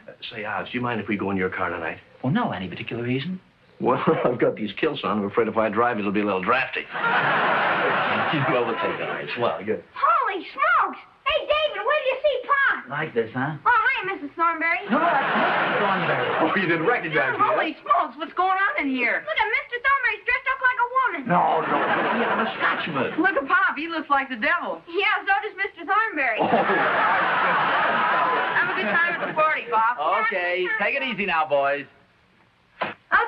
down. Say, Oz, do you mind if we go in your car tonight? Well, no. Any particular reason? Well, I've got these kilts on. I'm afraid if I drive, it'll be a little drafty. Well, we'll take it. All right. Swell, good. Holy smokes! Hey, David, where do you see Pop? Like this, huh? Oh, hi, Mrs. Thornberry. No, that's Mrs. Thornberry. Oh, you didn't recognize me, Holy smokes, what's going on in here? Look at Mr. Thornberry's dressed up like a woman. No. I'm a Scotchman. Look at Pop, he looks like the devil. Yeah, so does Mr. Thornberry. Oh. Have a good time at the party, Pop. Okay, take it easy now, boys.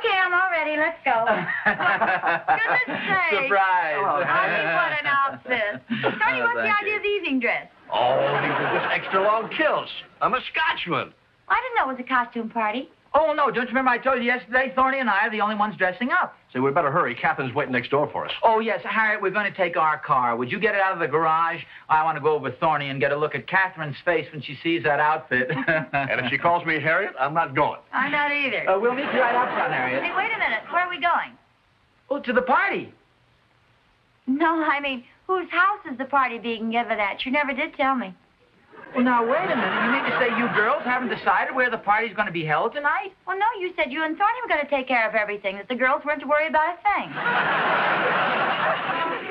Okay, I'm all ready. Let's go. Goodness sake. Surprise. Oh, honey, what an outfit. Thorny, what's the idea of the evening dress? Oh, these are just extra long kilts. I'm a Scotchman. I didn't know it was a costume party. Oh, no, don't you remember I told you yesterday, Thorny and I are the only ones dressing up? Say, we better hurry. Catherine's waiting next door for us. Oh, yes, Harriet, we're going to take our car. Would you get it out of the garage? I want to go over with Thorny and get a look at Catherine's face when she sees that outfit. And if she calls me Harriet, I'm not going. I'm not either. We'll meet you right out front, Harriet. Hey, wait a minute. Where are we going? Oh, to the party. No, I mean, whose house is the party being given at? You never did tell me. Well, now, wait a minute. You mean to say you girls haven't decided where the party's going to be held tonight? Well, no, you said you and Thorny were going to take care of everything, that the girls weren't to worry about a thing.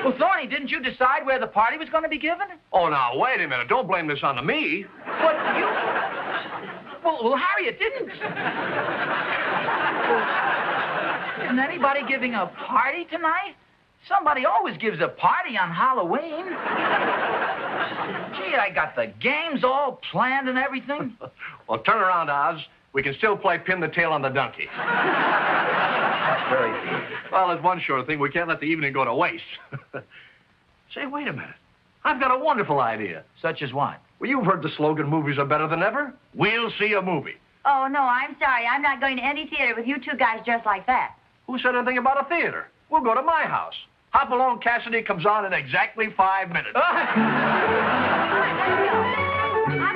Well, Thorny, didn't you decide where the party was going to be given? Oh, now, wait a minute. Don't blame this on me. But you... Well, Harriet didn't. Isn't anybody giving a party tonight? Somebody always gives a party on Halloween. Gee, I got the games all planned and everything. Well, turn around, Oz. We can still play pin the tail on the donkey. Very good. Well, there's one sure thing. We can't let the evening go to waste. Say, wait a minute. I've got a wonderful idea. Such as what? Well, you've heard the slogan, movies are better than ever. We'll see a movie. Oh, no, I'm sorry. I'm not going to any theater with you two guys dressed like that. Who said anything about a theater? We'll go to my house. Hop Along Cassidy comes on in exactly 5 minutes. I'm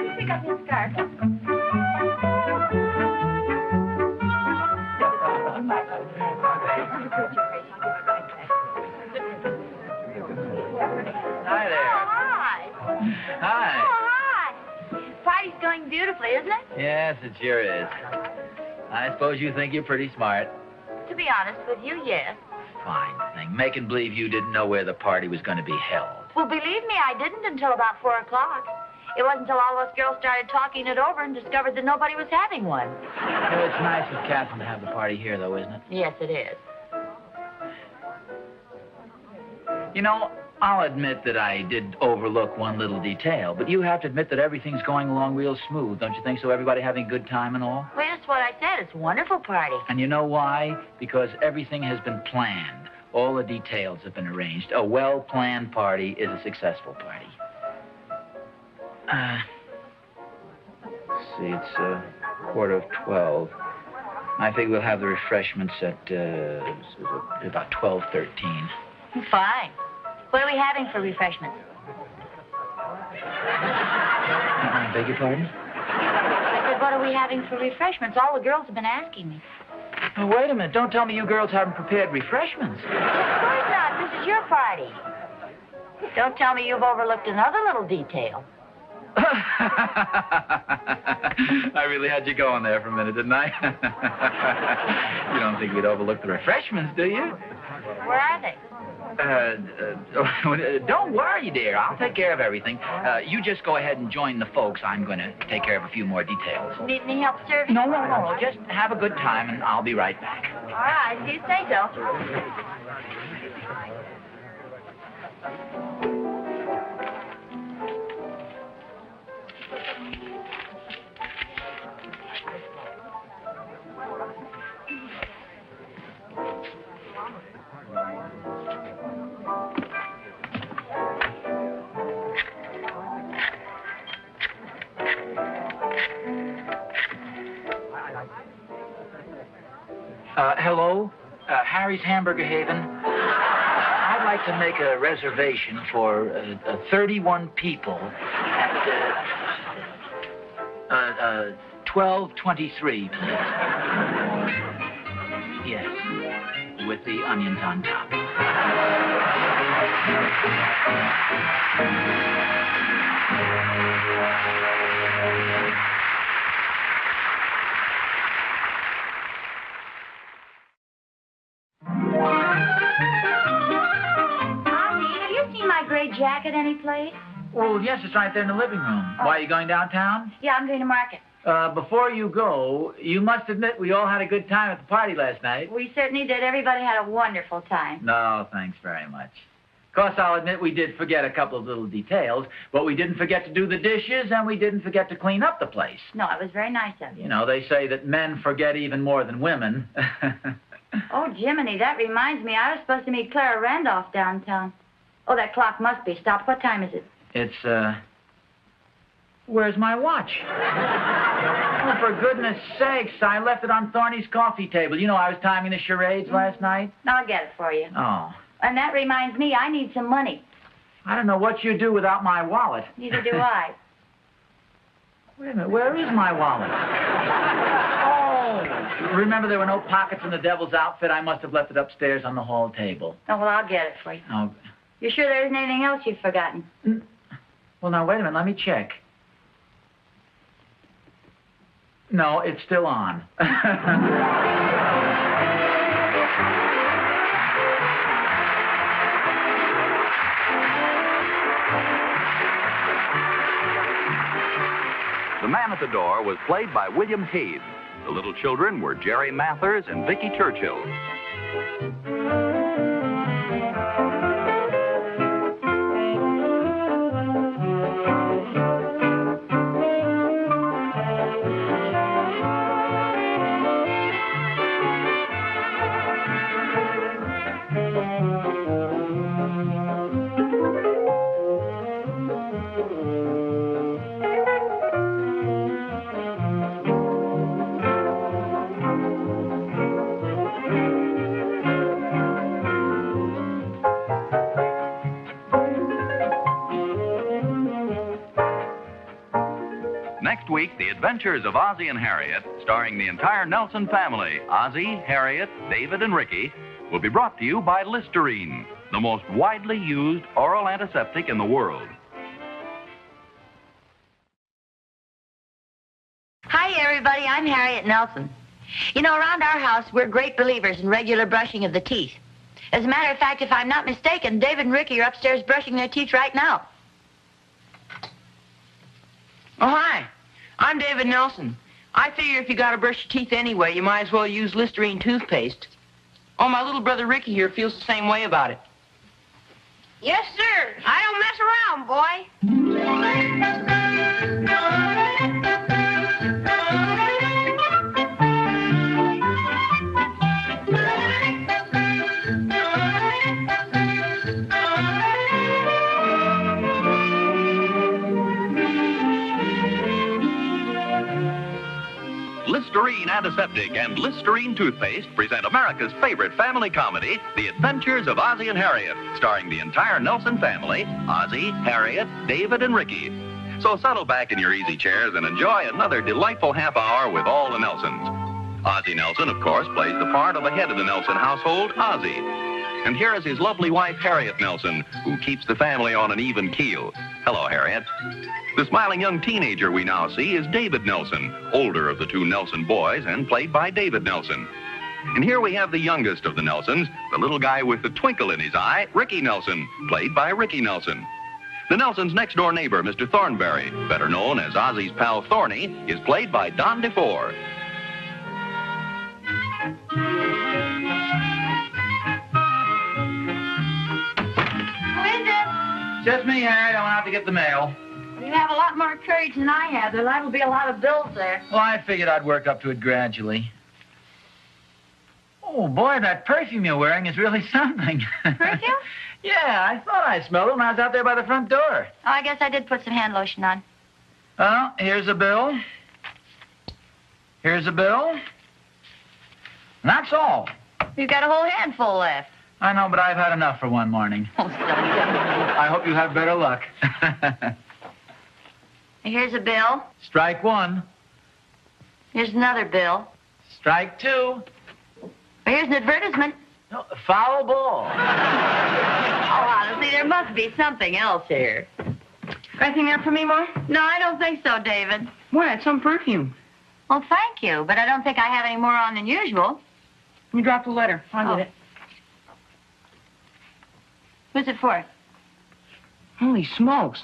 going to pick up his scarf. Hi there. Oh, hi. Hi. Oh, hi. Party's going beautifully, isn't it? Yes, it sure is. I suppose you think you're pretty smart. To be honest with you, yes. Fine thing. Making believe you didn't know where the party was going to be held. Well, believe me, I didn't until about 4 o'clock. It wasn't until all us girls started talking it over and discovered that nobody was having one. Well, it's nice of Catherine to have the party here, though, isn't it? Yes, it is. You know, I'll admit that I did overlook one little detail, but you have to admit that everything's going along real smooth, don't you think so? Everybody having a good time and all? Well, that's what I said. It's a wonderful party. And you know why? Because everything has been planned. All the details have been arranged. A well-planned party is a successful party. Let's see, it's 11:45. I think we'll have the refreshments at about 12:13. Fine. What are we having for refreshments? Beg your pardon? I said, what are we having for refreshments? All the girls have been asking me. Oh, wait a minute. Don't tell me you girls haven't prepared refreshments. Of course not. This is your party. Don't tell me you've overlooked another little detail. I really had you going there for a minute, didn't I? You don't think we'd overlook the refreshments, do you? Where are they? Don't worry, dear. I'll take care of everything. You just go ahead and join the folks. I'm going to take care of a few more details. Need any help serving? No. Just have a good time, and I'll be right back. All right, if you say so. Hello? Harry's Hamburger Haven. I'd like to make a reservation for 31 people at 12:23, please. Yes, with the onions on top. Jacket any place? Well, yes, it's right there in the living room. Oh. Why, are you going downtown? Yeah, I'm going to market. Before you go, you must admit we all had a good time at the party last night. We certainly did. Everybody had a wonderful time. No, thanks very much. Of course, I'll admit we did forget a couple of little details, but we didn't forget to do the dishes, and we didn't forget to clean up the place. No, it was very nice of you. You know, they say that men forget even more than women. Oh, Jiminy, that reminds me. I was supposed to meet Clara Randolph downtown. Oh, that clock must be stopped. What time is it? It's, where's my watch? Oh, for goodness sakes, I left it on Thorny's coffee table. You know I was timing the charades last night. I'll get it for you. Oh. And that reminds me, I need some money. I don't know what you do without my wallet. Neither do I. Wait a minute, where is my wallet? Oh, remember there were no pockets in the devil's outfit? I must have left it upstairs on the hall table. Oh, well, I'll get it for you. Oh. You sure there isn't anything else you've forgotten? Well, now, wait a minute, let me check. No, it's still on. The man at the door was played by William Cade. The little children were Jerry Mathers and Vicky Churchill. Next week, The Adventures of Ozzie and Harriet, starring the entire Nelson family, Ozzie, Harriet, David, and Ricky, will be brought to you by Listerine, the most widely used oral antiseptic in the world. Hi, everybody. I'm Harriet Nelson. You know, around our house, we're great believers in regular brushing of the teeth. As a matter of fact, if I'm not mistaken, David and Ricky are upstairs brushing their teeth right now. Oh, hi. I'm David Nelson. I figure if you got to brush your teeth anyway, you might as well use Listerine toothpaste. Oh, my little brother Ricky here feels the same way about it. Yes, sir. I don't mess around, boy. Listerine Antiseptic and Listerine Toothpaste present America's favorite family comedy, The Adventures of Ozzie and Harriet, starring the entire Nelson family, Ozzie, Harriet, David, and Ricky. So settle back in your easy chairs and enjoy another delightful half hour with all the Nelsons. Ozzie Nelson, of course, plays the part of the head of the Nelson household, Ozzie. And here is his lovely wife, Harriet Nelson, who keeps the family on an even keel. Hello, Harriet. The smiling young teenager we now see is David Nelson, older of the two Nelson boys and played by David Nelson. And here we have the youngest of the Nelsons, the little guy with the twinkle in his eye, Ricky Nelson, played by Ricky Nelson. The Nelsons' next-door neighbor, Mr. Thornberry, better known as Ozzie's pal Thorny, is played by Don DeFore. Just me, Harriet. I went out to get the mail. You have a lot more courage than I have. There'll liable to be a lot of bills there. Well, I figured I'd work up to it gradually. Oh, boy, that perfume you're wearing is really something. Perfume? Yeah, I thought I smelled it when I was out there by the front door. Oh, I guess I did put some hand lotion on. Well, here's a bill. Here's a bill. And that's all. You've got a whole handful left. I know, but I've had enough for one morning. Oh, silly. I hope you have better luck. Here's a bill. Strike one. Here's another bill. Strike two. Here's an advertisement. No, foul ball. Oh, honestly, there must be something else here. Anything there for me, Ma? No, I don't think so, David. Why, it's some perfume. Well, thank you, but I don't think I have any more on than usual. You dropped a letter. I'll get it. Who's it for? Holy smokes.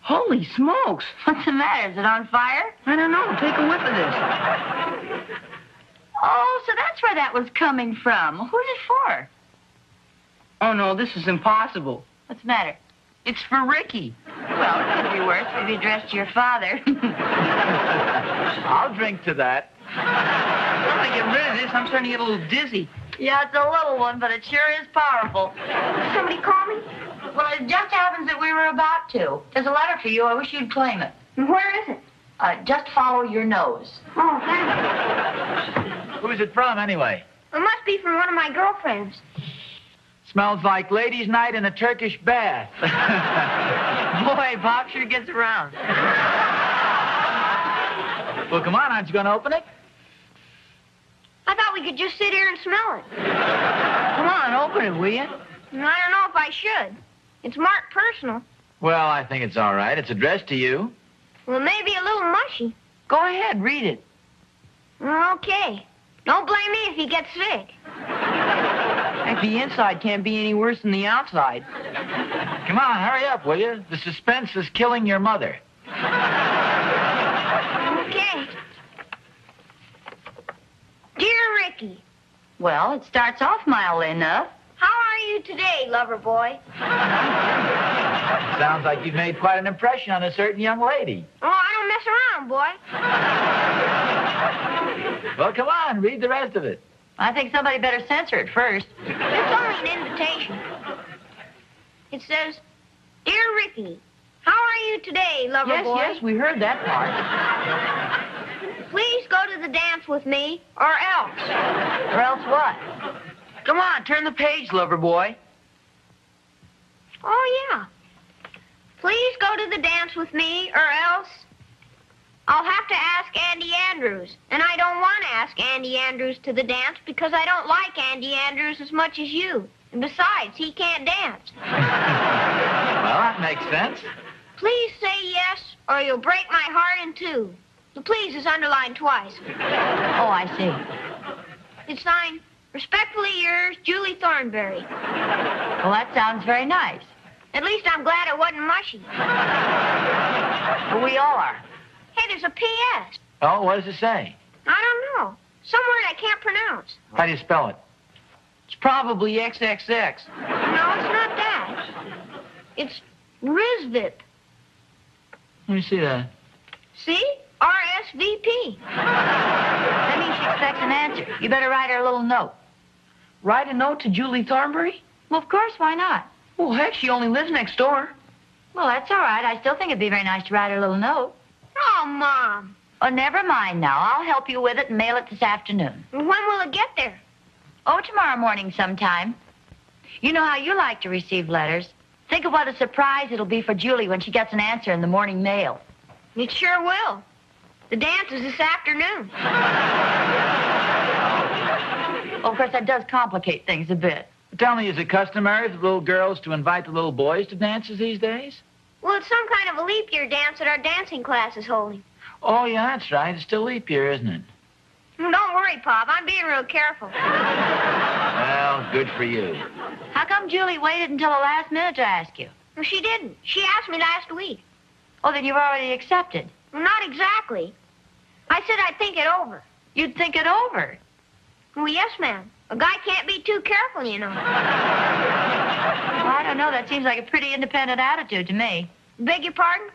Holy smokes. What's the matter? Is it on fire? I don't know. Take a whiff of this. Oh, so that's where that was coming from. Who's it for? Oh, no, this is impossible. What's the matter? It's for Ricky. Well, it could be worse if you addressed to your father. I'll drink to that. gotta get rid of this. I'm starting to get a little dizzy. Yeah, it's a little one, but it sure is powerful. Did somebody call me? Well, it just happens that we were about to. There's a letter for you. I wish you'd claim it. Where is it? Just follow your nose. Oh, thanks. Who's it from, anyway? It must be from one of my girlfriends. Smells like ladies' night in a Turkish bath. Boy, Bob sure gets around. Well, come on, aren't you going to open it? I thought we could just sit here and smell it. Come on, open it, will you? I don't know if I should. It's marked personal. Well, I think it's all right. It's addressed to you. Well, it may be a little mushy. Go ahead, read it. Okay. Don't blame me if you get sick. Heck, the inside can't be any worse than the outside. Come on, hurry up, will you? The suspense is killing your mother. Okay. Dear Ricky. Well, it starts off mildly enough. How are you today, lover boy? Sounds like you've made quite an impression on a certain young lady. Oh, I don't mess around, boy. Well, come on, read the rest of it. I think somebody better censor it first. It's only an invitation. It says, Dear Ricky, how are you today, lover boy? Yes, we heard that part. Please go to the dance with me, or else. Or else what? Come on, turn the page, lover boy. Oh, yeah. Please go to the dance with me, or else I'll have to ask Andy Andrews. And I don't want to ask Andy Andrews to the dance because I don't like Andy Andrews as much as you. And besides, he can't dance. Well, that makes sense. Please say yes, or you'll break my heart in two. The please is underlined twice. Oh, I see. It's signed, Respectfully yours, Julie Thornberry. Well, that sounds very nice. At least I'm glad it wasn't mushy. We are. Hey, there's a P.S. Oh, what does it say? I don't know. Some word I can't pronounce. How do you spell it? It's probably XXX. No, it's not that. It's Rizvip. Let me see that. See? RSVP. That means she expects an answer. You better write her a little note. Write a note to Julie Thornberry? Well, of course, why not? Well, heck, she only lives next door. Well, that's all right. I still think it'd be very nice to write her a little note. Oh, Mom. Oh, never mind now. I'll help you with it and mail it this afternoon. When will it get there? Oh, tomorrow morning sometime. You know how you like to receive letters. Think of what a surprise it'll be for Julie when she gets an answer in the morning mail. It sure will. The dance is this afternoon. Well, of course, that does complicate things a bit. Tell me, is it customary for little girls to invite the little boys to dances these days? Well, it's some kind of a leap year dance that our dancing class is holding. Oh, yeah, that's right. It's still leap year, isn't it? Don't worry, Pop. I'm being real careful. Well, good for you. How come Julie waited until the last minute to ask you? Well, she didn't. She asked me last week. Oh, then you've already accepted. Well, not exactly. I said I'd think it over. You'd think it over? Well, yes, ma'am. A guy can't be too careful, you know. Well, I don't know. That seems like a pretty independent attitude to me. Beg your pardon?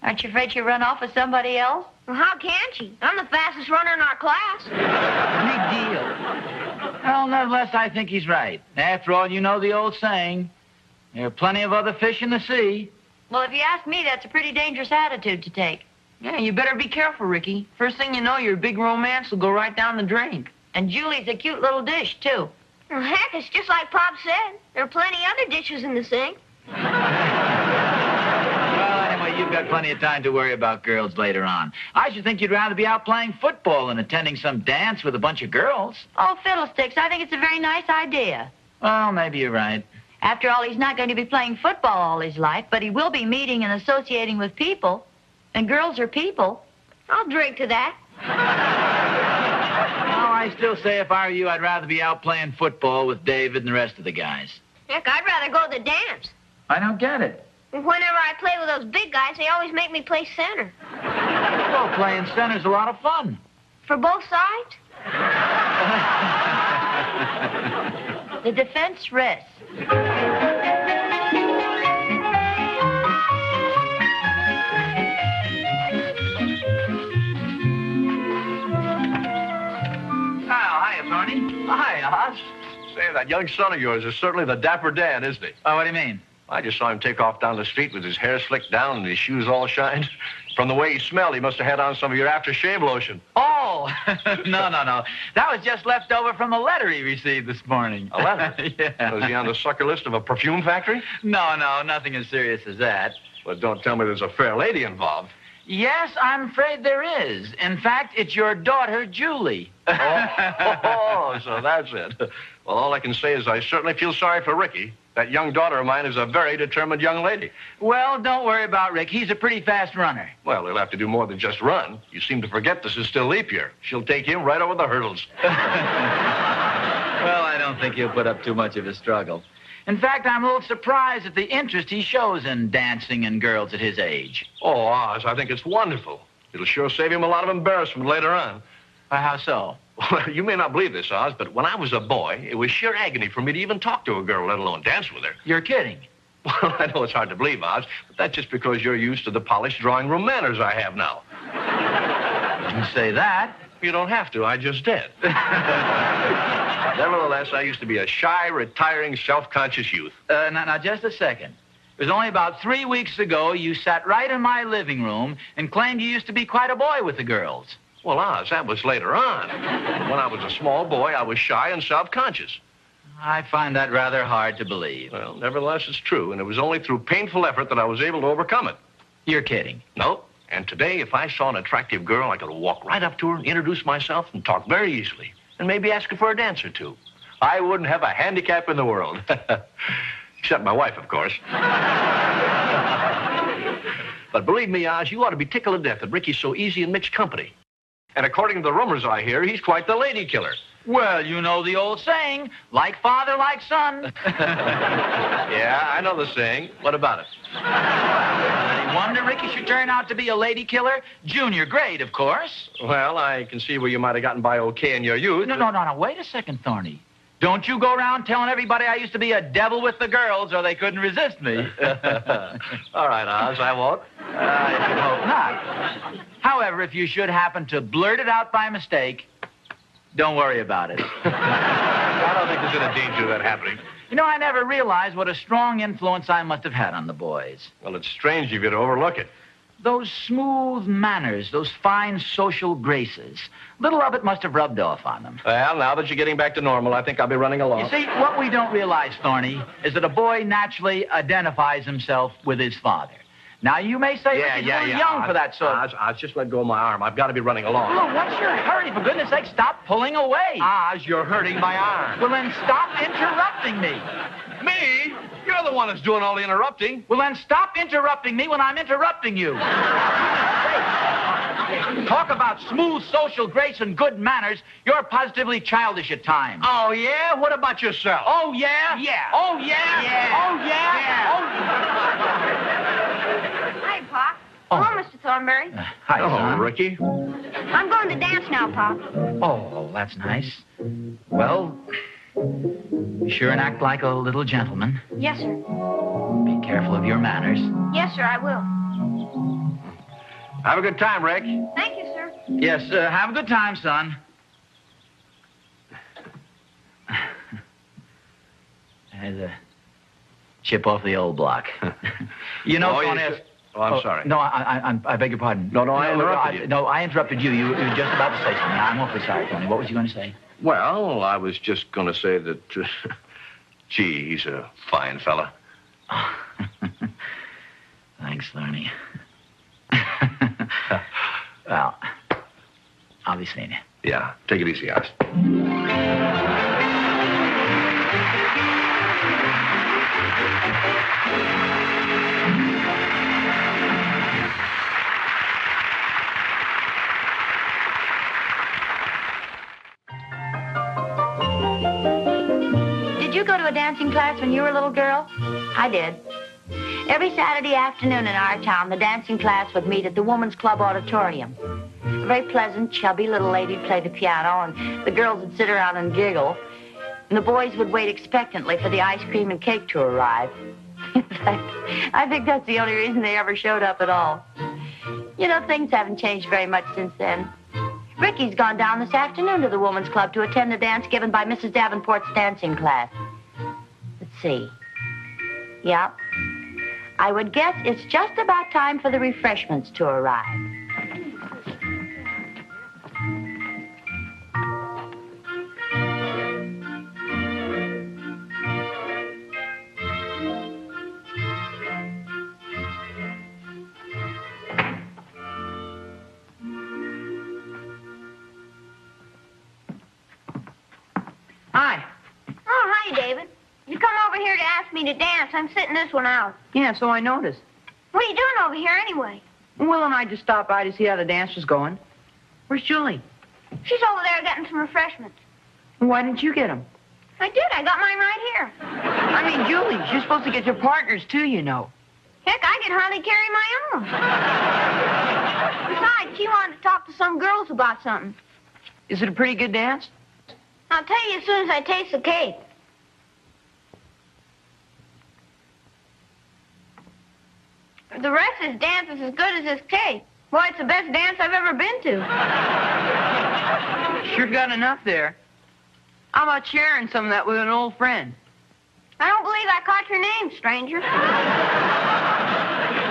Aren't you afraid she'll run off with somebody else? Well, how can she? I'm the fastest runner in our class. Big deal. Well, nevertheless, I think he's right. After all, you know the old saying, there are plenty of other fish in the sea. Well, if you ask me, that's a pretty dangerous attitude to take. Yeah, you better be careful, Ricky. First thing you know, your big romance will go right down the drain. And Julie's a cute little dish, too. Well, heck, it's just like Pop said. There are plenty other dishes in the sink. Well, anyway, you've got plenty of time to worry about girls later on. I should think you'd rather be out playing football than attending some dance with a bunch of girls. Oh, fiddlesticks, I think it's a very nice idea. Well, maybe you're right. After all, he's not going to be playing football all his life, but he will be meeting and associating with people. And girls are people. I'll drink to that. Well, I still say if I were you, I'd rather be out playing football with David and the rest of the guys. Heck, I'd rather go to the dance. I don't get it. Whenever I play with those big guys, they always make me play center. Well, playing center's a lot of fun. For both sides? The defense rests. Dave, that young son of yours is certainly the dapper Dan, isn't he? Oh, what do you mean? I just saw him take off down the street with his hair slicked down and his shoes all shined. From the way he smelled, he must have had on some of your aftershave lotion. Oh, no. That was just left over from a letter he received this morning. A letter? Yeah. Was he on the sucker list of a perfume factory? No, nothing as serious as that. Well, don't tell me there's a fair lady involved. Yes, I'm afraid there is. In fact, it's your daughter, Julie. Oh, so that's it. Well, all I can say is I certainly feel sorry for Ricky. That young daughter of mine is a very determined young lady. Well, don't worry about Rick. He's a pretty fast runner. Well, he'll have to do more than just run. You seem to forget this is still leap year. She'll take him right over the hurdles. Well, I don't think he'll put up too much of a struggle. In fact, I'm a little surprised at the interest he shows in dancing and girls at his age. Oh, Oz, I think it's wonderful. It'll sure save him a lot of embarrassment later on. How so? Well, you may not believe this, Oz, but when I was a boy, it was sheer agony for me to even talk to a girl, let alone dance with her. You're kidding. Well, I know it's hard to believe, Oz, but that's just because you're used to the polished drawing room manners I have now. You say that? You don't have to. I just did. Nevertheless, I used to be a shy, retiring, self-conscious youth. Now, just a second. It was only about 3 weeks ago you sat right in my living room and claimed you used to be quite a boy with the girls. Well, Oz, that was later on. When I was a small boy, I was shy and self-conscious. I find that rather hard to believe. Well, nevertheless, it's true, and it was only through painful effort that I was able to overcome it. You're kidding. No. And today, if I saw an attractive girl, I could walk right up to her and introduce myself and talk very easily, and maybe ask her for a dance or two. I wouldn't have a handicap in the world. Except my wife, of course. But believe me, Oz, you ought to be tickled to death that Ricky's so easy in mixed company. And according to the rumors I hear, he's quite the lady killer. Well, you know the old saying, like father, like son. Yeah, I know the saying. What about it? Any wonder Ricky should turn out to be a lady killer? Junior grade, of course. Well, I can see where you might have gotten by okay in your youth. No. Wait a second, Thorny. Don't you go around telling everybody I used to be a devil with the girls or they couldn't resist me. All right, Oz, I won't. I should hope not. However, if you should happen to blurt it out by mistake, don't worry about it. I don't think there's any danger of that happening. You know, I never realized what a strong influence I must have had on the boys. Well, it's strange of you to overlook it. Those smooth manners, those fine social graces, little of it must have rubbed off on them. Well, now that you're getting back to normal, I think I'll be running along. You see, what we don't realize, Thorny, is that a boy naturally identifies himself with his father. Now, you may say he's a little young for that sort of... Oz, just let go of my arm. I've got to be running along. Look, what's your hurry? For goodness sake, stop pulling away. Oz, you're hurting my arm. Well, then stop interrupting me. Me? You're the one that's doing all the interrupting. Well, then stop interrupting me when I'm interrupting you. Talk about smooth social grace and good manners. You're positively childish at times. Oh, yeah? What about yourself? Oh, yeah? Yeah. Oh, yeah? Yeah. Oh, yeah? Yeah. Hi, Pop. Oh. Hello, Mr. Thornberry. Hi, Hello, son. Ricky. I'm going to dance now, Pop. Oh, that's nice. Well, be sure and act like a little gentleman. Yes, sir. Be careful of your manners. Yes, sir, I will. Have a good time, Rick. Thank you, sir. Yes, have a good time, son. There's a chip off the old block. You know, I'm sorry. No, I beg your pardon. No, I interrupted you. No, I interrupted you. You were just about to say something. I'm awfully sorry, Tony. What was you going to say? Well, I was just going to say that, gee, he's a fine fella. Thanks, Thorny. Well, I'll be seeing you. Yeah, take it easy, Oz. Did you go to a dancing class when you were a little girl? I did. Every Saturday afternoon in our town, the dancing class would meet at the Women's Club auditorium. A very pleasant, chubby little lady would play the piano, and the girls would sit around and giggle, and the boys would wait expectantly for the ice cream and cake to arrive. In fact, I think that's the only reason they ever showed up at all. You know, things haven't changed very much since then. Ricky's gone down this afternoon to the Woman's Club to attend a dance given by Mrs. Davenport's dancing class. Let's see. Yep. I would guess it's just about time for the refreshments to arrive. Hi. Oh, hi, David. You come over here to ask me to dance. I'm sitting this one out. Yeah, so I noticed. What are you doing over here anyway? Will and I just stopped by to see how the dance was going. Where's Julie? She's over there getting some refreshments. Why didn't you get them? I did. I got mine right here. I mean, Julie, you're supposed to get your partners, too, you know. Heck, I can hardly carry my own. Besides, she wanted to talk to some girls about something. Is it a pretty good dance? I'll tell you as soon as I taste the cake. The rest of this dance is as good as this cake. Boy, it's the best dance I've ever been to. Sure got enough there. How about sharing some of that with an old friend? I don't believe I caught your name, stranger.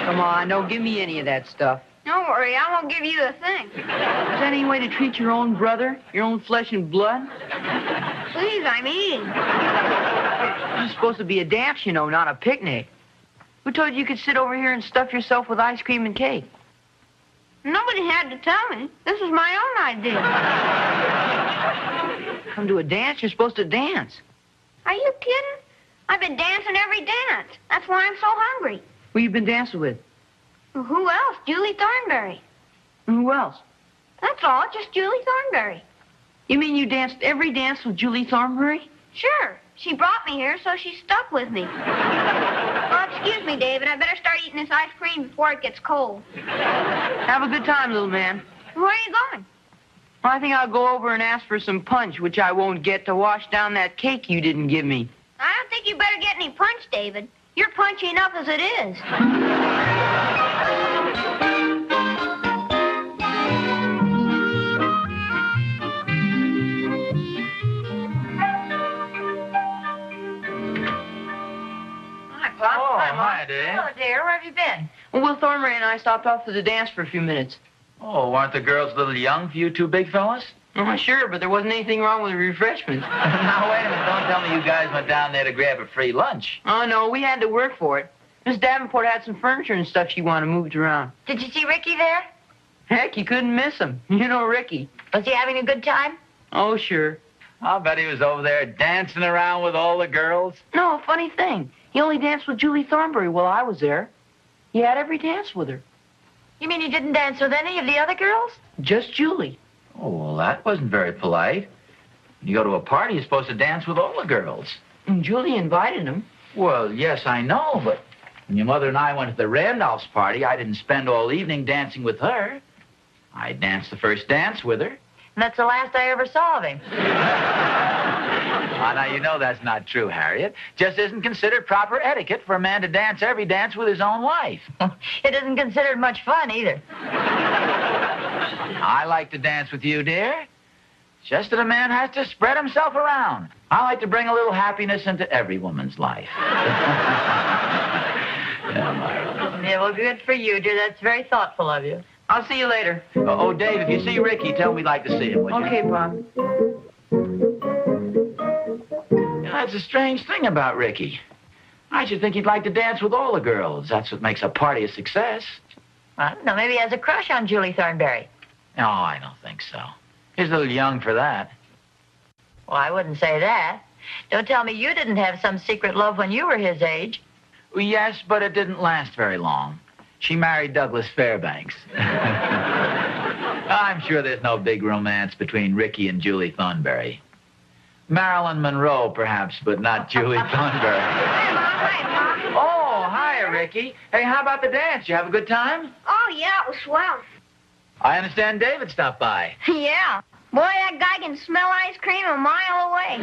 Come on, don't give me any of that stuff. Don't worry, I won't give you a thing. Is that any way to treat your own brother? Your own flesh and blood? Please, I'm eating. This is supposed to be a dance, you know, not a picnic. Who told you could sit over here and stuff yourself with ice cream and cake? Nobody had to tell me. This was my own idea. Come to a dance, you're supposed to dance. Are you kidding? I've been dancing every dance. That's why I'm so hungry. Who you been dancing with? Well, who else? Julie Thornberry. Who else? That's all, just Julie Thornberry. You mean you danced every dance with Julie Thornberry? Sure. She brought me here, so she stuck with me. Well, excuse me, David. I better start eating this ice cream before it gets cold. Have a good time, little man. Where are you going? Well, I think I'll go over and ask for some punch, which I won't get to wash down that cake you didn't give me. I don't think you better get any punch, David. You're punchy enough as it is. Pop. Oh, hi, Dave. Hello, dear. Where have you been? Well, Will Thornberry and I stopped off to the dance for a few minutes. Oh, aren't the girls a little young for you two big fellas? Oh, sure, but there wasn't anything wrong with the refreshments. Now, wait a minute. Don't tell me you guys went down there to grab a free lunch. Oh, no, we had to work for it. Miss Davenport had some furniture and stuff she wanted moved around. Did you see Ricky there? Heck, you couldn't miss him. You know Ricky. Was he having a good time? Oh, sure. I'll bet he was over there dancing around with all the girls. No, funny thing. He only danced with Julie Thornberry while I was there. He had every dance with her. You mean he didn't dance with any of the other girls? Just Julie. Oh, well, that wasn't very polite. When you go to a party, you're supposed to dance with all the girls. And Julie invited him. Well, yes, I know, but when your mother and I went to the Randolph's party, I didn't spend all evening dancing with her. I danced the first dance with her. And that's the last I ever saw of him. Now, you know that's not true, Harriet. Just isn't considered proper etiquette for a man to dance every dance with his own wife. It isn't considered much fun, either. I like to dance with you, dear. It's just that a man has to spread himself around. I like to bring a little happiness into every woman's life. Yeah, well, good for you, dear. That's very thoughtful of you. I'll see you later. Oh, Dave, if you see Ricky, tell him we'd like to see him, would you? Okay, Bob. That's a strange thing about Ricky. I should think he'd like to dance with all the girls. That's what makes a party a success. I don't know. Maybe he has a crush on Julie Thornberry. No, I don't think so. He's a little young for that. Well, I wouldn't say that. Don't tell me you didn't have some secret love when you were his age. Well, yes, but it didn't last very long. She married Douglas Fairbanks. I'm sure there's no big romance between Ricky and Julie Thornberry. Marilyn Monroe, perhaps, but not Julie Thornberry. Hi, Mom. Hi, Mom. Oh, hi, Ricky. Hey, how about the dance? You have a good time? Oh, yeah, it was swell. I understand David stopped by. Yeah. Boy, that guy can smell ice cream a mile away.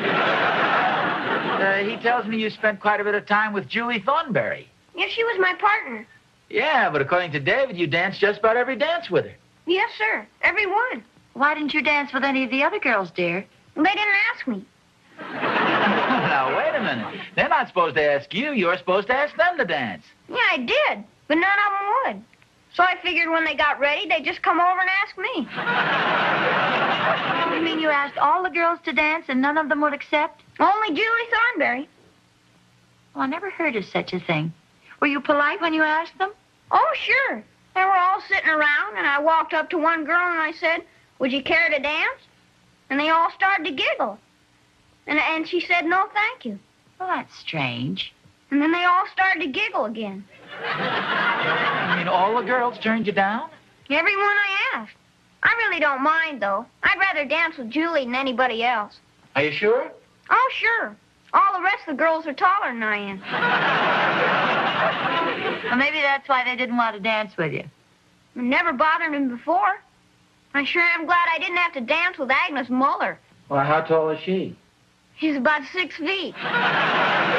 He tells me you spent quite a bit of time with Julie Thornberry. Yeah, she was my partner. Yeah, but according to David, you danced just about every dance with her. Yes, sir. Every one. Why didn't you dance with any of the other girls, dear? They didn't ask me. Now, wait a minute. They're not supposed to ask you. You're supposed to ask them to dance. Yeah, I did, but none of them would. So I figured when they got ready, they'd just come over and ask me. You mean you asked all the girls to dance and none of them would accept? Only Julie Thornberry. Well, I never heard of such a thing. Were you polite when you asked them? Oh, sure. They were all sitting around, and I walked up to one girl and I said, "Would you care to dance?" And they all started to giggle. And she said, "No, thank you." Well, that's strange. And then they all started to giggle again. You mean all the girls turned you down? Everyone I asked. I really don't mind, though. I'd rather dance with Julie than anybody else. Are you sure? Oh, sure. All the rest of the girls are taller than I am. Well, maybe that's why they didn't want to dance with you. It never bothered them before. I sure am glad I didn't have to dance with Agnes Muller. Well, how tall is she? She's about 6 feet. I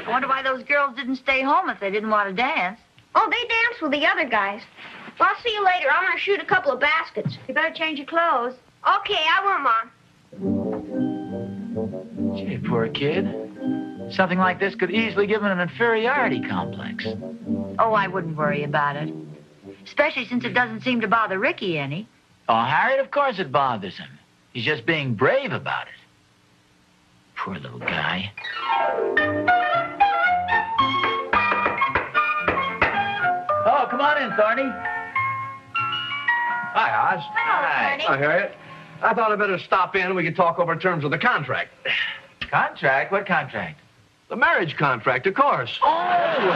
wonder why those girls didn't stay home if they didn't want to dance. Oh, they danced with the other guys. Well, I'll see you later. I'm going to shoot a couple of baskets. You better change your clothes. Okay, I will, Mom. Gee, poor kid. Something like this could easily give him an inferiority complex. Oh, I wouldn't worry about it. Especially since it doesn't seem to bother Ricky any. Oh, Harriet, of course it bothers him. He's just being brave about it. Poor little guy. Oh, come on in, Thorny. Hi, Oz. Hi. Hi, Harriet. I thought I'd better stop in and we could talk over terms of the contract. Contract? What contract? The marriage contract, of course. Oh!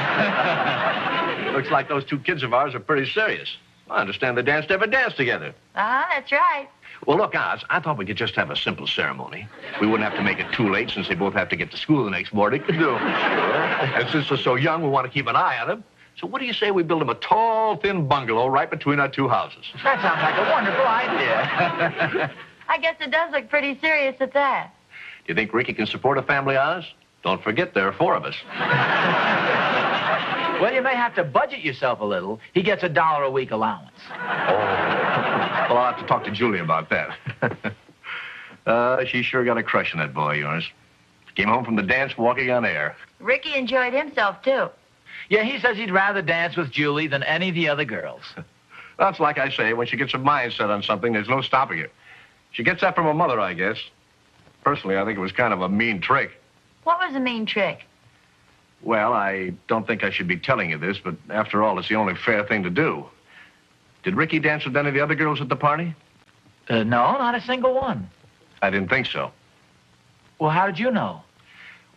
Looks like those two kids of ours are pretty serious. I understand they never danced together. That's right. Well, look, Oz, I thought we could just have a simple ceremony. We wouldn't have to make it too late since they both have to get to school the next morning. No, sure. And since they're so young, we want to keep an eye on them. So what do you say we build them a tall, thin bungalow right between our two houses? That sounds like a wonderful idea. I guess it does look pretty serious at that. Do you think Ricky can support a family, Oz? Don't forget there are 4 of us. Well, you may have to budget yourself a little. He gets $1 a week allowance. Oh. Well, I'll have to talk to Julie about that. She sure got a crush on that boy of yours. Came home from the dance walking on air. Ricky enjoyed himself, too. Yeah, he says he'd rather dance with Julie than any of the other girls. That's like I say, when she gets her mind set on something, there's no stopping her. She gets that from her mother, I guess. Personally, I think it was kind of a mean trick. What was the mean trick? Well, I don't think I should be telling you this, but after all, it's the only fair thing to do. Did Ricky dance with any of the other girls at the party? No, not a single one. I didn't think so. Well, how did you know?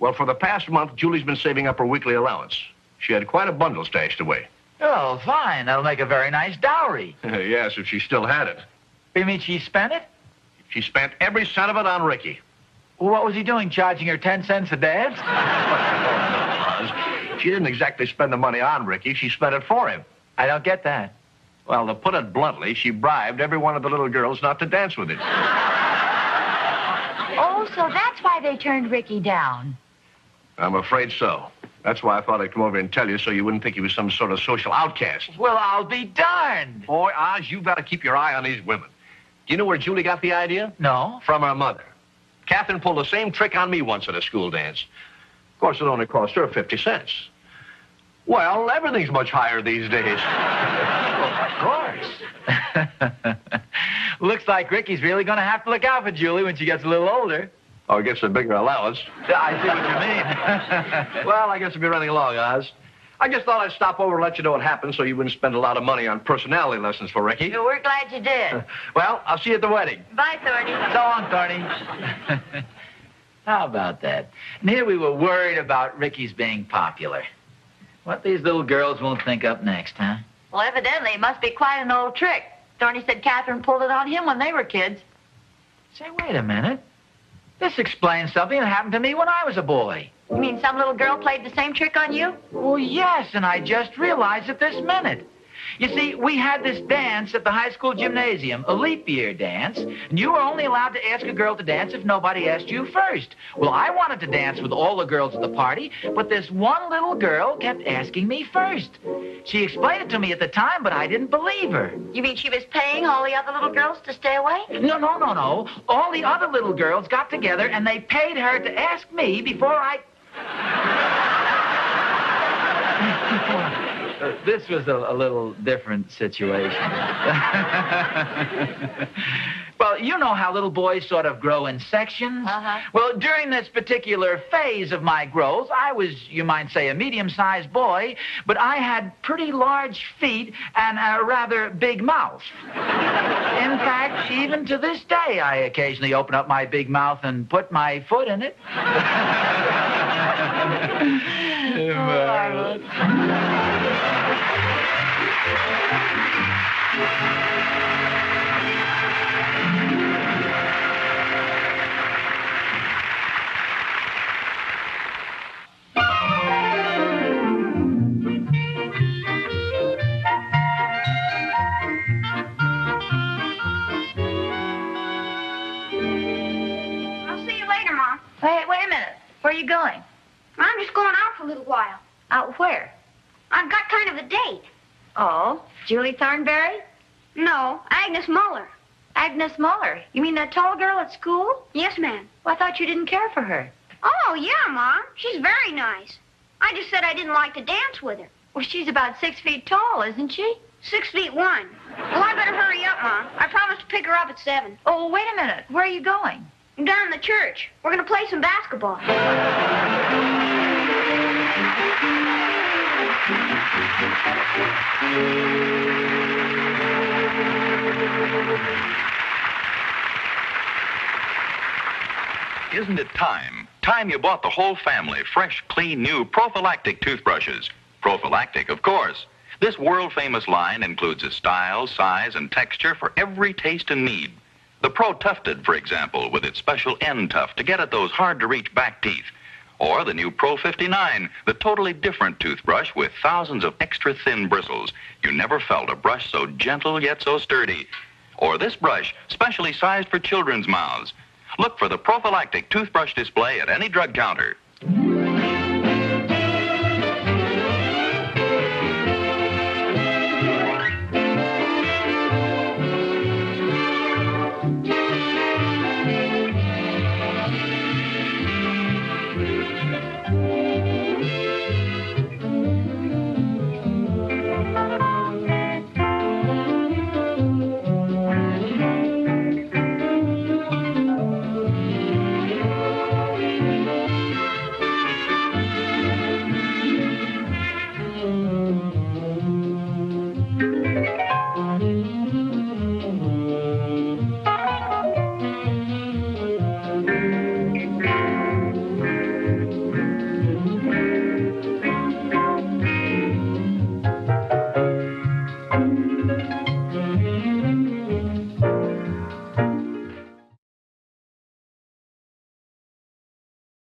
Well, for the past month, Julie's been saving up her weekly allowance. She had quite a bundle stashed away. Oh, fine. That'll make a very nice dowry. Yes, if she still had it. You mean she spent it? She spent every cent of it on Ricky. Well, what was he doing, charging her 10 cents a dance? Oh, no, Oz. She didn't exactly spend the money on Ricky. She spent it for him. I don't get that. Well, to put it bluntly, she bribed every one of the little girls not to dance with him. Oh, so that's why they turned Ricky down. I'm afraid so. That's why I thought I'd come over and tell you so you wouldn't think he was some sort of social outcast. Well, I'll be darned. Boy, Oz, you've got to keep your eye on these women. Do you know where Julie got the idea? No. From her mother. Catherine pulled the same trick on me once at a school dance. Of course, it only cost her 50 cents. Well, everything's much higher these days. Well, of course. Looks like Ricky's really going to have to look out for Julie when she gets a little older. Oh, gets a bigger allowance. I see what you mean. Well, I guess we'll be running along, Oz. I just thought I'd stop over and let you know what happened so you wouldn't spend a lot of money on personality lessons for Ricky. We're glad you did. Well, I'll see you at the wedding. Bye, Thorny. So long, Thorny. How about that? And here we were worried about Ricky's being popular. What these little girls won't think up next, huh? Well, evidently, it must be quite an old trick. Thorny said Catherine pulled it on him when they were kids. Say, wait a minute. This explains something that happened to me when I was a boy. You mean some little girl played the same trick on you? Well, yes, and I just realized it this minute. You see, we had this dance at the high school gymnasium, a leap year dance, and you were only allowed to ask a girl to dance if nobody asked you first. Well, I wanted to dance with all the girls at the party, but this one little girl kept asking me first. She explained it to me at the time, but I didn't believe her. You mean she was paying all the other little girls to stay away? No. All the other little girls got together, and they paid her to ask me before I... This was a little different situation. Well, you know how little boys sort of grow in sections? Uh-huh. Well, during this particular phase of my growth, I was, you might say, a medium-sized boy, but I had pretty large feet and a rather big mouth. In fact, even to this day, I occasionally open up my big mouth and put my foot in it. Wait a minute. Where are you going? I'm just going out for a little while. Out where? I've got kind of a date. Oh, Julie Thornberry? No, Agnes Muller. Agnes Muller? You mean that tall girl at school? Yes, ma'am. Well, I thought you didn't care for her. Oh, yeah, Mom. She's very nice. I just said I didn't like to dance with her. Well, she's about 6 feet tall, isn't she? 6'1". Well, I better hurry up, Mom. I promised to pick her up at 7. Oh, wait a minute. Where are you going? I'm down in the church. We're going to play some basketball. Isn't it time? Time you bought the whole family fresh, clean, new prophylactic toothbrushes. Prophylactic, of course. This world-famous line includes a style, size, and texture for every taste and need. The Pro Tufted, for example, with its special end tuft to get at those hard-to-reach back teeth. Or the new Pro 59, the totally different toothbrush with thousands of extra thin bristles. You never felt a brush so gentle yet so sturdy. Or this brush, specially sized for children's mouths. Look for the prophylactic toothbrush display at any drug counter.